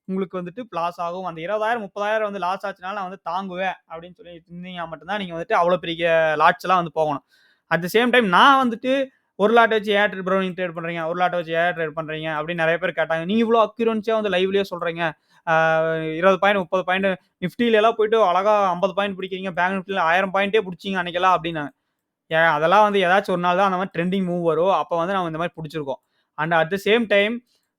உங்களுக்கு வந்துட்டு லாஸ் ஆகும். அந்த 20,000 30,000 வந்து லாஸ் ஆச்சுனாலும் நான் வந்து தாங்குவேன் அப்படின்னு சொல்லி இருந்தீங்கன்னா மட்டும் தான் நீங்க வந்துட்டு அவ்வளோ பெரிய லாட்ஸ் எல்லாம் வந்து போகணும். அட் த சேம் டைம் நான் வந்துட்டு ஒரு லாட் வச்சு ஏன் ப்ரோ நீங்க ட்ரேட் பண்றீங்க? ஒரு லாட் வச்சு ஏன் ட்ரேட் பண்றீங்க? அப்படின்னு நெறைய பேர் கேட்டாங்க. நீங்க இவ்வளோ அக்யூரன்ஸியா வந்து லைவ்லயே சொல்றீங்க. 20 பாயிண்ட் 30 பாயிண்ட் நிஃப்டில எல்லாம் போயிட்டு அழகா 50 பாயிண்ட் பிடிக்கிறீங்க. பேங்க் நிஃப்டில 1000 பாயிண்டே புடிச்சீங்க அன்னைக்கெல்லாம் அப்படின்னாங்க. அதெல்லாம் வந்து ஏதாச்சும் ஒரு நாள் தான் அந்த மாதிரி ட்ரெண்டிங் மூவ் வரும். அப்ப வந்து நம்ம இந்த மாதிரி புடிச்சிருக்கோம். And at the same time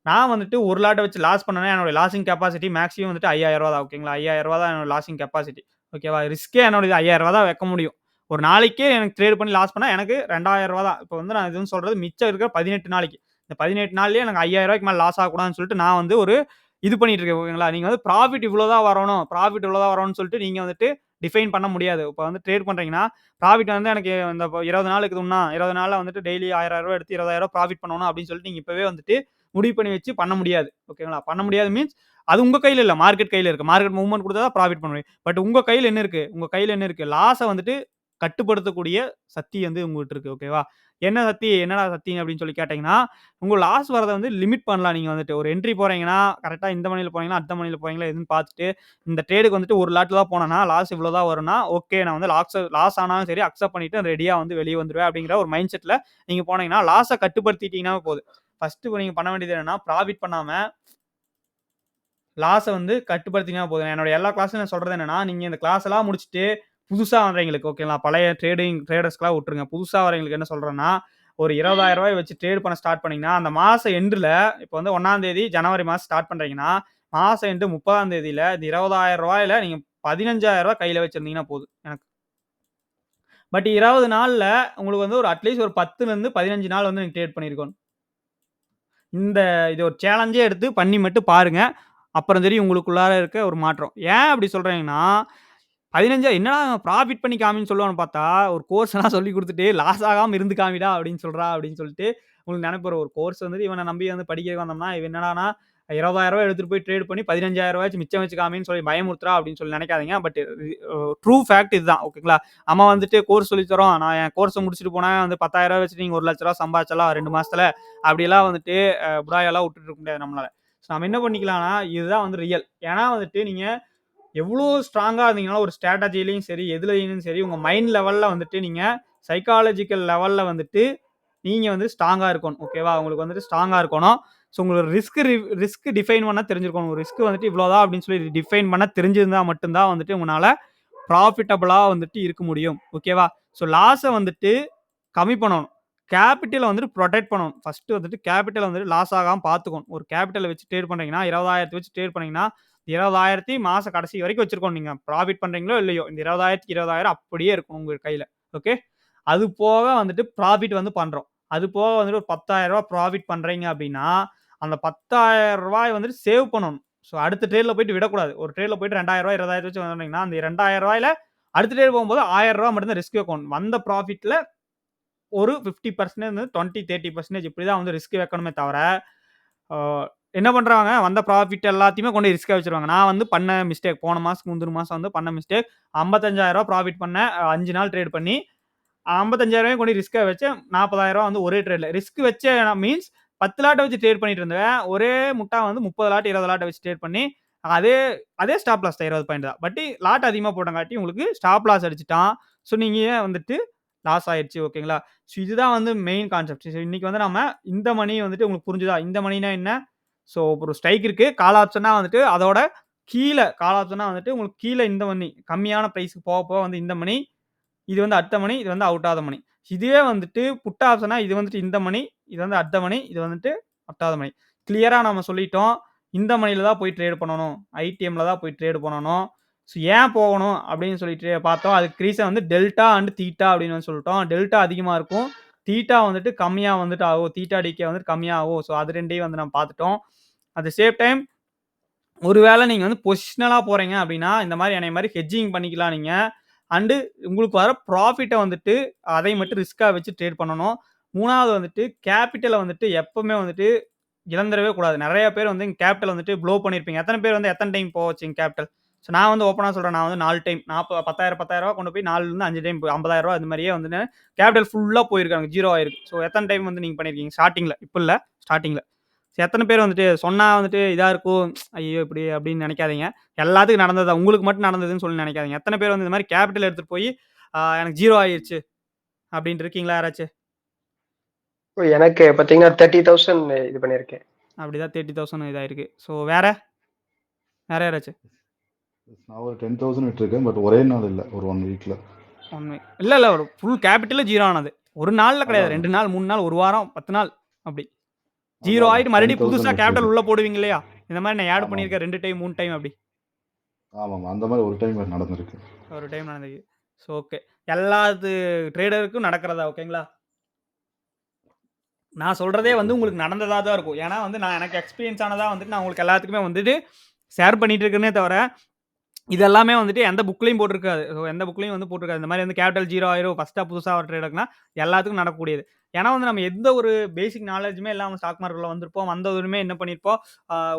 நான் வந்துட்டு ஒரு லாட்ட வச்சு லாஸ் பண்ணேன்னா, என்னோட லாஸிங் கெப்பாசிட்டி மேக்ஸிமம் வந்துட்டு ரூ. 5000 தான். ஓகேங்களா? ரூ. 5000 தான் என்னோட லாஸிங் கெப்பாசிட்டி. ஓகேவா? ரிஸ்கே என்னோட ரூ. 5000 தான் வைக்க முடியும். ஒரு நாளைக்கே எனக்கு ட்ரேட் பண்ணி லாஸ் பண்ணா எனக்கு ரூ. 2000 தான். இப்போ வந்து நான் இதுன்னு சொல்றது மிச்சம் இருக்கிற 18 நாளைக்கு. இந்த 18 நாள்லயே எனக்கு ரூ. 5000 மேல லாஸ் ஆகக்கூடாதுன்னு சொல்லிட்டு நான் வந்து ஒரு இது பண்ணிட்டு இருக்கேன். ஓகேங்களா? நீங்க வந்து ப்ராஃபிட் இவ்வளோ தான் வரணும். ப்ராஃபிட் இவ்வளோ தான் வரணும்னு சொல்லிட்டு நீங்க வந்துட்டு டிஃபைன் பண்ண முடியாது. இப்போ வந்து ட்ரேட் பண்றீங்கன்னா, ப்ராஃபிட் வந்து எனக்கு இந்த 20 நாள் இருக்குதுன்னா, 20 நாள்ல வந்துட்டு டெய்லி ரூ. 1000 எடுத்து ரூ. 20,000 ப்ராஃபிட் பண்ணணும் அப்படின்னு சொல்லிட்டு நீங்க இப்பவே வந்துட்டு முடிவு பண்ணி வச்சு பண்ண முடியாது. ஓகேங்களா? பண்ண முடியாது மீன்ஸ் அது உங்க கையில இல்ல. மார்க்கெட் கையில இருக்கு. மார்க்கெட் மூவ்மெண்ட் குடுத்தா தான் ப்ராஃபிட் பண்ண முடியும். பட் உங்க கையில என்ன இருக்கு? உங்க கையில என்ன இருக்கு? லாஸ வந்துட்டு கட்டுப்படுத்தக்கூடிய சக்தி வந்து உங்ககிட்ட இருக்கு. ஓகேவா? என்ன சக்தி? என்னடா சக்தி அப்படின்னு சொல்லி கேட்டீங்கன்னா, உங்க லாஸ் வரத வந்து லிமிட் பண்ணலாம். நீங்க வந்துட்டு ஒரு என்ட்ரி போறீங்கன்னா, கரெக்ட்டா இந்த மணில போறீங்களா, அடுத்த மணில போறீங்களா எதுன்னு பார்த்துட்டு, இந்த ட்ரேடுக்கு வந்துட்டு ஒரு லாட்ல தான் போனேன்னா, லாஸ் இவ்வளோ தான் வரும்னா, ஓகே நான் வந்து லாஸ் ஆனாலும் சரி அக்செப்ட் பண்ணிட்டு ரெடியா வந்து வெளிய வந்துருவேன் அப்படிங்கிற ஒரு மைண்ட் செட்ல நீங்க போனீங்கன்னா, லாஸ கட்டுப்படுத்திட்டீங்கன்னாவே போதும். ஃபர்ஸ்ட் நீங்க பண்ண வேண்டியது என்னன்னா, ப்ராஃபிட் பண்ணாம லாஸ வந்து கட்டுப்படுத்தினா போதும். என்னோட எல்லா கிளாஸ்லயும் நான் சொல்றது என்னன்னா, நீங்க இந்த கிளாஸ் எல்லாம் முடிச்சுட்டு புதுசா வர்றவங்களுக்கு ஓகேங்களா, பழைய ட்ரேடர்ஸ்க்குலாம் விட்டுருங்க. புதுசா வர்றவங்களுக்கு என்ன சொல்றேன்னா, ஒரு ரூ. 20,000 வச்சு ட்ரேட் பண்ண ஸ்டார்ட் பண்ணீங்கன்னா, அந்த மாச எண்டுல இப்ப வந்து 1ஆம் தேதி ஜனவரி மாசம் ஸ்டார்ட் பண்றீங்கன்னா, மாச எண்டு 30ஆம் தேதியில இந்த ரூ. 20,000ல நீங்க ரூ. 15,000 கையில வச்சிருந்தீங்கன்னா போதும் எனக்கு. பட் 20 நாள்ல உங்களுக்கு வந்து ஒரு அட்லீஸ்ட் ஒரு 10லருந்து 15 நாள் வந்து நீங்க ட்ரேட் பண்ணியிருக்கணும். இது ஒரு சேலஞ்சே எடுத்து பண்ணி மட்டும் பாருங்க. அப்புறம் தெரியும் உங்களுக்குள்ளார இருக்க ஒரு மாற்றம். ஏன் அப்படி சொல்றேங்கன்னா, 15 என்னடா ப்ராஃபிட் பண்ணி காமின்னு சொல்லுவான்னு பார்த்தா, ஒரு கோர்ஸ் எல்லாம் சொல்லிக் குடுத்துட்டு, லாஸ் ஆகாம இருந்து காமிடா அப்படின்னு சொல்றா அப்படின்னு சொல்லிட்டு, உங்களுக்கு நெனைப்பு வரும். ஒரு கோர்ஸ் வந்துட்டு இவன நம்பி வந்து படிக்க வந்தோம்னா, இவன் என்னடான்னா ரூ. 20,000 எடுத்துட்டு போய் ட்ரேட் பண்ணி ரூ. 15,000 மிச்சம் வச்சு காமின்னு சொல்லி பயமுறுத்துறா அப்படின்னு சொல்லி நெனைக்காதீங்க. பட் ட்ரூ ஃபேக்ட் இதுதான். ஓகேங்களா? நம்ம வந்துட்டு கோர்ஸ் சொல்லி தரோம். நான் என் கோர்ஸ முடிச்சுட்டு போனா வந்து ரூ. 10,000 வச்சுட்டு நீங்க ரூ. 1,00,000 சம்பாதிச்சிடலாம் 2 மாசத்துல. அப்படியெல்லாம் வந்துட்டு புடாயெல்லாம் விட்டுட்டு இருக்க முடியாது நம்மளால. ஸோ நம்ம என்ன பண்ணிக்கலாம்னா, இதுதான் வந்து ரியல். ஏன்னா வந்துட்டு நீங்க எவ்வளோ ஸ்ட்ராங்கா இருந்தீங்கனாலும் ஒரு ஸ்ட்ராட்டஜிலயும் சரி, எதுலயும் சரி உங்க மைண்ட் லெவல்ல வந்துட்டு நீங்க சைக்காலஜிக்கல் லெவல்ல வந்துட்டு நீங்க வந்து ஸ்ட்ராங்கா இருக்கணும். ஓகேவா? உங்களுக்கு வந்துட்டு ஸ்ட்ராங்கா இருக்கணும். ஸோ உங்களுக்கு ரிஸ்க் டிஃபைன் பண்ண தெரிஞ்சிருக்கணும். ரிஸ்க் வந்துட்டு இவ்வளோதான் அப்படின்னு சொல்லி டிஃபைன் பண்ண தெரிஞ்சிருந்தா மட்டும் தான் வந்துட்டு உங்களால ப்ராஃபிட்டபிளா வந்துட்டு இருக்க முடியும். ஓகேவா? ஸோ லாஸ வந்துட்டு கம்மி பண்ணணும். கேப்பிட்டல வந்துட்டு புரொடெக்ட் பண்ணணும். ஃபர்ஸ்ட் வந்துட்டு கேப்பிட்டல வந்துட்டு லாஸ் ஆகாம பார்த்துக்கணும். ஒரு கேப்பிட்டல வச்சு ட்ரேட் பண்றீங்கன்னா, 20,000 வச்சு ட்ரேட் பண்ணீங்கன்னா, 20,000 மாச கடைசி வரைக்கும் வச்சிருக்கணும் நீங்க. ப்ராஃபிட் பண்றீங்களோ இல்லையோ, இந்த 20,000க்கு 20,000 அப்படியே இருக்கும் உங்க கையில. ஓகே. அது போக வந்துட்டு ப்ராஃபிட் வந்து பண்றோம். அது போக வந்துட்டு ஒரு ரூ. 10,000 ப்ராஃபிட் பண்றீங்க அப்படின்னா, அந்த ரூ. 10,000 வந்துட்டு சேவ் பண்ணணும். ஸோ அடுத்த ட்ரேட்ல போயிட்டு விடக்கூடாது. ஒரு ட்ரேட்ல போயிட்டு ரூ. 2,000 20,000 வச்சு வாங்குனீங்கன்னா, அந்த ரூ. 2,000ல அடுத்த ட்ரேட் போகும்போது ரூ. 1,000 மட்டும் தான் ரிஸ்க் வைக்கணும். வந்த ப்ராஃபிட்ல ஒரு 50% இருந்து 20, 30% இப்படிதான் வந்து ரிஸ்க் வைக்கணுமே தவிர, ஆ என்ன பண்றாங்க, வந்த ப்ராஃபிட் எல்லாத்தையுமே கொண்டு போய் ரிஸ்க்கா வச்சுருவாங்க. நான் வந்து பண்ண மிஸ்டேக் போன மாசம், முந்தின மாசம் வந்து பண்ண மிஸ்டேக். ரூ. 55,000 ப்ராஃபிட் பண்ணேன். 5 நாள் ட்ரேட் பண்ணி, 55,000 கொண்டு ரிஸ்க்கா வச்சேன். ரூ. 40,000 வந்து ஒரே ட்ரேட்ல. ரிஸ்க் வச்ச மீன்ஸ் 10 லாட்ட வச்சு ட்ரேட் பண்ணிட்டு இருந்தேன். ஒரே முட்டா வந்து 30 லாட், 20 லாட்ட வச்சு ட்ரேட் பண்ணி, அதே அதே ஸ்டாப் லாஸ் தான் 20 பாயிண்ட் தான். பட் லாட் அதிகமா போட்டங்காட்டி உங்களுக்கு ஸ்டாப் லாஸ் அடிச்சுட்டான். ஸோ நீங்க வந்துட்டு லாஸ் ஆயிருச்சு. ஓகேங்களா? ஸோ இதுதான் வந்து மெயின் கான்செப்ட். ஸோ இன்னைக்கு வந்து நம்ம இந்த மணி வந்துட்டு உங்களுக்கு புரிஞ்சுதா? இந்த மணினா என்ன? ஸோ ஒரு ஸ்ட்ரைக் இருக்கு. கால் ஆப்ஷன்னா வந்துட்டு அதோட கீழ கால் ஆப்ஷன்னா வந்துட்டு உங்களுக்கு கீழ இந்த மணி கம்மியான பிரைஸ்க்கு போக போக வந்து இந்த மணி, இது வந்து அட் த மணி, இது வந்து அவுட் ஆஃப் த மணி. இதுவே வந்துட்டு புட் ஆப்ஷன்னா இது வந்துட்டு இந்த மணி, இது வந்து அட் த மணி, இது வந்துட்டு அவுட் ஆஃப் த மணி. கிளியரா நம்ம சொல்லிட்டோம். இந்த மணில தான் போய் ட்ரேட் பண்ணணும். ஐடிஎம்ல தான் போய் ட்ரேட் பண்ணணும். ஸோ ஏன் போகணும் அப்படின்னு சொல்லிட்டு பார்த்தோம். அதுக்கு ரீசன் வந்து டெல்டா அண்ட் தீட்டா அப்படின்னு வந்து சொல்லிட்டோம். டெல்டா அதிகமா இருக்கும். தீட்டா வந்துட்டு கம்மியா வந்துட்டு ஆகும். தீட்டா டிகே வந்துட்டு கம்மியா ஆகும். ஸோ அது 2யும் வந்து நம்ம பார்த்துட்டோம். அட் த சேம் டைம் ஒருவேளை நீங்க வந்து பொசிஷனலா போறீங்க அப்படின்னா, இந்த மாரி என்னைய மாரி ஹெட்ஜிங் பண்ணிக்கலாம் நீங்க. அண்ட் உங்களுக்கு வர ப்ராஃபிட்ட வந்துட்டு அதை மட்டும் ரிஸ்க்கா வச்சு ட்ரேட் பண்ணணும். 3வது வந்துட்டு கேப்பிட்டல வந்துட்டு எப்பவுமே வந்துட்டு இழந்துறவே கூடாது. நெறைய பேர் வந்து கேப்பிட்டல் வந்துட்டு ப்ளோ பண்ணியிருப்பீங்க. எத்தன பேர் வந்து எத்தன டைம் போச்சுங்க கேப்பிட்டல்? ஸோ நான் வந்து ஓப்பனா சொல்றேன். நான் வந்து 4 டைம் 10,000 10,000 கொண்டு போய் 4லருந்து 5 டைம் 50,000 இந்த மாரியே வந்து கேப்பிட்டல் ஃபுல்லா போயிருக்காங்க. 0 ஆயிருக்கு. ஸோ எத்தன டைம் வந்து நீங்க பண்ணியிருக்கீங்க? ஸ்டார்ட்டிங்ல. இப்ப இல்ல. ஸ்டார்ட்டிங்ல. எத்தன பேர் வந்துட்டு சொன்னா வந்துட்டு இதா இருக்கும். ஐயோ! இப்படி அப்படின்னு நெனைக்காதீங்க. எல்லாத்துக்கும் நடந்தது உங்களுக்கு மட்டும் நடந்ததுன்னு சொல்லி நெனைக்காதீங்க. எத்தன பேர் வந்து இந்த மாரி கேப்பிட்டல் எடுத்துட்டு போய் எனக்கு 0 ஆயிருச்சு அப்படின்னு இருக்கீங்களா யாராச்சும்? எனக்கு பாத்தீங்கன்னா 30,000 இது பண்ணியிருக்கேன். அப்படிதான் 30,000 இதாயிருக்கு. ஸோ வேற யாராச்சும்? நான் ஒரு 10,000 விட்டுருக்கேன். பட் ஒரே நாள் இல்ல. ஒரு 1 வீக்ல. இல்ல. ஒரு ஃபுல் கேப்பிட்டலே 0 ஆனது. ஒரு நாள்ல கிடையாது. அதான் 2 நாள், 3 நாள், 1 வாரம், 10 நாள் அப்படி. 0 அதான் ஆயிட்டு மறுபடியும் 10,000 புதுசா கேப்பிட்டல் விட்டுருக்கேன். உள்ள போடுவீங்க இல்லையா? இந்த மாரி நான் ஆட் ஆமாம். பண்ணியிருக்கேன் 2 டைம், 3 டைம் அப்படி. ஆமாமா. அந்த மாதிரி ஒரு டைம் நடந்திருக்கு. ஒரு டைம் நடந்திருக்கு. So okay. எல்லாத்து ட்ரேடருக்கும் நடக்கிறதா ஓகேங்களா? நான் சொல்றதே வந்து ஓகே. உங்களுக்கு நடந்ததா தான் இருக்கும். ஏன்னா வந்து நான் எனக்கு எக்ஸ்பீரியன்ஸ் ஆனதா வந்துட்டு நான் உங்களுக்கு எல்லாத்துக்குமே வந்துட்டு ஷேர் பண்ணிட்டு இருக்கேனே தவிர, இது எல்லாமே வந்துட்டு எந்த புக்லயும் போட்டிருக்காது. ஸோ எந்த புக்லயும் வந்து போட்டிருக்காது. இந்த மாரி வந்து கேப்பிட்டல் 0 ஆயிரும். ஃபர்ஸ்ட்டா புதுசா ஒரு ட்ரேடர்னா எல்லாத்துக்கும் நடக்கக்கூடியது. ஏன்னா வந்து நம்ம எந்த ஒரு பேசிக் நாலேட்ஜுமே இல்லாம ஸ்டாக் மார்க்கெட்ல வந்திருப்போம். வந்ததுமே என்ன பண்ணியிருப்போம்,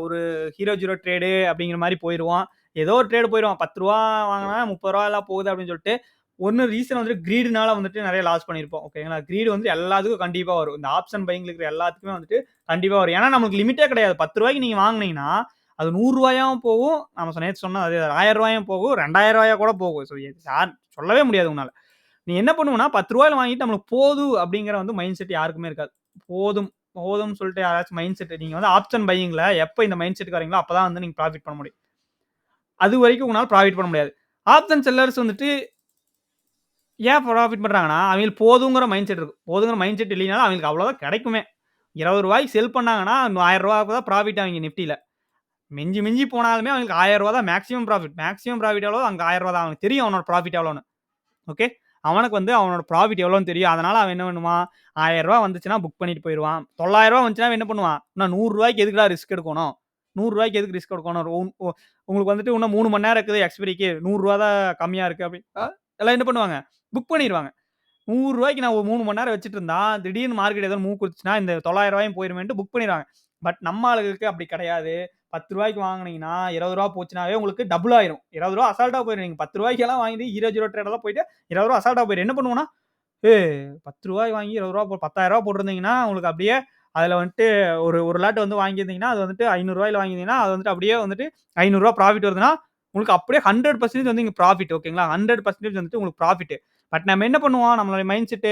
ஒரு ஹீரோ ஜீரோ ட்ரேடு அப்படிங்கிற மாரி போயிருவோம். ஏதோ ஒரு ட்ரேடு போயிருவோம். ரூ. 10 வாங்குனா ரூ. 30 போகுது அப்படின்னு சொல்லிட்டு, ஒண்ணு ரீசன் வந்துட்டு கிரீடுனால வந்துட்டு நெறைய லாஸ் பண்ணியிருப்போம். ஓகேங்களா? கிரீடு வந்து எல்லாத்துக்கும் கண்டிப்பா வரும். இந்த ஆப்ஷன் பையிங்ல இருக்கிற எல்லாத்துக்குமே வந்துட்டு கண்டிப்பா வரும். ஏன்னா நமக்கு லிமிட்டே கிடையாது. ரூ. 10 நீங்க வாங்குனீங்கன்னா, அது ரூ. 100 போகும். நம்ம நேத்து சொன்ன அதே ரூ. 1000 போகும். ரூ. 2,000 கூட போகும். ஸோ சொல்லவே முடியாது உங்கனால. நீ என்ன பண்ணுவனா ரூ. 10 வாங்கிட்டு நம்மளுக்கு போதும் அப்படிங்கிற வந்து மைண்ட் செட் யாருக்குமே இருக்காது. போதும் போதும்னு சொல்லிட்டு யாராச்சும் மைண்ட் செட் நீங்க வந்து ஆப்ஷன் பையிங்ல எப்ப இந்த மைண்ட் செட்டுக்கு வரீங்களோ அப்பதான் வந்து நீங்க ப்ராஃபிட் பண்ண முடியும். அது வரைக்கும் உங்களால ப்ராஃபிட் பண்ண முடியாது. ஆப்ஷன் செல்லர்ஸ் வந்துட்டு ஏன் ப்ராஃபிட் பண்றாங்கன்னா, அவங்களுக்கு போதுங்கிற மைண்ட் செட் இருக்கும். போதுங்கிற மைண்ட் செட் இல்லைனாலும் அவங்களுக்கு அவ்வளவுதான் கிடைக்குமே. ரூ. 20 செல் பண்ணாங்கன்னா, இன்னும் ரூ. 1000 தான் ப்ராஃபிட் அவைங்க நிஃப்டில. மிஞ்சி மிஞ்சி போனாலுமே அவங்களுக்கு ரூ. 1000 தான் மேக்ஸிமம் ப்ராஃபிட். மேக்ஸிமம் ப்ராஃபிட் எவ்வளோ அங்க ரூ. 1000 தான். அவனுக்கு தெரியும் அவனோட ப்ராஃபிட் எவ்வளோன்னு. ஓகே. அவனுக்கு வந்து அவனோட ப்ராஃபிட் எவ்வளோன்னு தெரியும். அதனால அவன் என்ன பண்ணுவான், ரூ. 1000 வந்துச்சுன்னா புக் பண்ணிட்டு போயிருவான். ரூ. 900 வந்துச்சுன்னா அவன் என்ன பண்ணுவான், நான் ரூ. 100 எதுக்குடா ரிஸ்க் எடுக்கணும்? ரூ. 100 எதுக்கு ரிஸ்க் எடுக்கணும்? உங்களுக்கு வந்துட்டு இன்னும் 3 மணி நேரம் இருக்குது எக்ஸ்பைரிக்கு. ரூ. 100 தான் கம்மியா இருக்கு அப்படின்னா எல்லாம் என்ன பண்ணுவாங்க, புக் பண்ணிருவாங்க. ரூ. 100 நான் ஒரு 3 மணி நேரம் வச்சுட்டு இருந்தா, திடீர்னு மார்க்கெட் ஏதோ மூவ் குடுத்துச்சுன்னா இந்த ரூ. 900 போயிருமேன்ட்டு புக் பண்ணிருவாங்க. பட் நம்ம ஆளுகளுக்கு அப்படி கிடையாது. ரூ. 10 வாங்குனீங்கன்னா, ரூ. 20 போச்சுனாவே உங்களுக்கு டபுள் ஆயிரும். ரூ. 20 அசால்ட்டா போயிரும். நீங்க ரூ. 10 வாங்கிட்டு 0 ட்ரேடெல்லாம் போயிட்டு ரூ. 20 அசால்ட்டா போயிரும். என்ன பண்ணுவோம்னா, ரூ. 10 வாங்கி ரூ. 20 ரூ. 10,000 போட்டிருந்தீங்கன்னா, உங்களுக்கு அப்படியே அதுல வந்துட்டு ஒரு லாட் வந்து வாங்கியிருந்தீங்கன்னா, அது வந்துட்டு ரூ. 500 வாங்கியிருந்தீங்கன்னா, அது வந்துட்டு அப்படியே வந்துட்டு ரூ. 500 ப்ராஃபிட் வருதுன்னா, உங்களுக்கு அப்படியே 100% வந்து இங்க ப்ராஃபிட் ஓகேங்களா? 100% வந்துட்டு உங்களுக்கு ப்ராஃபிட். பட் நம்ம என்ன பண்ணுவோம், நம்மளுடைய மைண்ட் செட்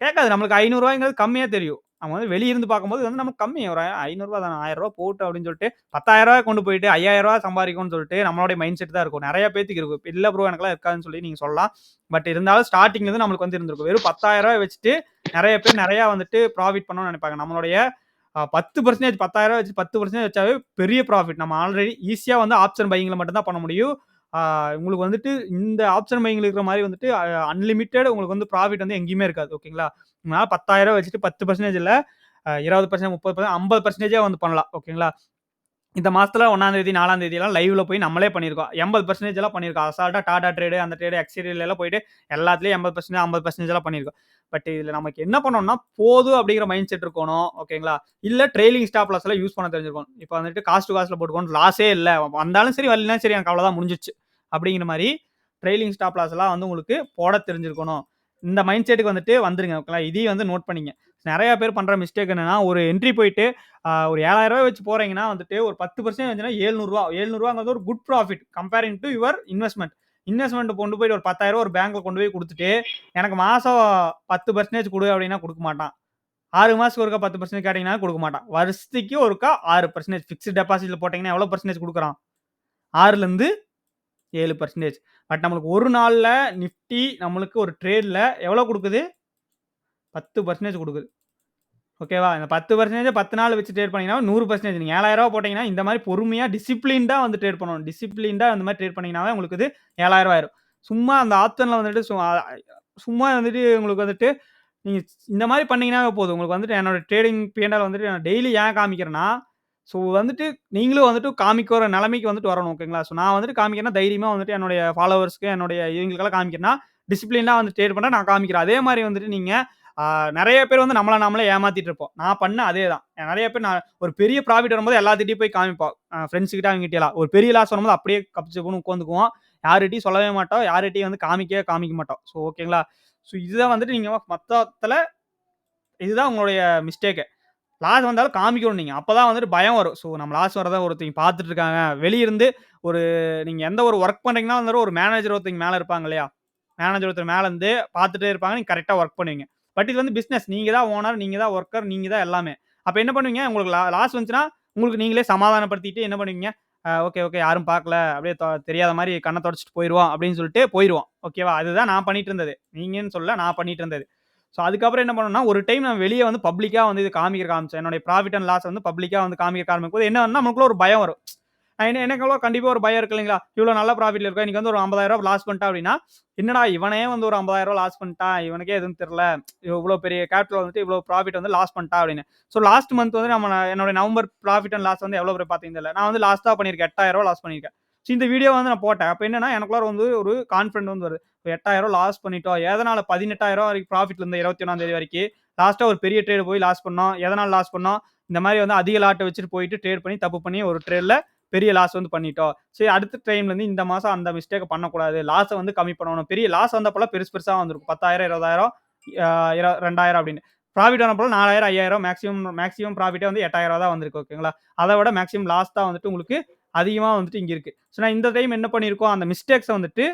கேட்காது. நம்மளுக்கு ரூ. 500ங்கிறது கம்மியா தெரியும். நம்ம வந்து வெளிய இருந்து பார்க்கும்போது வந்து நமக்கு கம்மி. ஒரு ரூ. 500 தான, ரூ. 1000 போட்டும் அப்படின்னு சொல்லிட்டு ரூ. 10,000 கொண்டு போயிட்டு ரூ. 5,000 சம்பாதிக்கணும்னு சொல்லிட்டு நம்மளுடைய மைண்ட் செட் தான் இருக்கும். நெறைய பேத்துக்கு இருக்கும். இல்ல ப்ரோ எனக்கெல்லாம் இருக்காதுன்னு சொல்லி நீங்க சொல்லலாம். பட் இருந்தாலும் ஸ்டார்ட்டிங்ல இருந்து நம்மளுக்கு வந்து இருந்திருக்கும். வெறும் ரூ. 10,000 வச்சுட்டு நெறைய பேர் நெறைய வந்துட்டு ப்ராஃபிட் பண்ணணும்னு நினைப்பாங்க. நம்மளுடைய 10% 10,000 வச்சு 10% வச்சாவே பெரிய ப்ராஃபிட். நம்ம ஆல்ரெடி ஈஸியா வந்து ஆப்ஷன் பையிங்ல மட்டும் தான் பண்ண முடியும். உங்களுக்கு வந்துட்டு இந்த ஆப்ஷன் பையிங்ல இருக்கிற மாரி வந்துட்டு அன்லிமிட்டட் உங்களுக்கு வந்து ப்ராஃபிட் வந்து எங்கேயுமே இருக்காது. ஓகேங்களா? உங்களால 10,000 வச்சுட்டு 10% இல்ல 20%, 30%, 50% வந்து பண்ணலாம். ஓகேங்களா? இந்த மாசத்துல 1ஆம் தேதி, 4ஆம் தேதிலாம் லைவ்ல போய் நம்மளே பண்ணியிருக்கோம். 80% எல்லாம் பண்ணியிருக்கோம். அசால்ட்டா டாடா ட்ரேடு, அந்த ட்ரேடு, எக்ஸ்சீரியல் எல்லாம் போயிட்டு எல்லாத்துலயும் 80%, 50% எல்லாம் பண்ணியிருக்கோம். பட் இதுல நமக்கு என்ன பண்ணணும்னா, போதும் அப்படிங்கிற மைண்ட் செட் இருக்கணும். ஓகேங்களா? இல்ல ட்ரெய்லிங் ஸ்டாப் லாஸ் எல்லாம் யூஸ் பண்ண தெரிஞ்சிருக்கணும். இப்ப வந்துட்டு காஸ்ட் டு காஸ்ட்ல போட்டுக்கணும். லாஸே இல்ல. வந்தாலும் சரி, வரலனாலும் சரி எனக்கு அவ்வளவுதான் முடிஞ்சிருச்சு. அப்படிங்கிற மாரி ட்ரெய்லிங் ஸ்டாப் லாஸ் எல்லாம் வந்து உங்களுக்கு போட தெரிஞ்சிருக்கணும். இந்த மைண்ட் செட்டுக்கு வந்துட்டு வந்துருங்க. ஓகேங்களா? இதையும் வந்து நோட் பண்ணிங்க. நெறைய பேர் பண்ற மிஸ்டேக் என்னன்னா, ஒரு என்ட்ரி போயிட்டு ஒரு ரூ. 7,000 வச்சு போறீங்கன்னா வந்துட்டு ஒரு 10% வந்துச்சுன்னா ரூ. 700 ரூ. 700ங்கிறது ஒரு good profit comparing to your investment. Investment கொண்டு போயிட்டு ஒரு 10,000 ஒரு பேங்க்ல கொண்டு போய் குடுத்துட்டு, எனக்கு மாசம் 10% குடு அப்படின்னா குடுக்க மாட்டான். 6 மாசத்துக்கு ஒருக்கா 10% கேட்டீங்கன்னா குடுக்க மாட்டான். வருஷத்துக்கு ஒருக்கா 6% ஃபிக்ஸ்ட் டெபாசிட்ல போட்டீங்கன்னா எவ்வளவு பெர்சன்டேஜ் குடுக்குறான்? 6ல இருந்து 7%. பட் நம்மளுக்கு ஒரு நாள்ல நிஃப்டி நம்மளுக்கு ஒரு ட்ரேட்ல எவ்வளவு குடுக்குது? 10% குடுக்குது. ஓகேவா? இந்த 10% 10 நாள் வச்சு ட்ரேட் பண்ணீங்கன்னா 100% நீங்க ரூ. 7,000 போட்டீங்கன்னா, இந்த மாரி பொறுமையா டிசிப்ளின்டா வந்து ட்ரேட் பண்ணணும். டிசிப்ளின்டா அந்த மாரி ட்ரேட் பண்ணீங்கன்னாவே உங்களுக்கு இது 7,000 ஆயிரும். சும்மா அந்த ஆப்ஷன்ல வந்துட்டு சும்மா வந்துட்டு உங்களுக்கு வந்துட்டு நீங்க இந்த மாரி பண்ணீங்கன்னாவே போதும். உங்களுக்கு வந்துட்டு என்னோட ட்ரேடிங் P&L வந்துட்டு நான் டெய்லி ஏன் காமிக்கிறேன்னா, ஸோ வந்துட்டு நீங்களும் வந்துட்டு காமிக்கிற நிலைமைக்கு வந்துட்டு வரணும். ஓகேங்களா? ஸோ நான் வந்துட்டு காமிக்கிறேன்னா, தைரியமா வந்துட்டு என்னுடைய ஃபாலோவர்ஸ்க்கு, என்னுடைய இவங்களுக்கெல்லாம் காமிக்கிறேன்னா, டிசிப்ளினா வந்து ட்ரேட் பண்றேன் நான் காமிக்கிறேன். அதே மாரி வந்துட்டு நீங்க நெறைய பேர் வந்து நம்மள நாமளே ஏமாத்திட்டு இருப்போம். நான் பண்ண அதே தான். நெறைய பேர் நான் ஒரு பெரிய ப்ராஃபிட் வரும்போது எல்லாத்துட்டயும் போய் காமிப்போம். ஃப்ரெண்ட்ஸ் கிட்ட அவங்ககிட்டலாம். ஒரு பெரிய லாஸ் வரும்போது அப்படியே கப்சிப்புன்னு உட்காந்துக்குவோம். யார்கிட்டயும் சொல்லவே மாட்டோம். யார்கிட்டயும் வந்து காமிக்கவே காமிக்க மாட்டோம். ஸோ ஓகேங்களா? ஸோ இதுதான் வந்துட்டு நீங்க மொத்தத்துல இதுதான் உங்களுடைய மிஸ்டேக்கே. லாஸ் வந்தாலும் காமிக்கணும் நீங்க. அப்பதான் வந்துட்டு பயம் வரும். ஸோ நம்ம லாஸ் வரத ஒருத்தங்க பார்த்துட்டு இருக்காங்க. வெளிய இருந்து ஒரு நீங்க எந்த ஒரு வொர்க் பண்றீங்கன்னா வந்து ஒரு மேனேஜர் ஒருத்தங்க மேல இருப்பாங்க இல்லையா? மேனேஜர் ஒருத்தர் மேல இருந்து பார்த்துட்டே இருப்பாங்க. நீங்க கரெக்ட்டா வொர்க் பண்ணுவீங்க. பட் இது வந்து பிசினஸ். நீங்க தான் ஓனர், நீங்க தான் வொர்க்கர், நீங்க தான் எல்லாமே. அப்ப என்ன பண்ணுவீங்க? உங்களுக்கு லாஸ் வந்துச்சுன்னா, உங்களுக்கு நீங்களே சமாதானப்படுத்திட்டு என்ன பண்ணுவீங்க? ஓகே, ஓகே யாரும் பார்க்கல. அப்படியே தெரியாத மாரி கண்ண தொடச்சுட்டு போயிருவோம் அப்படின்னு சொல்லிட்டு போயிருவோம். ஓகேவா? அதுதான் நான் பண்ணிட்டு இருந்தது. நீங்கன்னு சொல்லல, நான் பண்ணிட்டு இருந்தது. ஸோ அதுக்கப்புறம் என்ன பண்ணணும்னா, ஒரு டைம் நான் வெளிய வந்து பப்ளிக்கா வந்து இது காமிச்சேன். என்னுடைய ப்ராஃபிட் அண்ட் லாஸ் வந்து பப்ளிக்கா வந்து காமிக்கும்போது என்ன ஆகும்னா, நமக்குள்ள ஒரு பயம் வரும். எனக்குள்ள கண்டிப்பா ஒரு பயம் இருக்கு இல்லைங்களா? இவ்வளோ நல்ல ப்ராஃபிட்ல இருக்கோம். இன்னைக்கு வந்து ஒரு ரூ. 50,000 லாஸ் பண்ணிட்டான் அப்படின்னா, என்னடா இவனே வந்து ஒரு ரூ. 50,000 லாஸ் பண்ணிட்டான். இவனுக்கே எதுவும் தெரியல. இவ்வளோ பெரிய கேபிட்டல் வந்துட்டு இவ்வளோ ப்ராஃபிட் வந்து லாஸ் பண்ணிட்டான் அப்படின்னு. ஸோ லாஸ்ட் மந்த் வந்து என்னோட நவம்பர் ப்ராஃபிட் அண்ட் லாஸ் வந்து எவ்வளோ பேர் பார்த்தீங்கன்னு தெரியல. நான் வந்து லாஸ்ட்டா பண்ணியிருக்கேன். ரூ. 8,000 லாஸ் பண்ணியிருக்கேன். ஸோ இந்த வீடியோ வந்து நான் போட்டேன். அப்ப என்னன்னா எனக்குள்ள வந்து ஒரு கான்ஃபிடன்ட் வந்து வருது. 8,000 லாஸ் பண்ணிட்டோம். எதனால 18,000 வரைக்கும் ப்ராஃபிட்ல இருந்த 21ஆம் தேதி வரைக்கும். லாஸ்ட்டா ஒரு பெரிய ட்ரேட் போய் லாஸ் பண்ணோம். எதனால லாஸ் பண்ணோம்? இந்த மாரி வந்து அதிக லாட்ட வச்சுட்டு போயிட்டு ட்ரேட் பண்ணி தப்பு பண்ணி ஒரு ட்ரேட்ல பெரிய லாஸ் வந்து பண்ணிட்டோம். சரி அடுத்த டைம்ல இருந்து இந்த மாசம் அந்த மிஸ்டேக்க பண்ணக்கூடாது. லாஸ வந்து கம்மி பண்ணணும். பெரிய லாஸ் வந்தப்பலாம் பெருசா வந்திருக்கும். 10,000, 20,000, 2,000 அப்படின்னு. ப்ராஃபிட் வந்தப்போ 4,000, 5,000 மேக்ஸிமம் ப்ராஃபிட்டே வந்து 8,000 தான் வந்திருக்கு. ஓகேங்களா? அத விட மேக்ஸிமம் லாஸ் தான் வந்துட்டு உங்களுக்கு அதிகமா வந்துட்டு இங்க இருக்கு. ஸோ நான் இந்த டைம் என்ன பண்ணியிருக்கோம், அந்த மிஸ்டேக்ஸ வந்துட்டு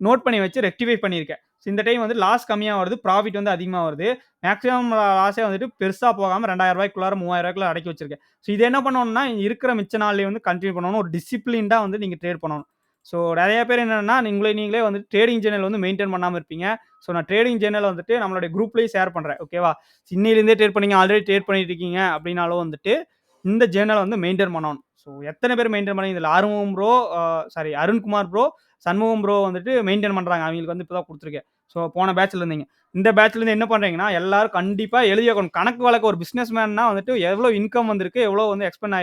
நோட் பண்ணி வச்சு ரெக்டிஃபை பண்ணியிருக்கேன். இந்த டைம் வந்து லாஸ் கம்மியா வருது, ப்ராஃபிட் வந்து அதிகமா வருது. மேக்ஸிமம் லாஸே வந்துட்டு பெருசா போகாம ரூ. 2000க்குள்ளார ரூ. 3000க்குள்ள அடக்கி வச்சிருக்கேன். ஸோ இது என்ன பண்ணணும்னா, இருக்கிற மிச்ச நாள்லயே வந்து கன்டின்யூ பண்ணணும். ஒரு டிசிப்ளின்டா வந்து நீங்க ட்ரேட் பண்ணணும். ஸோ நெறைய பேர் என்னன்னா, நீங்களே வந்து ட்ரேடிங் ஜேர்னல் வந்து மெயின்டெயின் பண்ணாம இருப்பீங்க. ஸோ நான் ட்ரேடிங் ஜேர்னல் வந்துட்டு நம்மளுடைய குரூப்லயே ஷேர் பண்றேன். ஓகேவா? இன்னையிலேருந்தே ட்ரேட் பண்ணீங்க, ஆல்ரெடி ட்ரேட் பண்ணிட்டு இருக்கீங்க அப்படின்னாலும் வந்துட்டு, இந்த ஜேர்னல வந்து மெயின்டெயின் பண்ணணும். ஸோ எத்தன பேர் மெயின்டெயின் பண்ணி இதுல Arumugam bro, Arunkumar bro, Shanmugam bro வந்துட்டு மெயின்டெயின் பண்றாங்க. அவங்களுக்கு வந்து இப்ப தான் குடுத்துருக்கேன். ஸோ போன பேட்ச்ல இருந்தீங்க. இந்த பேட்ச்ல இருந்து என்ன பண்றீங்கன்னா, எல்லாரும் கண்டிப்பா எழுதி வைக்கணும். கணக்கு வழக்கு ஒரு பிசினஸ் மேன்னா வந்துட்டு எவ்வளோ இன்கம் வந்திருக்கு, எவ்வளோ வந்து எக்ஸ்பென்ஸ்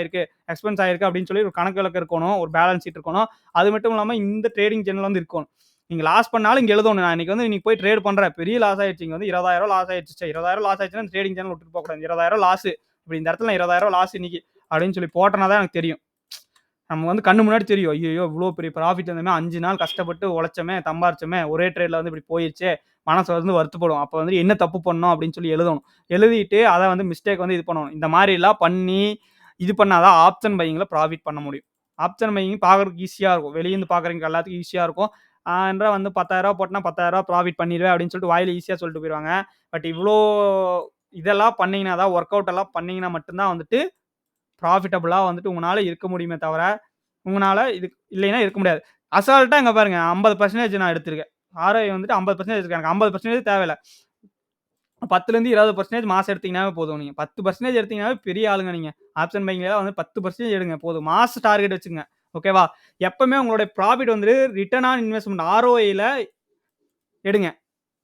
ஆயிருக்கு அப்படின்னு சொல்லி ஒரு கணக்கு வழக்கு இருக்கணும். ஒரு பேலன்ஸ் ஷீட் இருக்கணும். அது மட்டும் இல்லாம இந்த ட்ரேடிங் ஜேர்னல் வந்து இருக்கணும். நீங்க லாஸ் பண்ணாலும் இங்க எழுதணும். நான் இன்னைக்கு போய் ட்ரேட் பண்றேன். பெரிய லாஸ் ஆயிடுச்சு. இங்க வந்து ரூ. 20,000 லாஸ் ஆயிடுச்சு. 20,000 லாஸ் ஆயிடுச்சுன்னா ட்ரேடிங் ஜேர்னல் விட்டுட்டு போகக்கூடாது. 20,000 லாஸ். இப்படி இந்த இடத்துல 20,000 லாஸ் இன்னைக்கு அப்படின்னு சொல்லி போட்டனா தான் எனக்கு தெரியும். நம்ம வந்து கண்ணு முன்னாடி தெரியும். ஐயோ! இவ்வளோ பெரிய ப்ராஃபிட் வந்தமே 5 நாள் கஷ்டப்பட்டு உழைச்சோமே, சம்பாரிச்சோமே, ஒரே ட்ரேட்ல வந்து இப்படி போயிருச்சே, மனசு வந்து வருத்தப்படும். அப்ப வந்து என்ன தப்பு பண்ணோம் அப்படின்னு சொல்லி எழுதணும். எழுதிட்டு அத வந்து மிஸ்டேக் வந்து இது பண்ணணும். இந்த மாரிலாம் பண்ணி இது பண்ணா தான் ஆப்ஷன் பையிங்ல ப்ராஃபிட் பண்ண முடியும். ஆப்ஷன் பையிங் பார்க்கறதுக்கு ஈஸியா இருக்கும். வெளிய இருந்து பார்க்கறவங்க எல்லாத்துக்கும் ஈஸியா இருக்கும். என்றா வந்து ரூ. 10,000 போட்டனா ரூ. 10,000 ப்ராஃபிட் பண்ணிருவேன் அப்படின்னு சொல்லிட்டு வாயில ஈஸியா சொல்லிட்டு போயிருவாங்க. பட் இவ்ளோ இதெல்லாம் பண்ணீங்கன்னா தான், வொர்க் அவுட் எல்லாம் பண்ணீங்கன்னா மட்டும் தான் வந்துட்டு ப்ராஃபிட்டபிளா வந்துட்டு உங்கனால இருக்க முடியுமே தவிர, உங்கனால இது இல்லைன்னா இருக்க முடியாது. அசால்ட்டா இங்க பாருங்க 50% நான் எடுத்திருக்கேன். ROI வந்துட்டு 50% இருக்கு. எனக்கு 50% தேவையில்ல. 10லேருந்து 20% மாசம் எடுத்தீங்கன்னாவே போதும் நீங்க. 10% எடுத்தீங்கன்னாவே பெரிய ஆளுங்க நீங்க. ஆப்ஷன் பையிங்ல வந்து 10% எடுங்க போதும். மாச டார்கெட் வச்சுக்கங்க. ஓகேவா? எப்பவுமே உங்களுடைய ப்ராஃபிட் வந்து ரிட்டர்ன் ஆன் இன்வெஸ்ட்மென்ட் ROIல எடுங்க.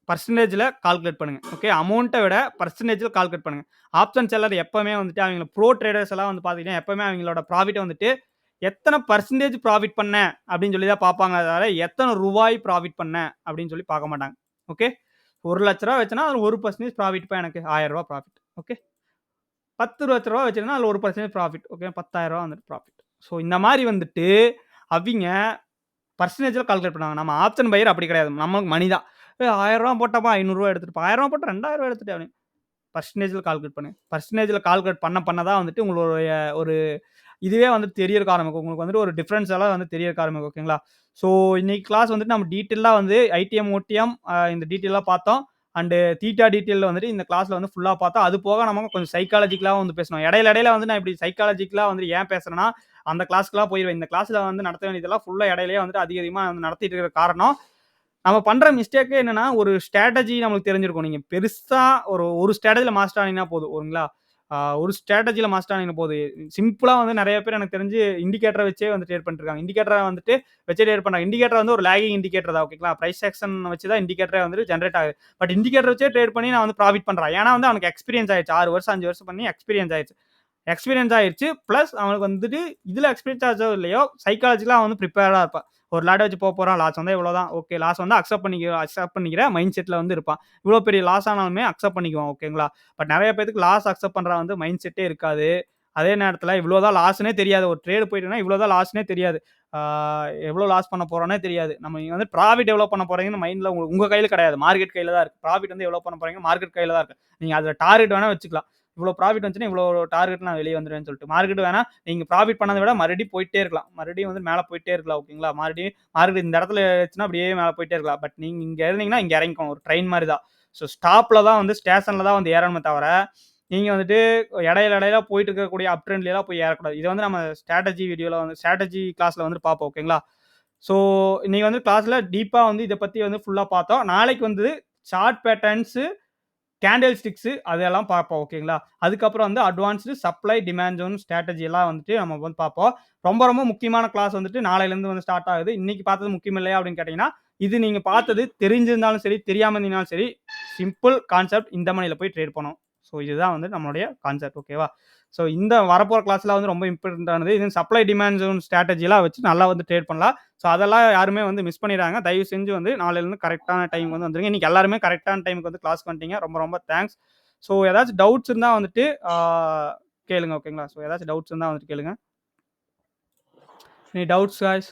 பெர்சன்டேஜ்ல கால்குலேட் பண்ணுங்க. ஓகே. அமௌண்ட்ட விட பெர்சன்டேஜ்ல கால்குலேட் பண்ணுங்க. ஆப்ஷன் செல்லர் எப்பவுமே வந்துட்டு அவங்க ப்ரோ ட்ரேடர்ஸ் எல்லாம் வந்து பாத்தீங்கன்னா, எப்பவுமே அவங்களோட ப்ராஃபிட்ட வந்துட்டு எத்தன பெர்சன்டேஜ் ப்ராஃபிட் பண்ணேன் அப்படின்னு சொல்லி தான் பார்ப்பாங்களே தவிர, எத்தன ரூபாய் ப்ராஃபிட் பண்ணேன் அப்படின்னு சொல்லி பார்க்க மாட்டாங்க. ஓகே. ரூ. 1,00,000 வச்சேன்னா அதுல 1% ப்ராஃபிட்ப்பா எனக்கு ரூ. 1000 ப்ராஃபிட். ஓகே. ரூ. 10,00,000 வச்சிருந்தா அதுல 1% ப்ராஃபிட். ஓகே. ரூ. 10,000 வந்துட்டு ப்ராஃபிட். ஸோ இந்த மாரி வந்துட்டு அவிங்க பெர்சன்டேஜ்ல கால்குலேட் பண்ணுவாங்க. நம்ம ஆப்ஷன் பையர் அப்படி கிடையாது. நமக்கு மணி தான். ரூ. 1000 போட்டப்பா ரூ. 500 எடுத்துட்டு ரூ. 1000 போட்டா ரூ. 2000 எடுத்துட்டேன் அப்படின்னு. பெர்சன்டேஜ்ல கால்குலேட் பண்ணுங்க. பெர்சன்டேஜ்ல கால்குலேட் பண்ண தான் வந்துட்டு உங்களுடைய ஒரு இதுவே வந்து தெரியறக்கு ஆரம்பிக்கும். உங்களுக்கு வந்துட்டு ஒரு டிஃபரன்ஸ் எல்லாம் வந்து தெரியறக்கு ஆரம்பிக்கும். ஓகேங்களா? ஸோ இன்னைக்கு கிளாஸ் வந்துட்டு நம்ம டீட்டெயிலா வந்து ஐடிஎம், ஓடிஎம் இந்த டீட்டெயிலா பார்த்தோம். அண்ட் தீட்டா டீட்டெயில்ல வந்துட்டு இந்த கிளாஸ்ல வந்து ஃபுல்லா பார்த்தோம். அது போக நம்ம கொஞ்சம் சைக்காலஜிக்கலா வந்து பேசணும். இடையில வந்து நான் இப்படி சைக்காலஜிக்கலா வந்து ஏன் பேசுறேன்னா, அந்த கிளாஸ்க்குலாம் போயிருவேன். இந்த கிளாஸ்ல வந்து நடத்த வேண்டியதெல்லாம் ஃபுல்லா இடையிலேயே வந்துட்டு அதிகமா வந்து நடத்திட்டு இருக்கிற காரணம், நம்ம பண்ற மிஸ்டேக்கே என்னன்னா, ஒரு ஸ்ட்ராட்டஜி நம்மளுக்கு தெரிஞ்சிருக்கும். நீங்க பெருசா ஒரு ஸ்ட்ராட்டஜில மாஸ்டர் ஆனீங்கன்னா போதும். ஓகேங்களா? ஒரு ஸ்ட்ராட்டஜில மாஸ்டர் ஆனீங்கன்னா போதும். சிம்பிளா வந்து நெறைய பேர் எனக்கு தெரிஞ்சு இண்டிகேட்டர வச்சே வந்து ட்ரேட் பண்ணிட்டு இருக்காங்க. இண்டிகேட்டர வந்துட்டு வச்சே ட்ரேட் பண்றாங்க. இண்டிகேட்டர் வந்து ஒரு லாகிங் இண்டிகேட்டர் தான். ஓகேங்களா? பிரைஸ் ஆக்ஷன் வச்சு தான் இண்டிகேட்டரே வந்து ஜெனரேட் ஆகுது. பட் இண்டிகேட்டர் வச்சே ட்ரேட் பண்ணி நான் வந்து ப்ராஃபிட் பண்றேன். ஏன்னா வந்து அவனுக்கு எக்ஸ்பீரியன்ஸ் ஆயிருச்சு. 6 வருஷம் 5 வருஷம் பண்ணி எக்ஸ்பீரியன்ஸ் ஆயிருச்சு. பிளஸ் அவனுக்கு வந்துட்டு இதுல எக்ஸ்பீரியன்ஸ் ஆச்சோ இல்லையோ, சைக்காலஜிக்கலா அவன் வந்து ப்ரிப்பேர்டா இருப்பான். ஒரு லாட் வச்சு போறான். லாஸ் வந்தா இவ்வளோதான். ஓகே. லாஸ் வந்தா அக்செப்ட் பண்ணிக்கிற மைண்ட் செட்ல வந்து இருப்பான். இவ்வளோ பெரிய லாஸ் ஆனாலுமே அக்செப்ட் பண்ணிக்குவான். ஓகேங்களா? பட் நெறைய பேத்துக்கு லாஸ் அக்செப்ட் பண்ற வந்து மைண்ட் செட்டே இருக்காது. அதே நேரத்துல இவ்வளோதான் லாஸ்ன்னே தெரியாது. ஒரு ட்ரேட் போயிட்டுனா இவ்வளோதான் லாஸ்ன்னே தெரியாது. எவ்வளோ லாஸ் பண்ண போறோம்னே தெரியாது. நீங்க வந்து ப்ராஃபிட் எவ்வளோ பண்ண போறீங்கன்னு மைண்ட்ல உங்க கையில கிடையாது. மார்க்கெட் கையில தான் இருக்கு. ப்ராஃபிட் வந்து எவ்வளோ பண்ண போறீங்க மார்க்கெட் கையில தான் இருக்கு. நீங்க அதுல டார்கெட் வேணா வச்சுக்கலாம். இவ்வளோ ப்ராஃபிட் வந்துச்சுன்னா இவ்வளோ டார்கெட் நான் வெளியே வந்துருவேன்னு சொல்லிட்டு. மார்க்கெட் வேணா நீங்க ப்ராஃபிட் பண்ணதை விட மறுபடியும் போயிட்டே இருக்கலாம். மறுபடியும் வந்து மேல போயிட்டே இருக்கலாம். ஓகேங்களா? மறுபடியும் மார்க்கெட் இந்த இடத்துல இருந்துச்சுன்னா அப்படியே மேல போயிட்டே இருக்கலாம். பட் நீங்க இங்க இருந்தீங்கன்னா இங்க இறங்கிக்கணும். ஒரு ட்ரெயின் மாதிரி தான். ஸோ ஸ்டாப்ல தான் வந்து ஸ்டேஷன்ல தான் வந்து ஏறணுமே தவிர, நீங்க வந்துட்டு இடையில போயிட்டு இருக்கக்கூடிய அப் ட்ரெண்ட்லாம் போய் ஏறக்கூடாது. இதை வந்து நம்ம ஸ்ட்ராட்டஜி கிளாஸ்ல வந்து பார்ப்போம். ஓகேங்களா? ஸோ இன்னைக்கு வந்து கிளாஸ்ல டீப்பா வந்து இதை பத்தி வந்து ஃபுல்லா பார்த்தோம். நாளைக்கு வந்து சார்ட் பேட்டர்ன்ஸ், கேண்டில் ஸ்டிக்ஸ் அதெல்லாம் பார்ப்போம். ஓகேங்களா? அதுக்கப்புறம் வந்து advanced supply demand zone strategy எல்லாம் வந்துட்டு நம்ம வந்து பார்ப்போம். ரொம்ப முக்கியமான கிளாஸ் வந்துட்டு நாளையிலேருந்து வந்து ஸ்டார்ட் ஆகுது. இன்னைக்கு பார்த்தது முக்கியம் இல்லையா அப்படின்னு கேட்டீங்கன்னா, இது நீங்க பார்த்தது தெரிஞ்சிருந்தாலும் சரி, தெரியாம இருந்தீங்கனாலும் சரி, சிம்பிள் கான்செப்ட் இந்த மணியில போய் ட்ரேட் பண்ணணும். ஸோ இதுதான் வந்து நம்மளுடைய கான்செப்ட். ஓகேவா? ஸோ இந்த வரப்போற கிளாஸ்ல வந்து ரொம்ப இம்பார்ட்டன்ட் ஆனது இது சப்ளை டிமாண்ட் ஜோன் ஸ்ட்ராட்டஜிலாம் வச்சு நல்லா வந்து ட்ரேட் பண்ணலாம். ஸோ அதெல்லாம் யாருமே வந்து மிஸ் பண்ணிடுறாங்க. தயவு செஞ்சு வந்து நாளையிலேருந்து கரெக்டான டைம் வந்து வந்துருங்க. இன்னைக்கு எல்லாருமே கரெக்டான டைமுக்கு வந்து கிளாஸ் வந்துட்டீங்க. ரொம்ப தேங்க்ஸ். ஸோ ஏதாச்சும் டவுட்ஸ் இருந்தா வந்துட்டு கேளுங்க. ஓகேங்களா? ஸோ ஏதாச்சும் டவுட்ஸ் இருந்தா வந்துட்டு கேளுங்க. Any doubts guys?